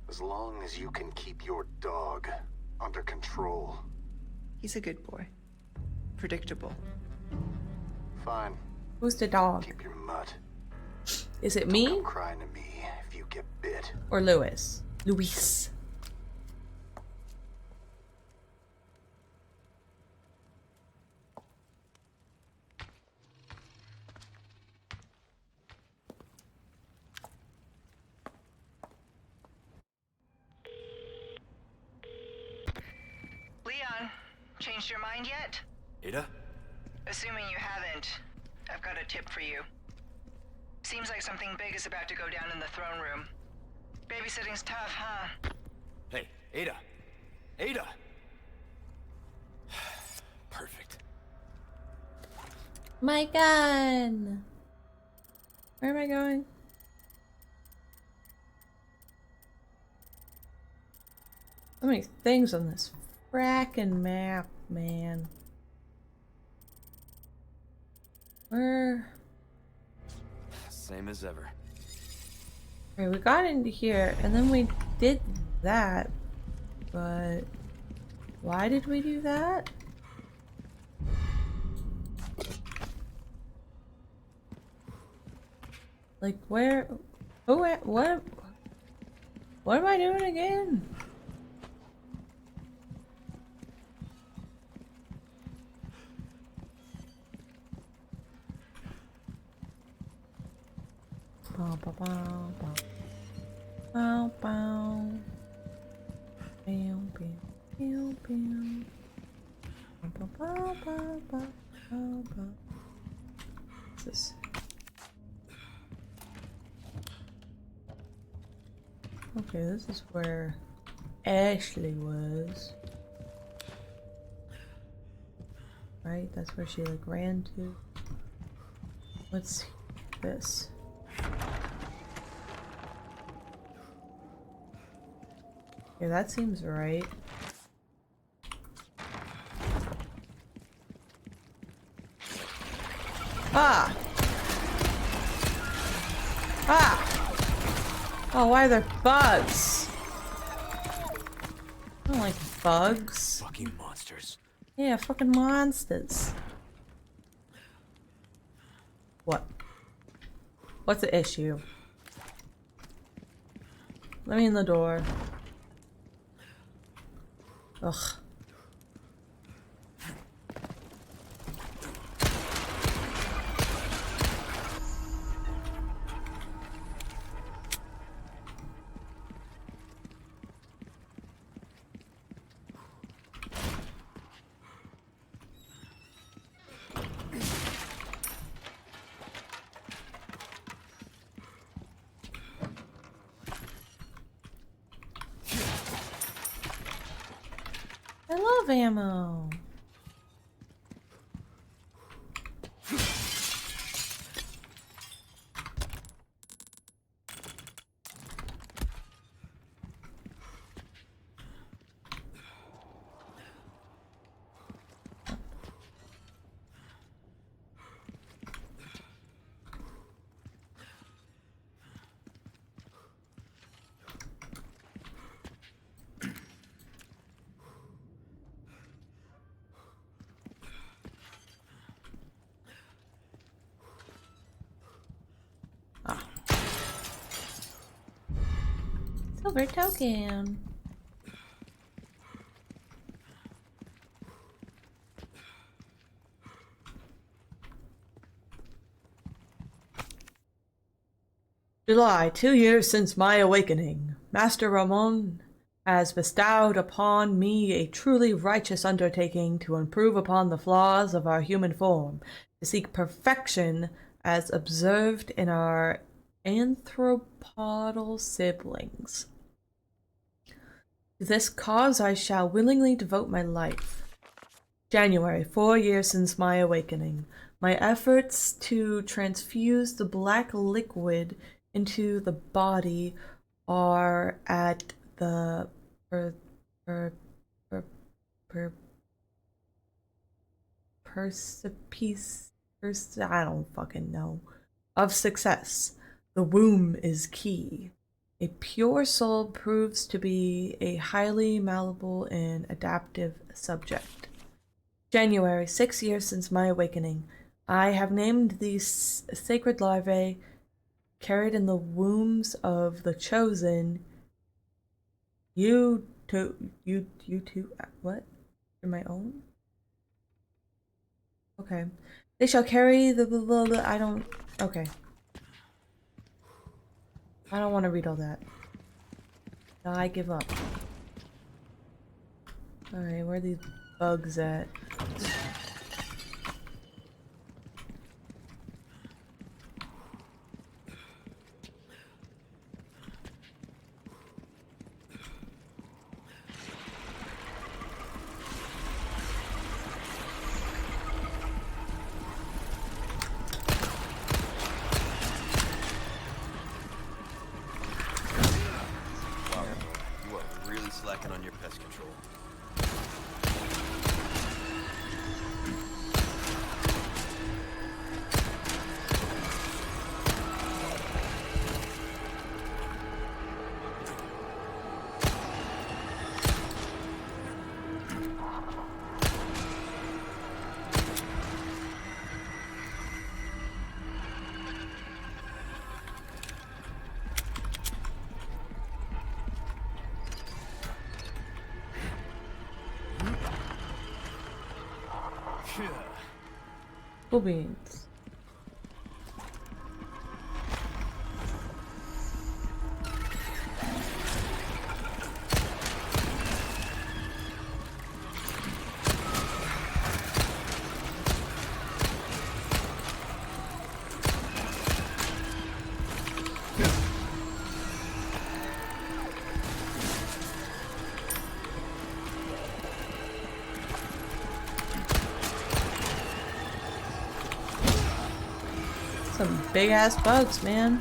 As long as you can keep your dog under control. He's a good boy. Predictable. Fine. Who's the dog? Keep your mutt. Is it Don't me come crying to me if you get bit. or Louis? Luis. Leon, changed your mind yet? Ada? Assuming you haven't, I've got a tip for you. Seems like something big is about to go down in the throne room. Babysitting's tough, huh? Hey, Ada! Ada! Perfect. My gun! Where am I going? So many things on this frackin' map, man. Where? Same as ever. Okay, we got into here, and then we did that, but why did we do that? Like, where? Oh, what? What am I doing again? Bow, bow, bow, bow. Bow, bow. Bam, bam, bam, bam. Bow, bow, bow, bow, bow, bow. What's this? Okay, this is where Ashley was. right? That's where she like ran to. What's this? Yeah, that seems right. Ah! Ah! Oh, why are there bugs? I don't like bugs. Fucking monsters. Yeah, fucking monsters. What? What's the issue? Let me in the door. Ugh. I love ammo. Silver token. July, 2 years since my awakening. Master Ramon has bestowed upon me a truly righteous undertaking to improve upon the flaws of our human form, to seek perfection as observed in our anthropodal siblings. To this cause I shall willingly devote my life. January, 4 years since my awakening. My efforts to transfuse the black liquid into the body are at the precipice, I don't fucking know, of success. The womb is key. A pure soul proves to be a highly malleable and adaptive subject. January, 6 years since my awakening. I have named these sacred larvae carried in the wombs of the chosen. You two, what? You're my own? Okay. They shall carry the I don't, okay. I don't want to read all that. No, I give up. Alright, where are these bugs at? Slacking on your pest control. Cool beans. Some big ass bugs, man.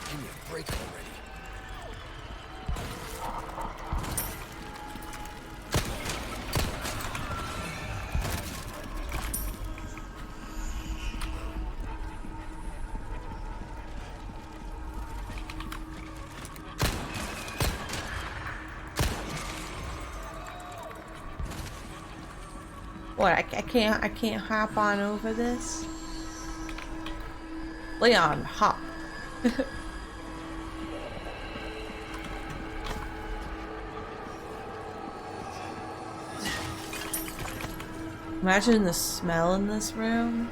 Give me a break already. What? I can't hop on over this. Leon, hop. Imagine the smell in this room.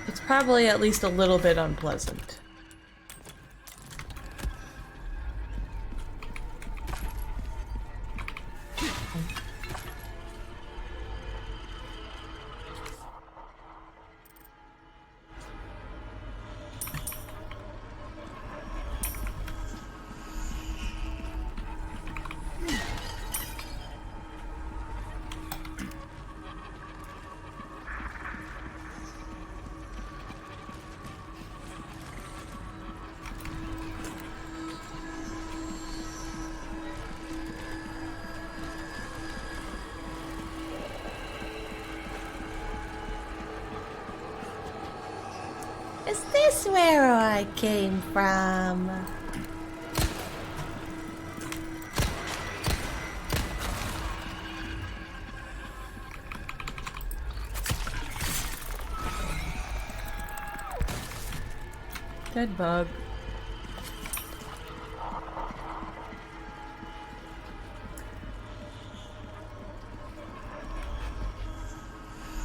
It's probably at least a little bit unpleasant. Is this where I came from? Dead bug.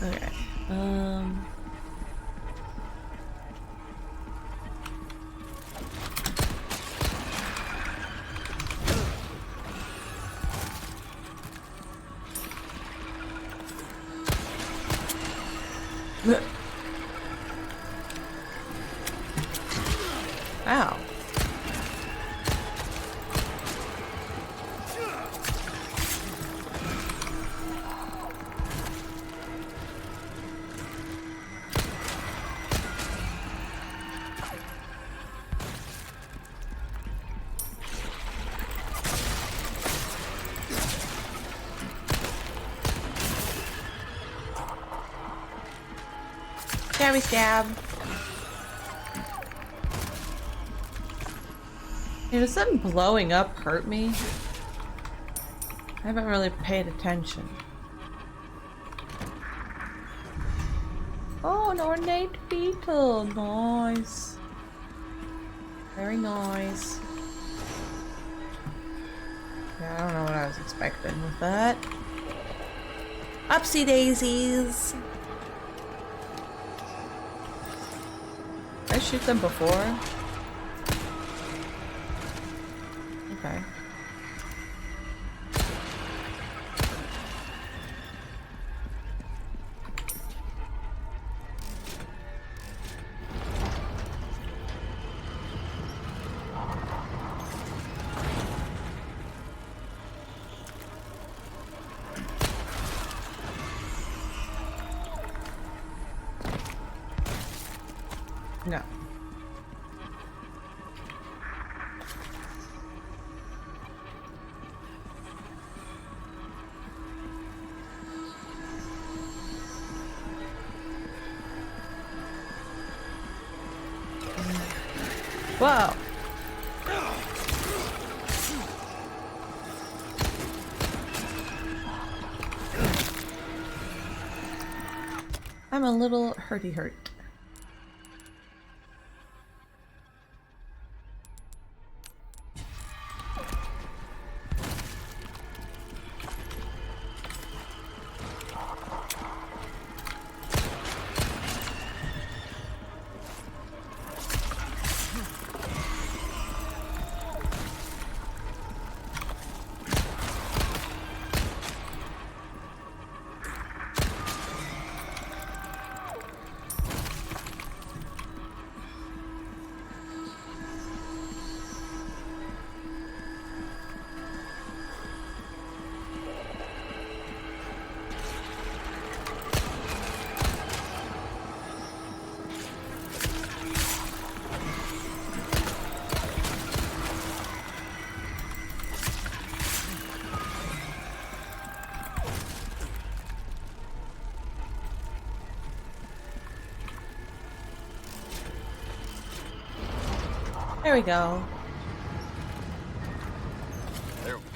Okay. Ow. Stabby stab. Hey, does them blowing up hurt me? I haven't really paid attention. Oh, an ornate beetle. Nice. Very nice. Yeah, I don't know what I was expecting with that. Upsy daisies. Did I shoot them before? Okay. No. Whoa. I'm a little hurty hurt. There we go. There we go.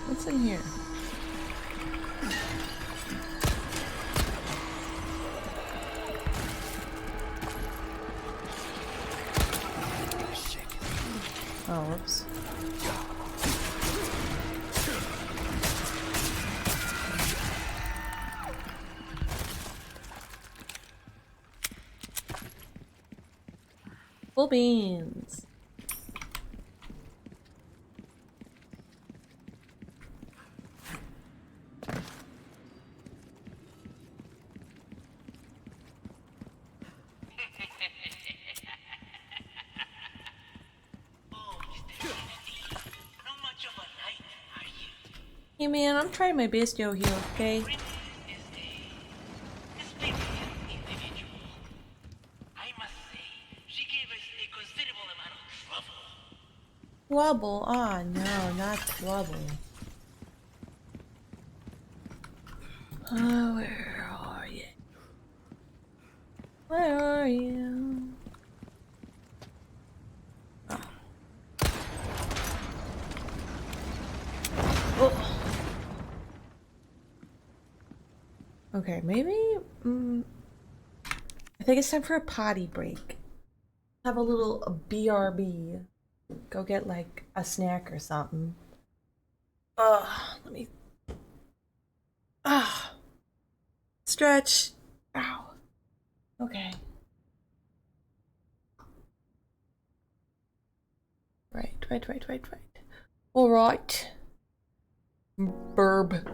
What's in here? Oh, whoops. Full beans. Hey man, I'm trying my best yo here, okay? Trouble? Ah, no, not trouble. Oh, where are you? Where are you? Oh. Oh. Okay, maybe. I think it's time for a potty break. Have a little BRB. Go get like a snack or something. Let me. Stretch. Ow. Okay. Right. All right. Burb.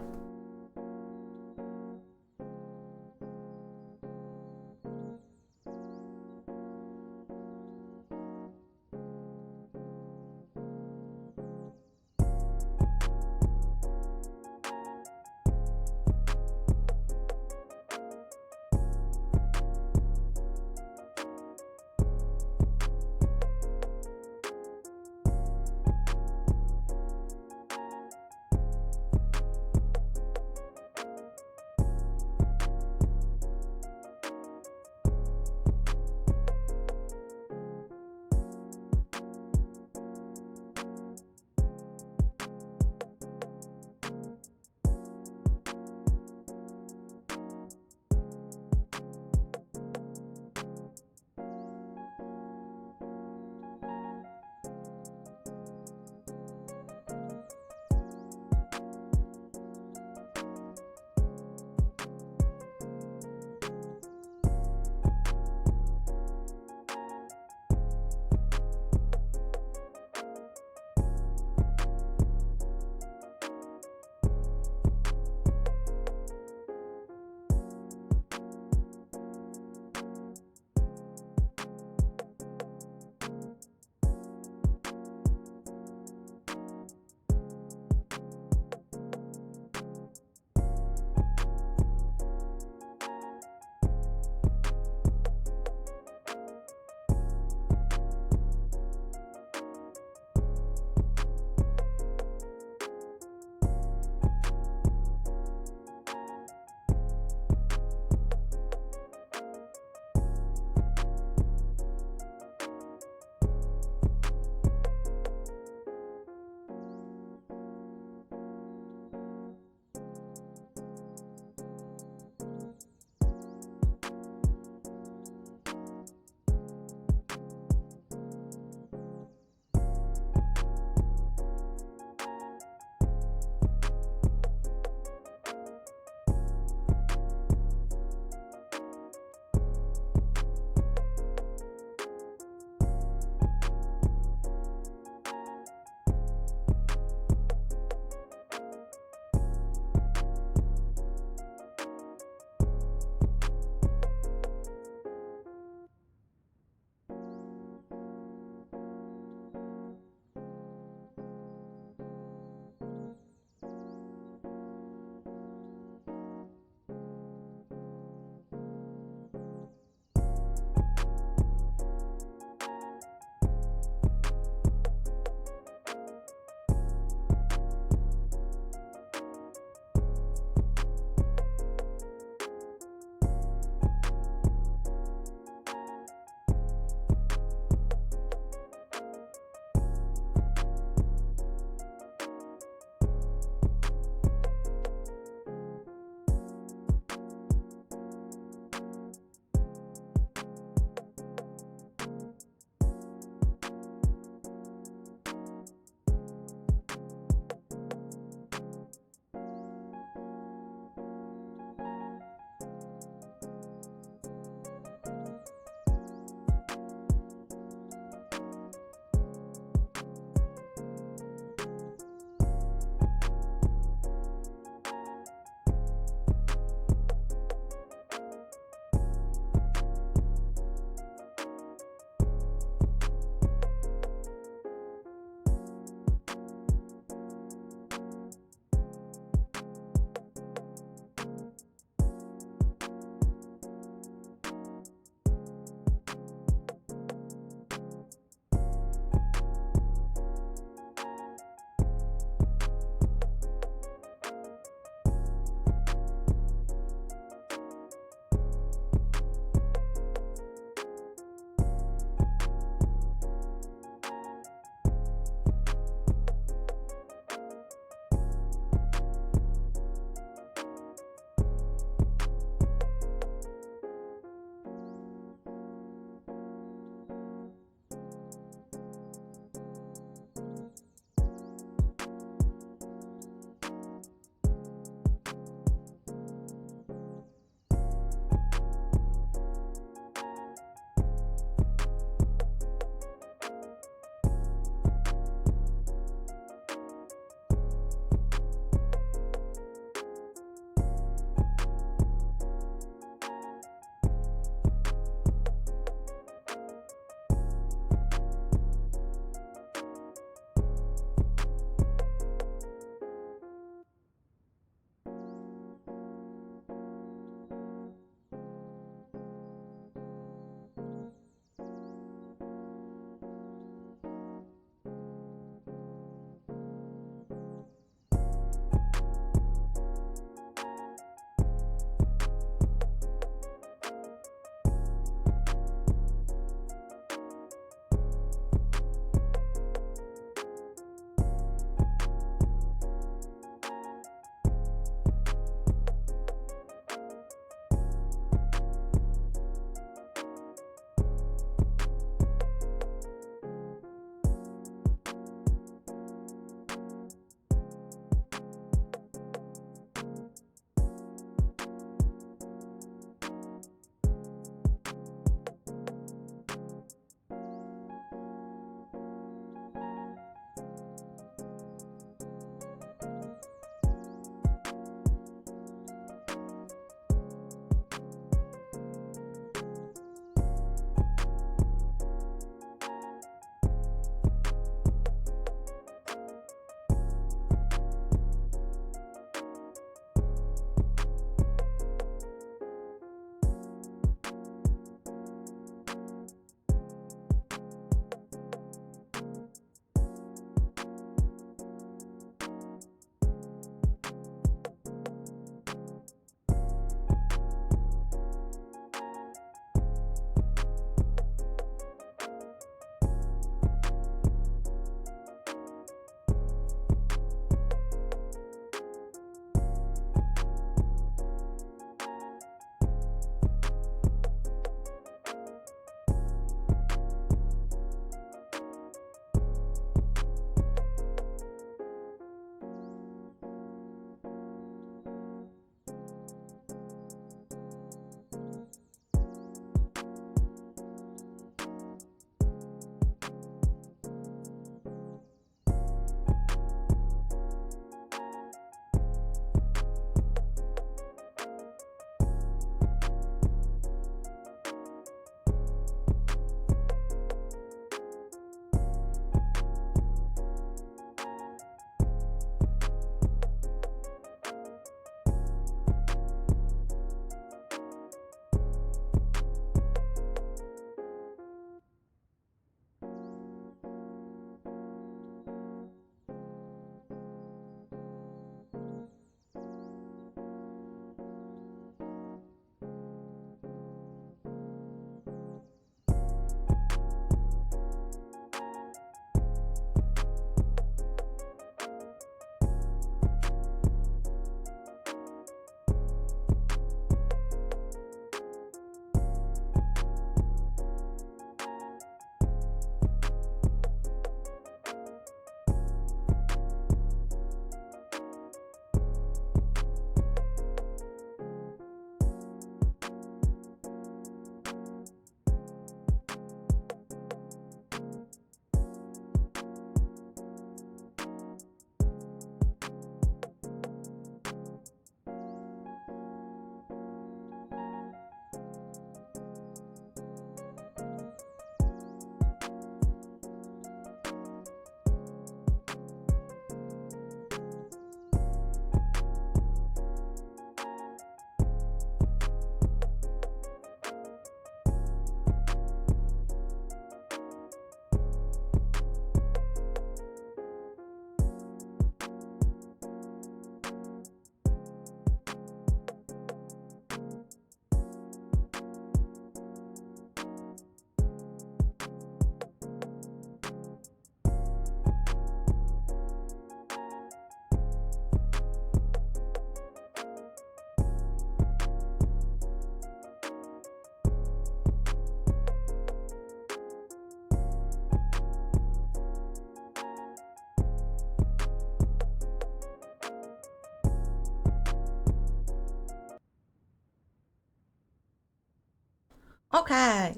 Okay.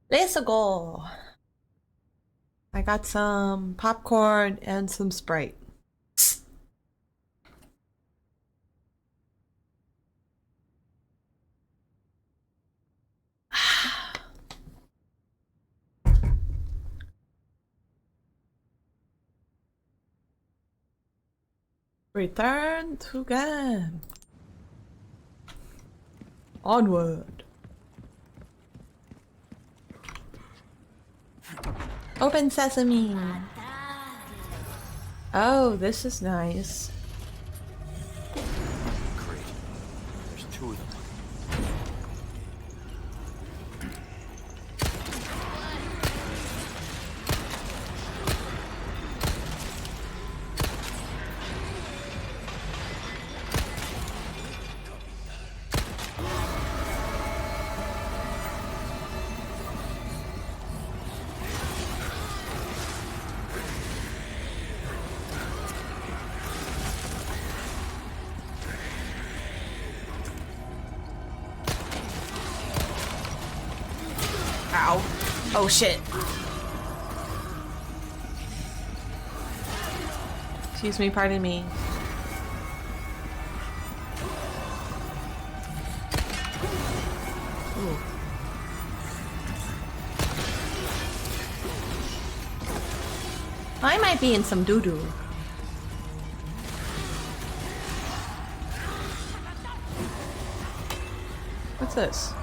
Let's go. I got some popcorn and some Sprite. Return to game. Onward. Open sesame. Oh, this is nice. Great. There's two of them. Ow. Oh shit. Excuse me, pardon me. Ooh. I might be in some doo-doo. What's this?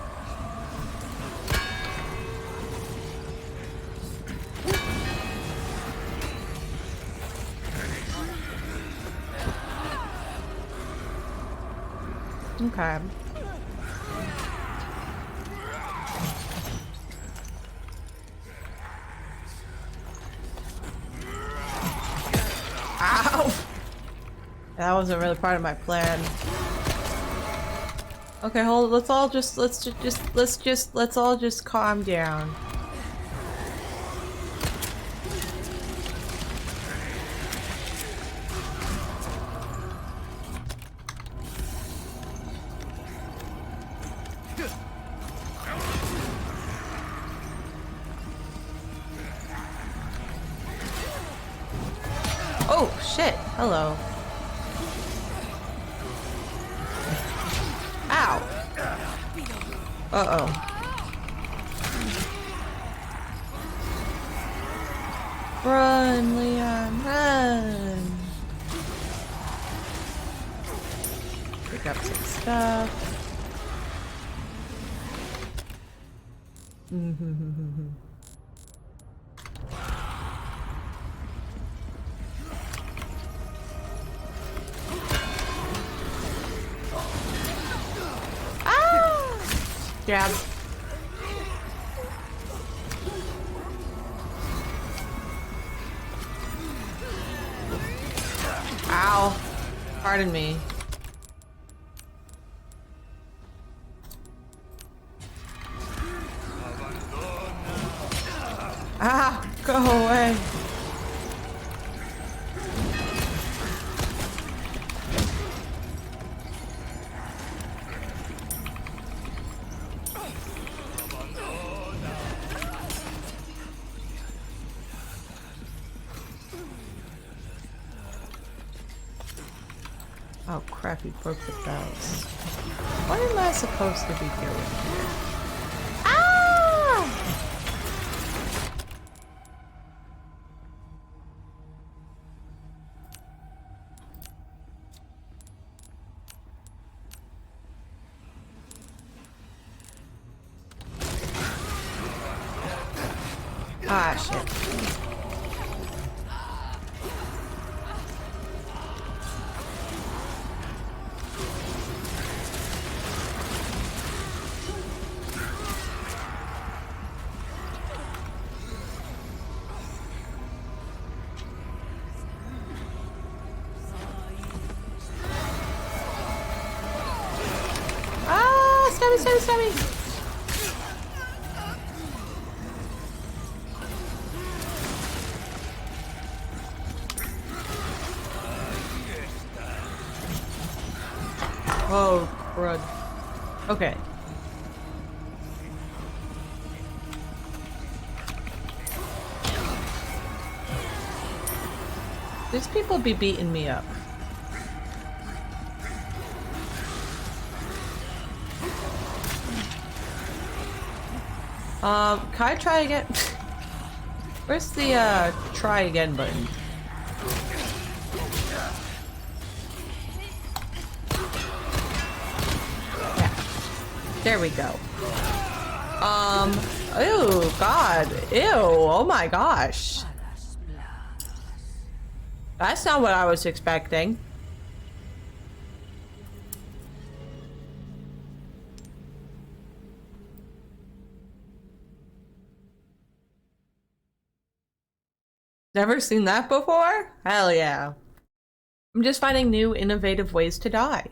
Okay. Ow! That wasn't really part of my plan. Okay, hold. Let's all just calm down. Oh, shit. Hello. Ow. Uh-oh. Run, Leon, run. Pick up some stuff. Grab. Ow. Pardon me. Ah, go away. Oh crap, he broke the bells. What am I supposed to be doing here? Ah! Ah, shit. Stabby! Oh, crud. Okay. These people be beating me up. Can I try again? Where's the, try again button? Yeah. There we go. Ew, God. Ew, oh my gosh. That's not what I was expecting. Never seen that before? Hell yeah. I'm just finding new, innovative ways to die.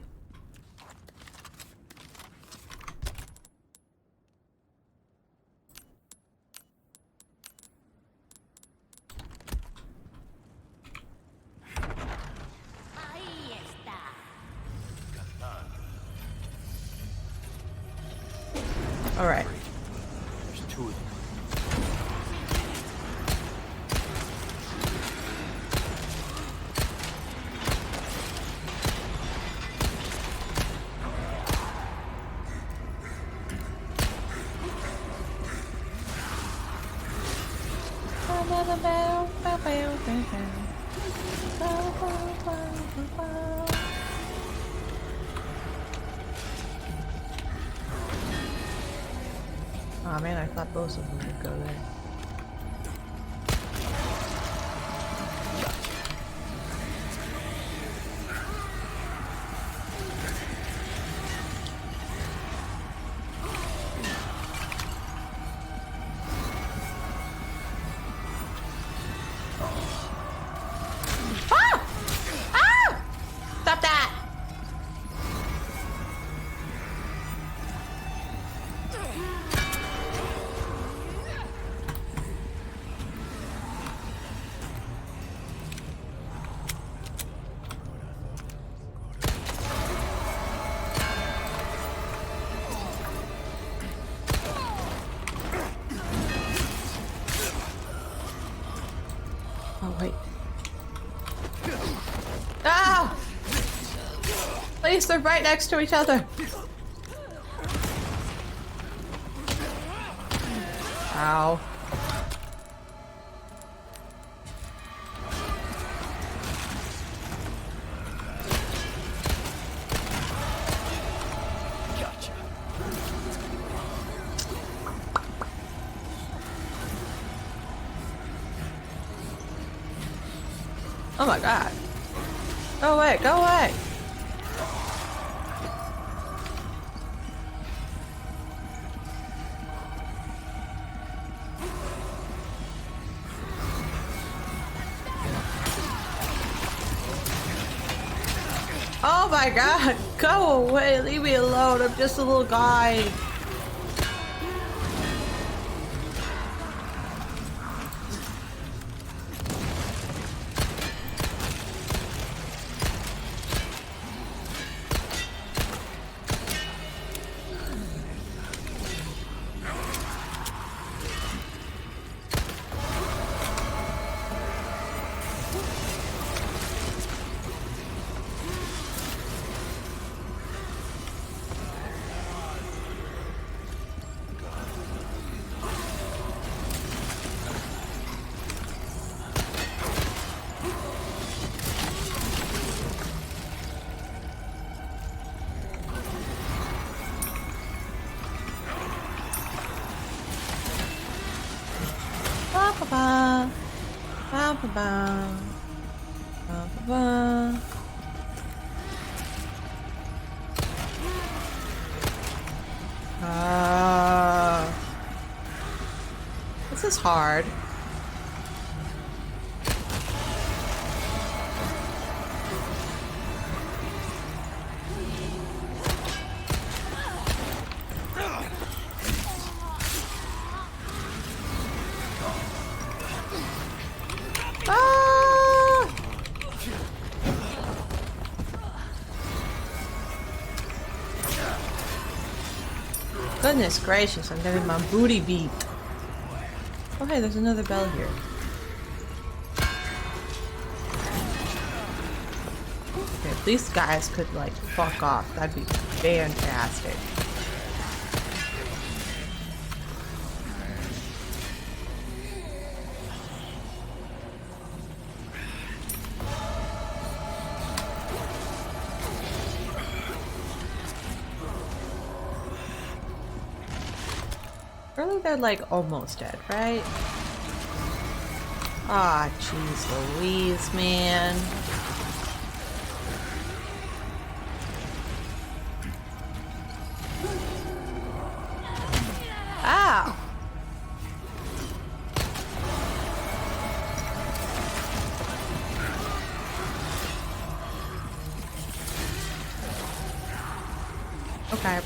All right. There's two of them. Oh man, I thought both of them would go there. Ah! Ah! Stop that! Oh, wait. Ah! Please, they're right next to each other. Ow. Gotcha. Oh my god. Go away, go away. Oh my god, go away, leave me alone, I'm just a little guy. Ba-ba-ba. Ba-ba-ba. Ba-ba-ba. This is hard. Ah! Goodness gracious, I'm getting my booty beat. Oh hey, there's another bell here. these guys could like fuck off, that'd be fantastic. Really, they're like almost dead, right? Ah, jeez Louise, man. Ow! Okay.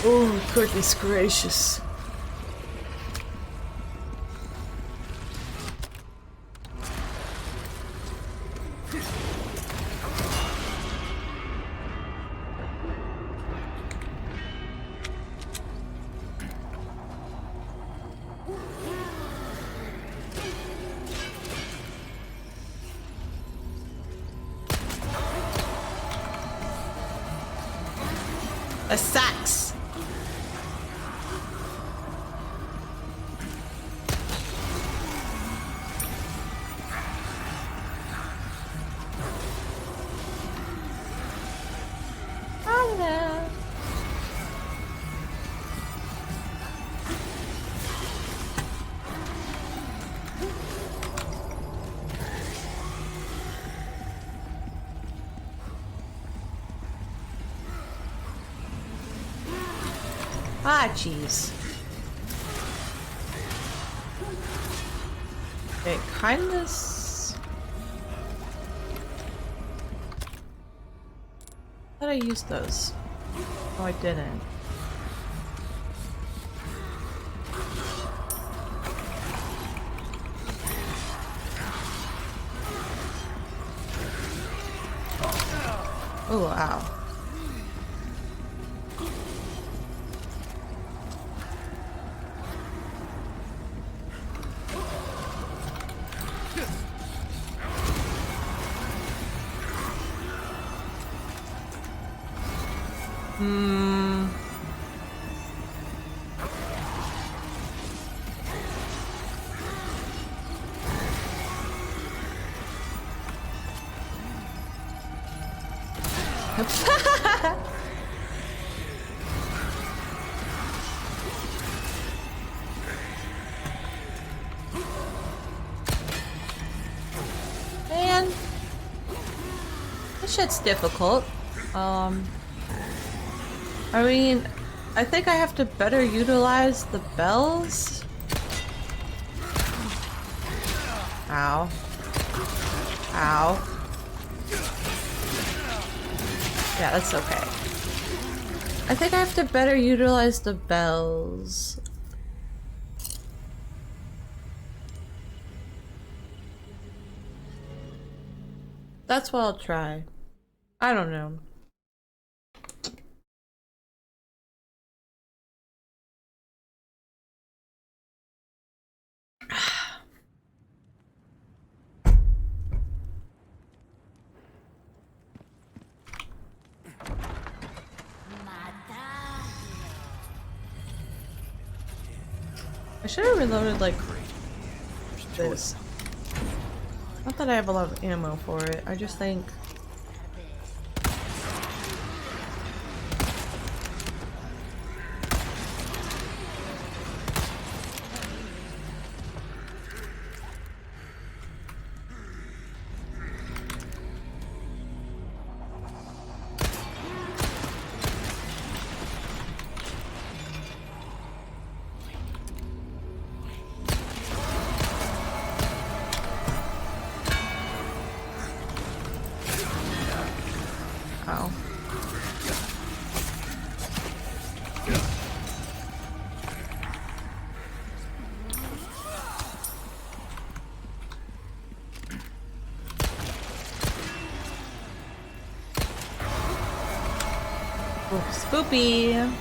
Oh, goodness gracious. A sax. Ah, jeez. It kinda thought I used those. Oh, I didn't. Oh, wow. Man, this shit's difficult. I mean, I think I have to better utilize the bells. Ow. Ow. Yeah, that's okay. I think I have to better utilize the bells. That's what I'll try. I don't know. I should have reloaded like this. Not that I have a lot of ammo for it, I just think... Spoopy.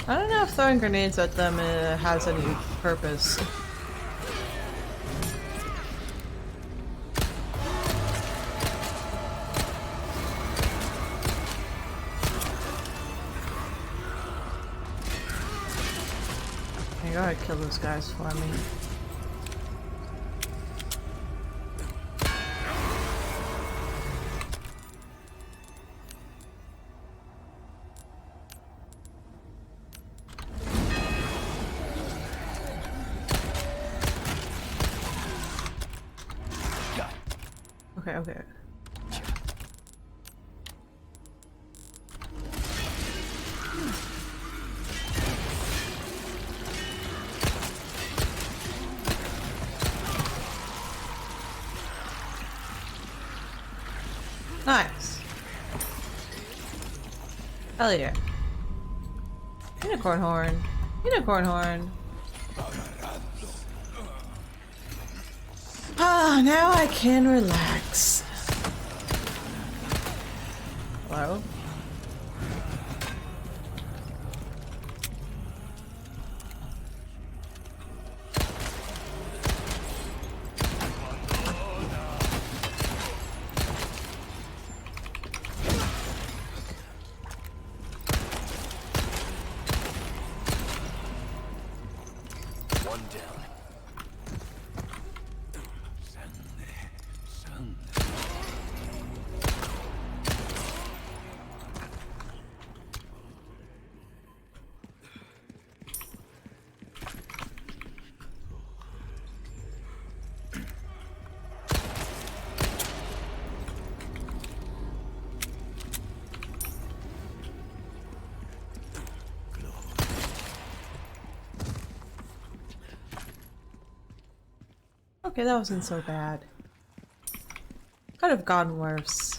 I don't know if throwing grenades at them has any purpose. You gotta kill those guys for me. Okay, okay. Nice. Hell yeah. Unicorn horn. Unicorn horn. Ah, now I can relax. Hello? One down. Okay, that wasn't so bad. Could have gone worse.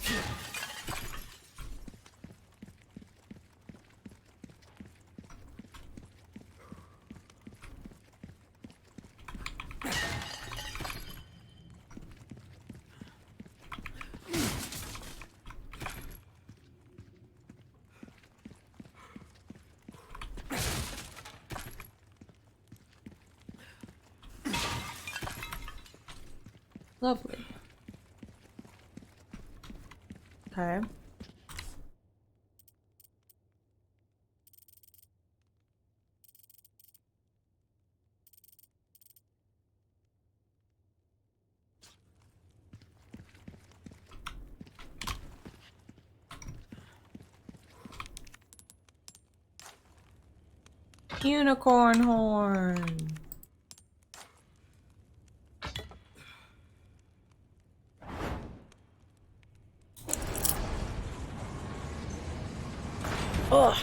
Lovely. Okay. Unicorn horn. Ugh.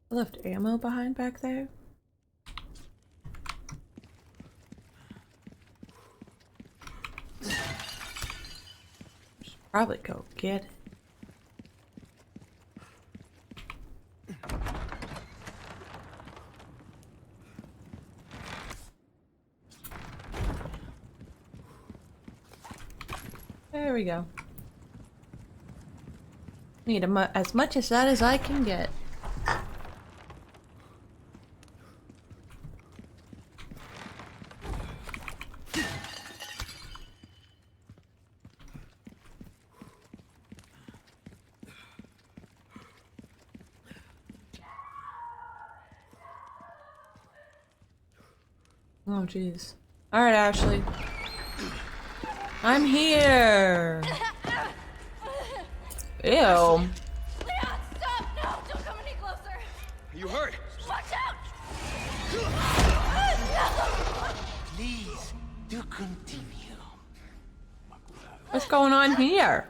I left ammo behind back there. Should probably go get it. There we go. Need as much as that as I can get. Oh jeez. Alright, Ashley. I'm here! Ew. Leon, stop! No, don't come any closer! Are you hurt? Watch out! Please, do continue. What's going on here?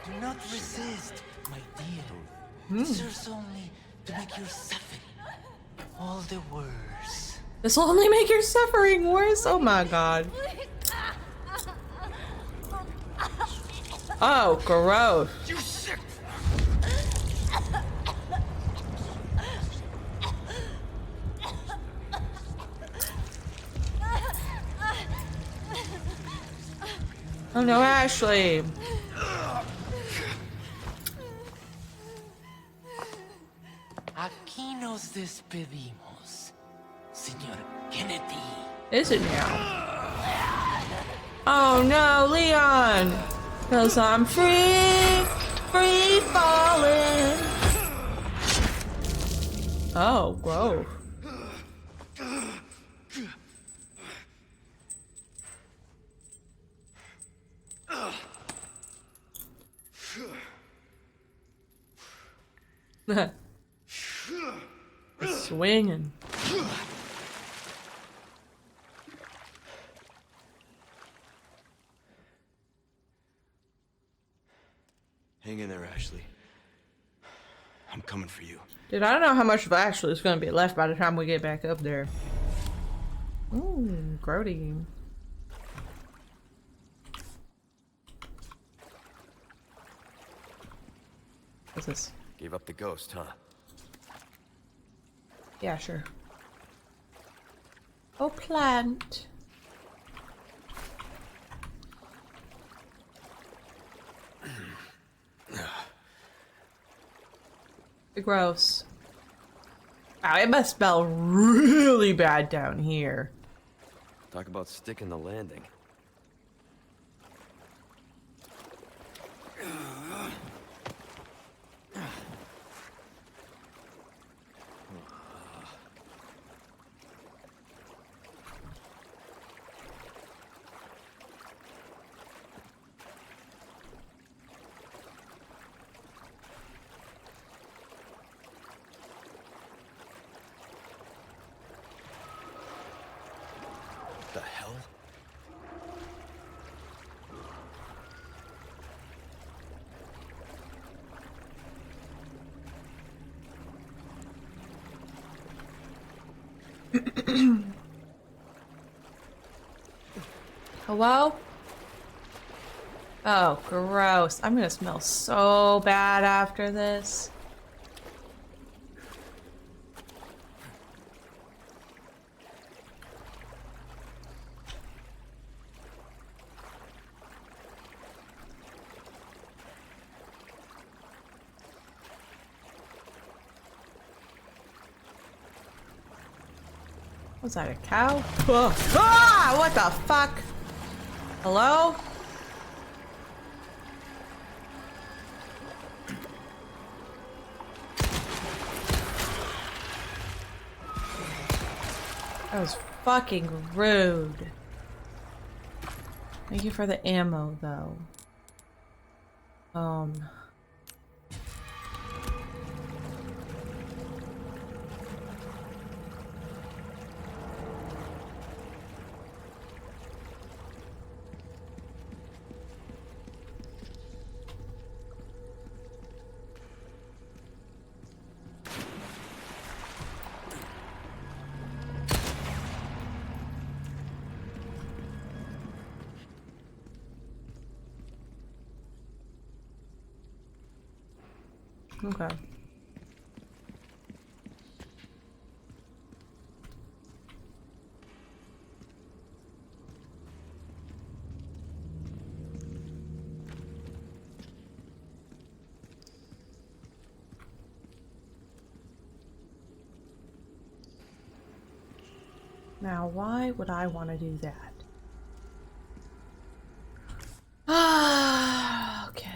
Do not resist, my dear. It serves only to make your suffering all the worse. This will only make your suffering worse? Oh my god. Oh, gross. You sick! Oh no, Ashley. Aquí nos despedimos, Señor Kennedy. Is it now? Oh no, Leon! Cause I'm free falling. Oh, gross. Swinging. Hang in there, Ashley. I'm coming for you. Dude, I don't know how much of Ashley is going to be left by the time we get back up there. Ooh, grody. What's this? Gave up the ghost, huh? Yeah, sure. Oh, plant. Gross. Wow, it must smell really bad down here. Talk about sticking the landing. The hell? Hello? Oh, gross. I'm gonna smell so bad after this. Was that a cow? Ah! What the fuck? Hello? That was fucking rude. Thank you for the ammo, though. Okay. Now, why would I want to do that? Ah, okay.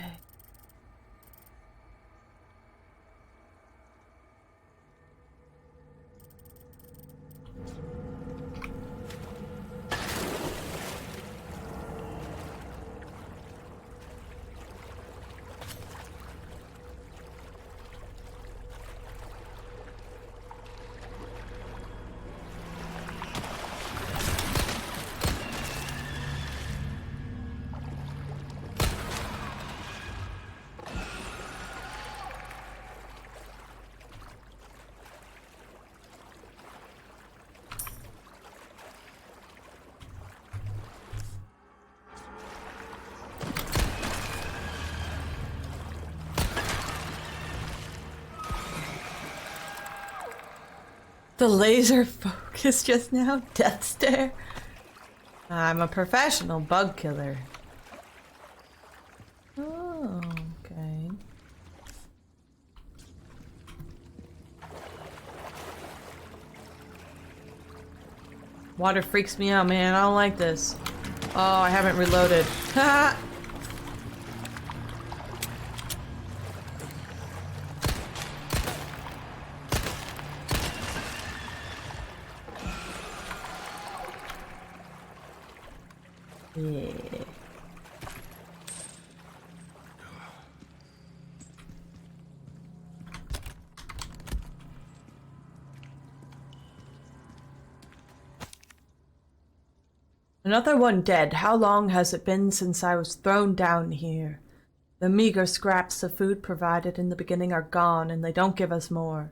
The laser focus just now? Death stare? I'm a professional bug killer. Oh, okay. Water freaks me out, man. I don't like this. Oh, I haven't reloaded. Ha! Yeah. Another one dead. How long has it been since I was thrown down here? The meager scraps of food provided in the beginning are gone, and they don't give us more.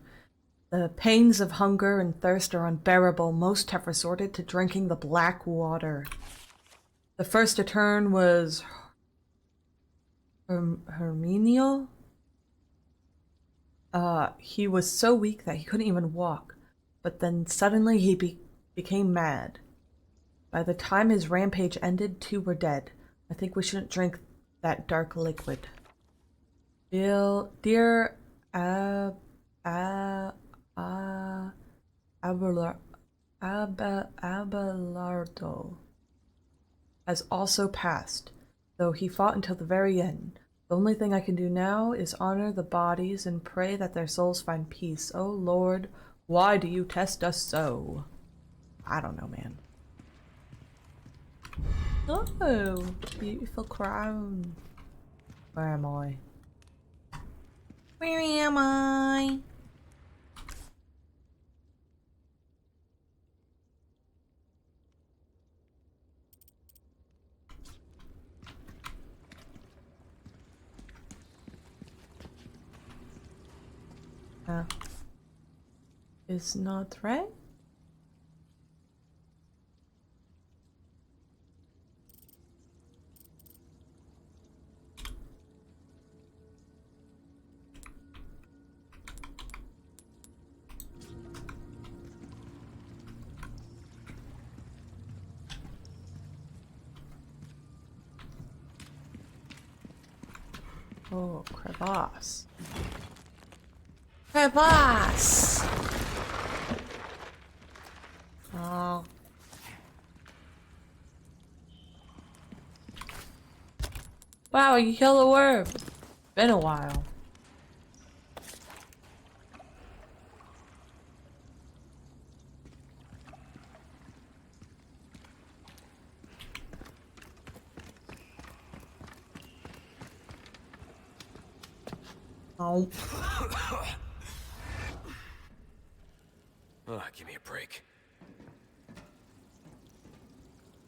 The pains of hunger and thirst are unbearable. Most have resorted to drinking the black water. The first to turn was Herminial. He was so weak that he couldn't even walk, but then suddenly he became mad. By the time his rampage ended, 2 were dead. I think we shouldn't drink that dark liquid. Dear Abelardo has also passed, though he fought until the very end. The only thing I can do now is honor the bodies and pray that their souls find peace. Oh Lord, why do you test us so? I don't know, man. Oh, beautiful crown. Where am I? Where am I? Is not right. Oh, crevasse. Crevasse! Oh. Wow, you killed a worm. Been a while. Oh. Oh, give me a break.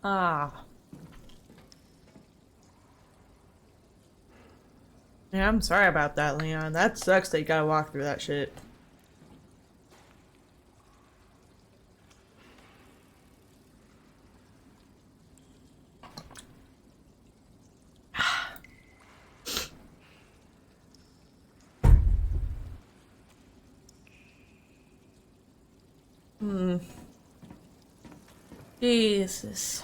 Ah. Yeah, I'm sorry about that, Leon. That sucks that you gotta walk through that shit. Jesus.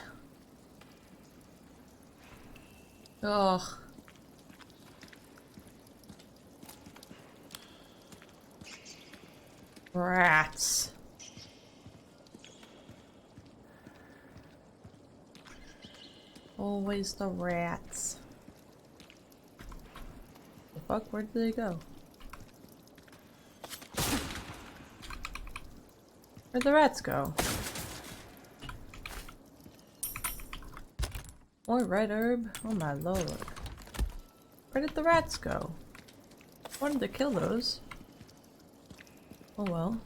Ugh. Rats. Always the rats. The fuck? Where did they go? Where'd the rats go? More red herb? Oh my lord. Where did the rats go? Wanted to kill those. Oh well.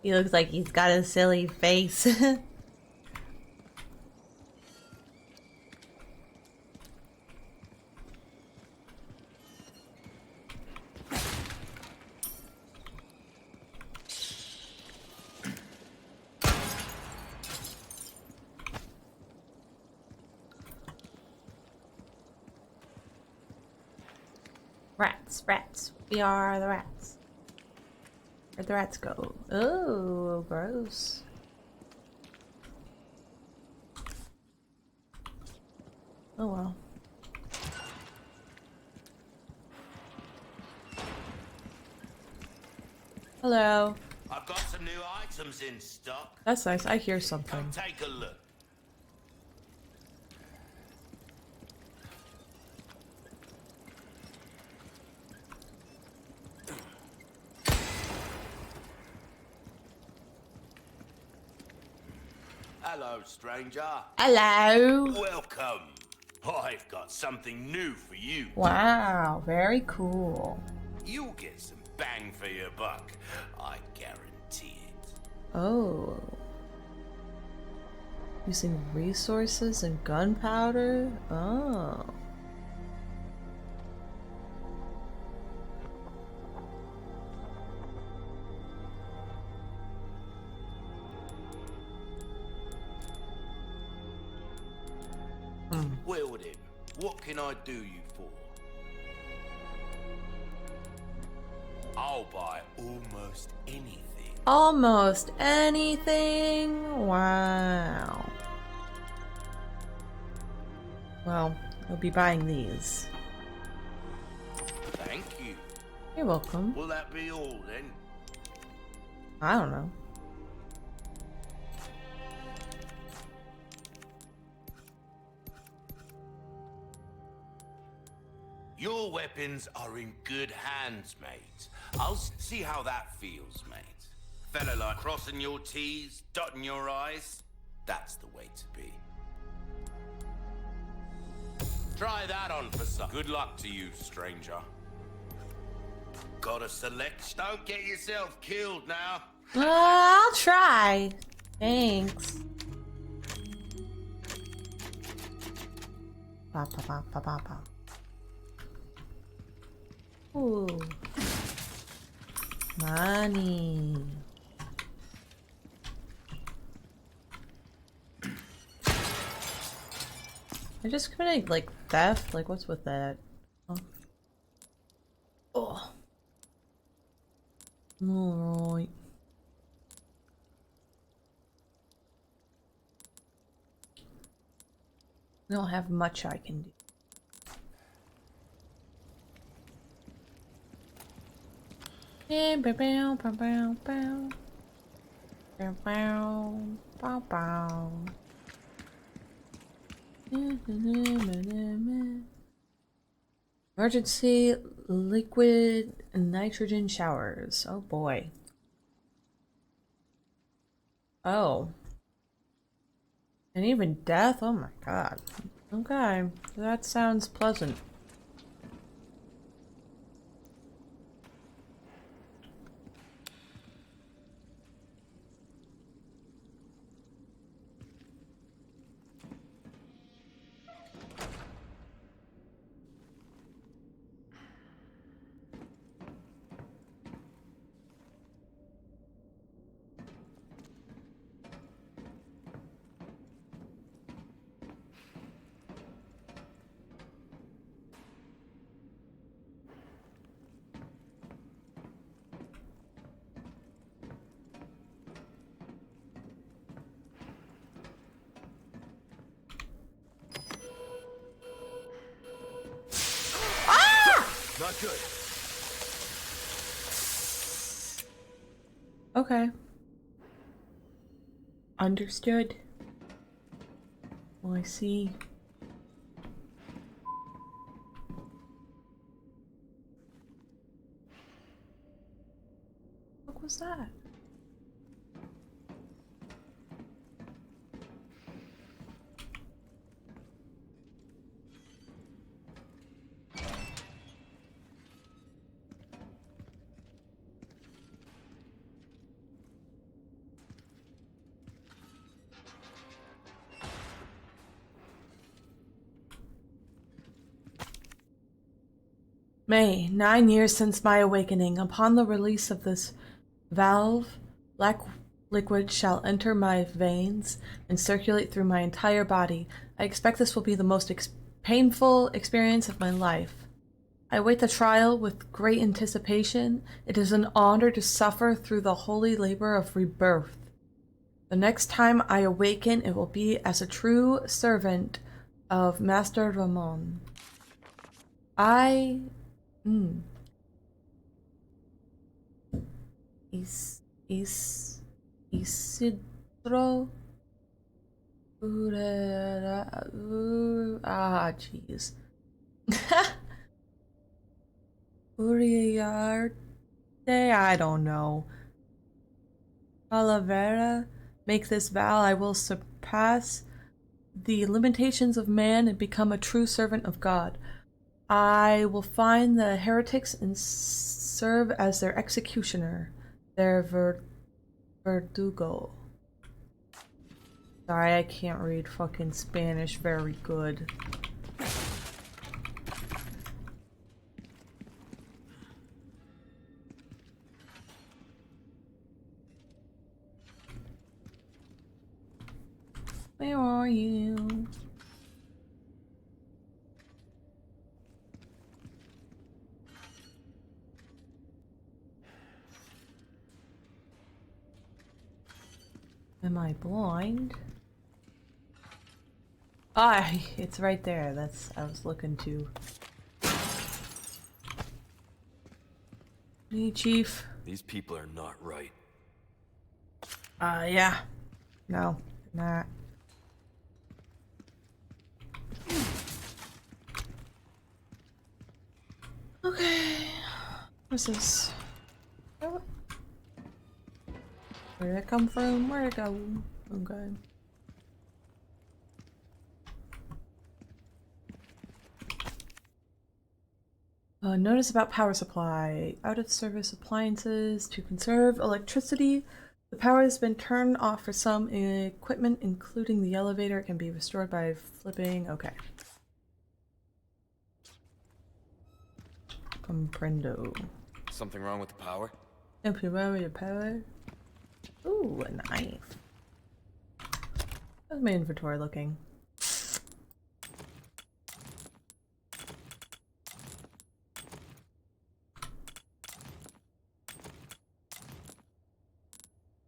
He looks like he's got a silly face. Rats, rats. We are the rats. Where'd the rats go? Oh, gross. Oh well. Hello. I've got some new items in stock. That's nice. I hear something. Come take a look. Hello, stranger. Hello. Welcome. I've got something new for you. Wow, very cool. You'll get some bang for your buck. I guarantee it. Oh. Using resources and gunpowder? Oh. Well then, what can I do you for? I'll buy almost anything. Almost anything? Wow. Well, I'll be buying these. Thank you. You're welcome. Will that be all then? I don't know. Your weapons are in good hands, mate. I'll see how that feels, mate. Fella like crossing your T's, dotting your I's. That's the way to be. Try that on for some. Good luck to you, stranger. Gotta select. Don't get yourself killed now. I'll try. Thanks. Ba, ba, ba, ba, ba, ba. Ooh. Money. I just committed like theft. Like, what's with that? Oh. Alright. I don't have much I can do. Bow bow bow bow bow. Bow bow bow bow. Emergency liquid nitrogen showers. Oh boy. Oh. And even death? Oh my god. Okay. That sounds pleasant. Not good. Okay. Understood. Well, I see. What was that? May, 9 years since my awakening. Upon the release of this valve, black liquid shall enter my veins and circulate through my entire body. I expect this will be the most painful experience of my life. I await the trial with great anticipation. It is an honor to suffer through the holy labor of rebirth. The next time I awaken, it will be as a true servant of Master Ramon. Isidro. Jeez. Uriarte, I don't know. Calavera, make this vow, I will surpass the limitations of man and become a true servant of God. I will find the heretics and serve as their executioner, their verdugo. Sorry, I can't read fucking Spanish very good. Where are you? Am I blind? Ah, it's right there. That's I was looking to. Hey, Chief. These people are not right. Yeah. No, not. Okay. What's this? Oh. Where did it come from? Where'd it go? Okay. Notice about power supply. Out of service appliances to conserve electricity. The power has been turned off for some equipment, including the elevator. It can be restored by flipping. Okay. Comprendo. Something wrong with the power? Something wrong with your power? Ooh, a knife. How's my inventory looking?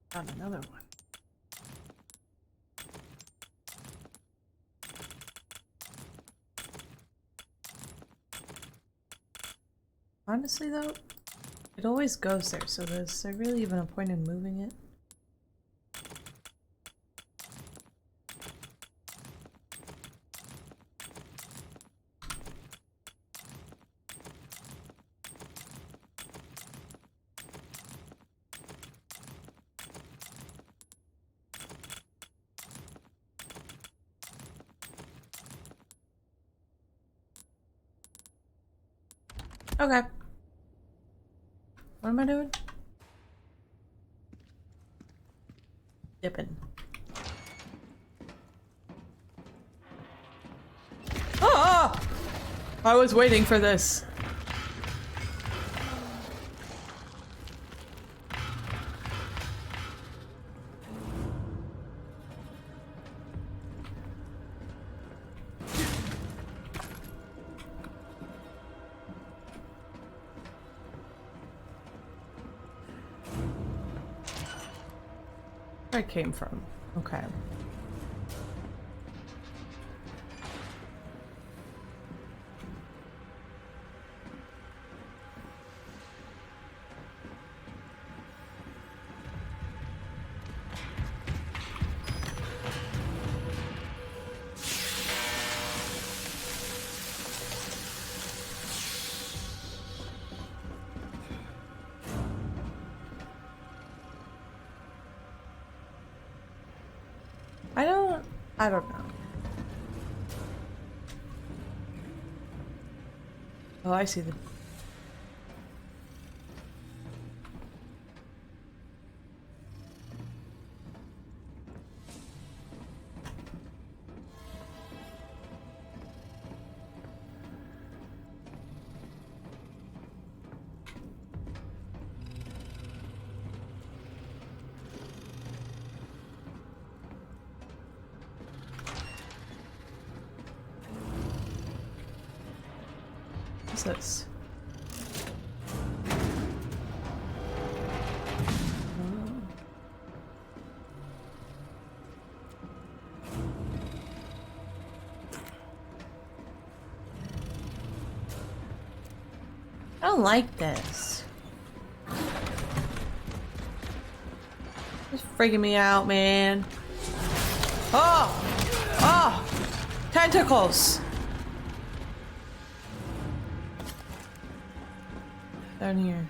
Found another one. Honestly though, it always goes there, so is there really even a point in moving it? Okay. What am I doing? Dipping. Ah! I was waiting for this. Where it came from. Okay. I don't know. Oh, I see the... What's this? don't like this. It's freaking me out, man. Oh! Oh! Tentacles! Down here.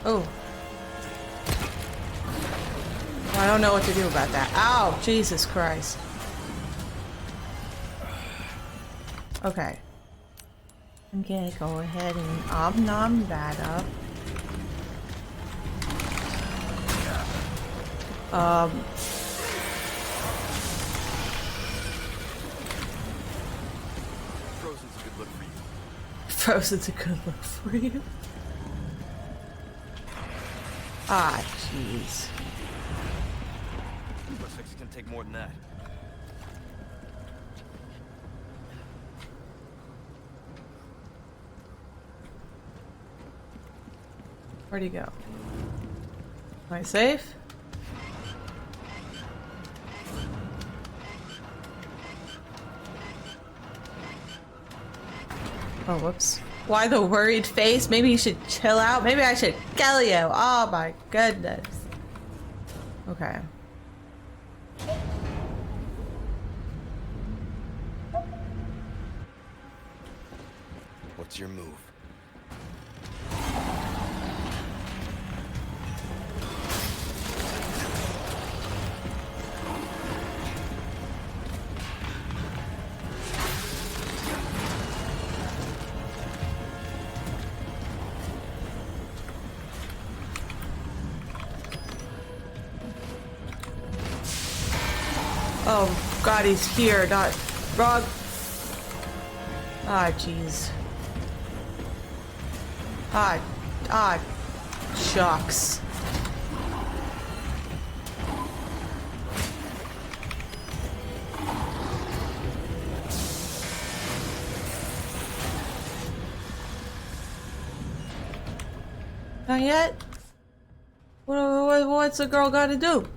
Oh. I don't know what to do about that. Ow! Jesus Christ. Okay. I'm gonna go ahead and nom that up. Frozen's a good look for you. Frozen's a good look for you. Ah, jeez. Looks like it's gonna take more than that. Where'd he go? Am I safe? Oh, whoops. Why the worried face? Maybe you should chill out. Maybe I should kill you. Oh my goodness. Okay. What's your move? Oh god, he's here, not wrong. Ah, jeez. Ah, shucks. Not yet? What's the girl gotta do?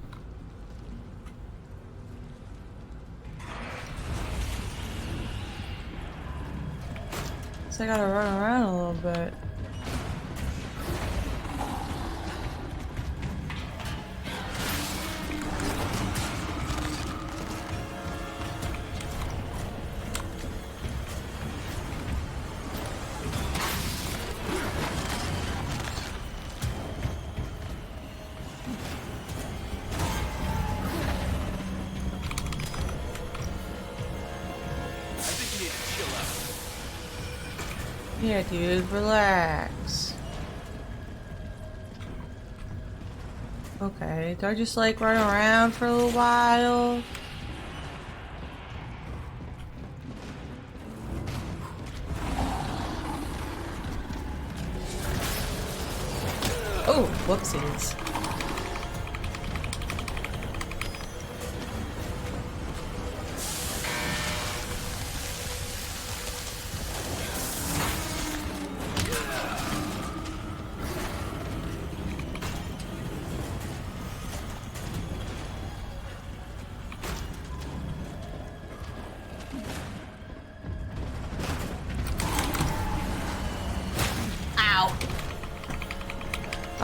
So I gotta run around a little bit. Yeah, dude, relax. Okay, do I just like run around for a little while? Oh, whoopsies.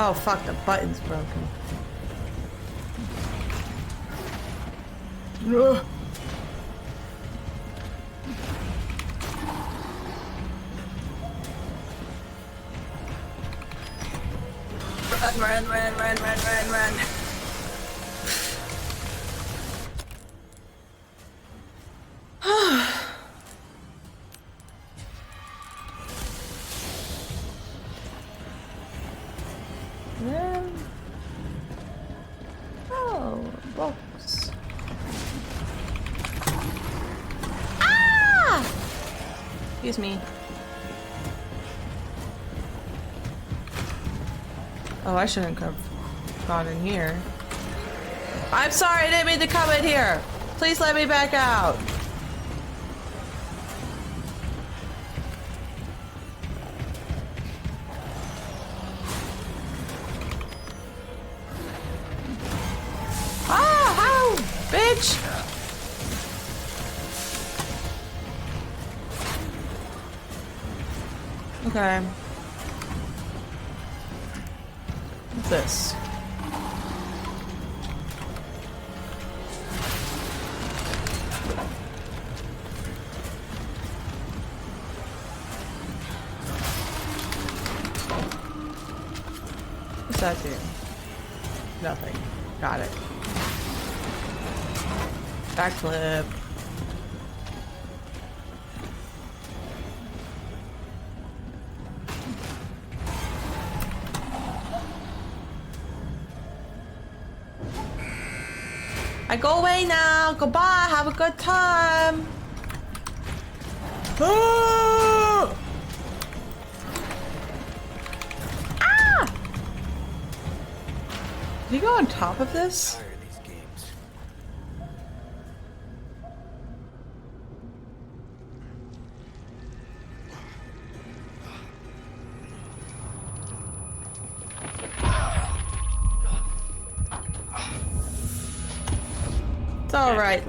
Oh fuck, the button's broken. Ugh. Run. Oh, books. Ah! Excuse me. Oh, I shouldn't have gone in here. I'm sorry, I didn't mean to come in here. Please let me back out. Ah, how, bitch! Okay. What's this? What's that do? Nothing. Got it. Backflip. I go away now. Goodbye. Have a good time. Ah! Ah! Did he go on top of this? It's all right.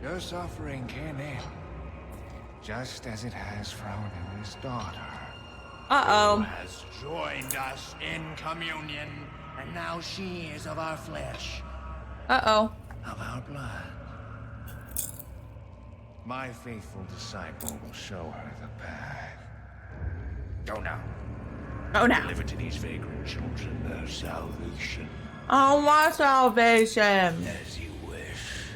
Your suffering can end, just as it has for our newest daughter. Uh-oh. Who has joined us in communion, and now she is of our flesh. Uh-oh. Of our blood. My faithful disciple will show her the path. Go now. Oh, now. Deliver to these vagrant children their salvation. Oh, my salvation. As you wish.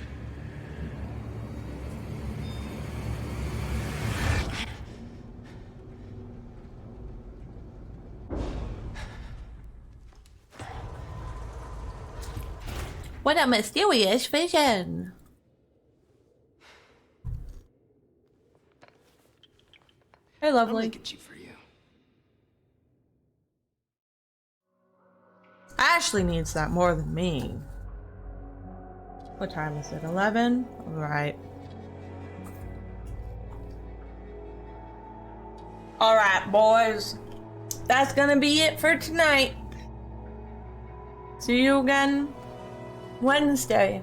What a mysterious vision. Hey, lovely. I'll make it cheap for you. Ashley needs that more than me. What time is it? 11? Alright. Alright, boys. That's gonna be it for tonight. See you again Wednesday.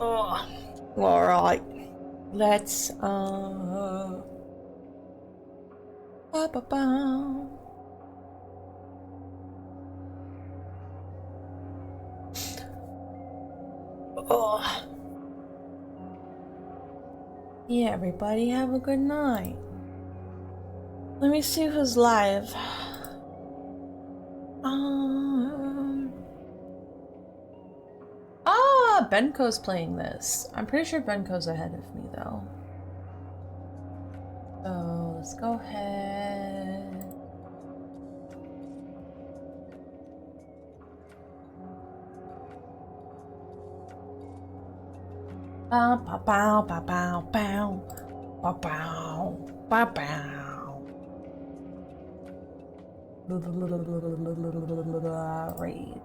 Oh, all right. Let's ba-ba-ba. Oh. Yeah, everybody have a good night. Let me see who's live. Benko's playing this. I'm pretty sure Benko's ahead of me though. So let's go ahead. Bow, bow, bow, bow, bow, bow, bow, bow, bow, bow. Raid.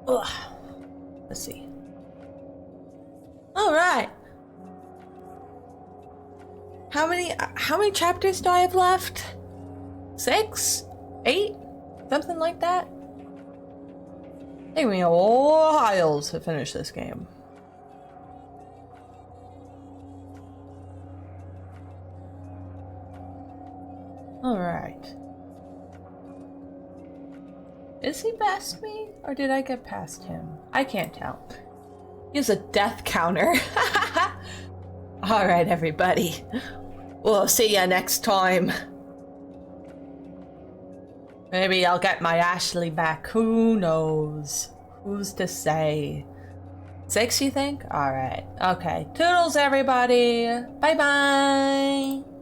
Ugh. Let's see. All right. How many chapters do I have left? 6? 8? Something like that? Take me a while to finish this game. Alright. Is he past me? Or did I get past him? I can't tell. He has a death counter. Alright, everybody. We'll see ya next time. Maybe I'll get my Ashley back. Who knows? Who's to say? 6, you think? Alright. Okay. Toodles, everybody. Bye-bye.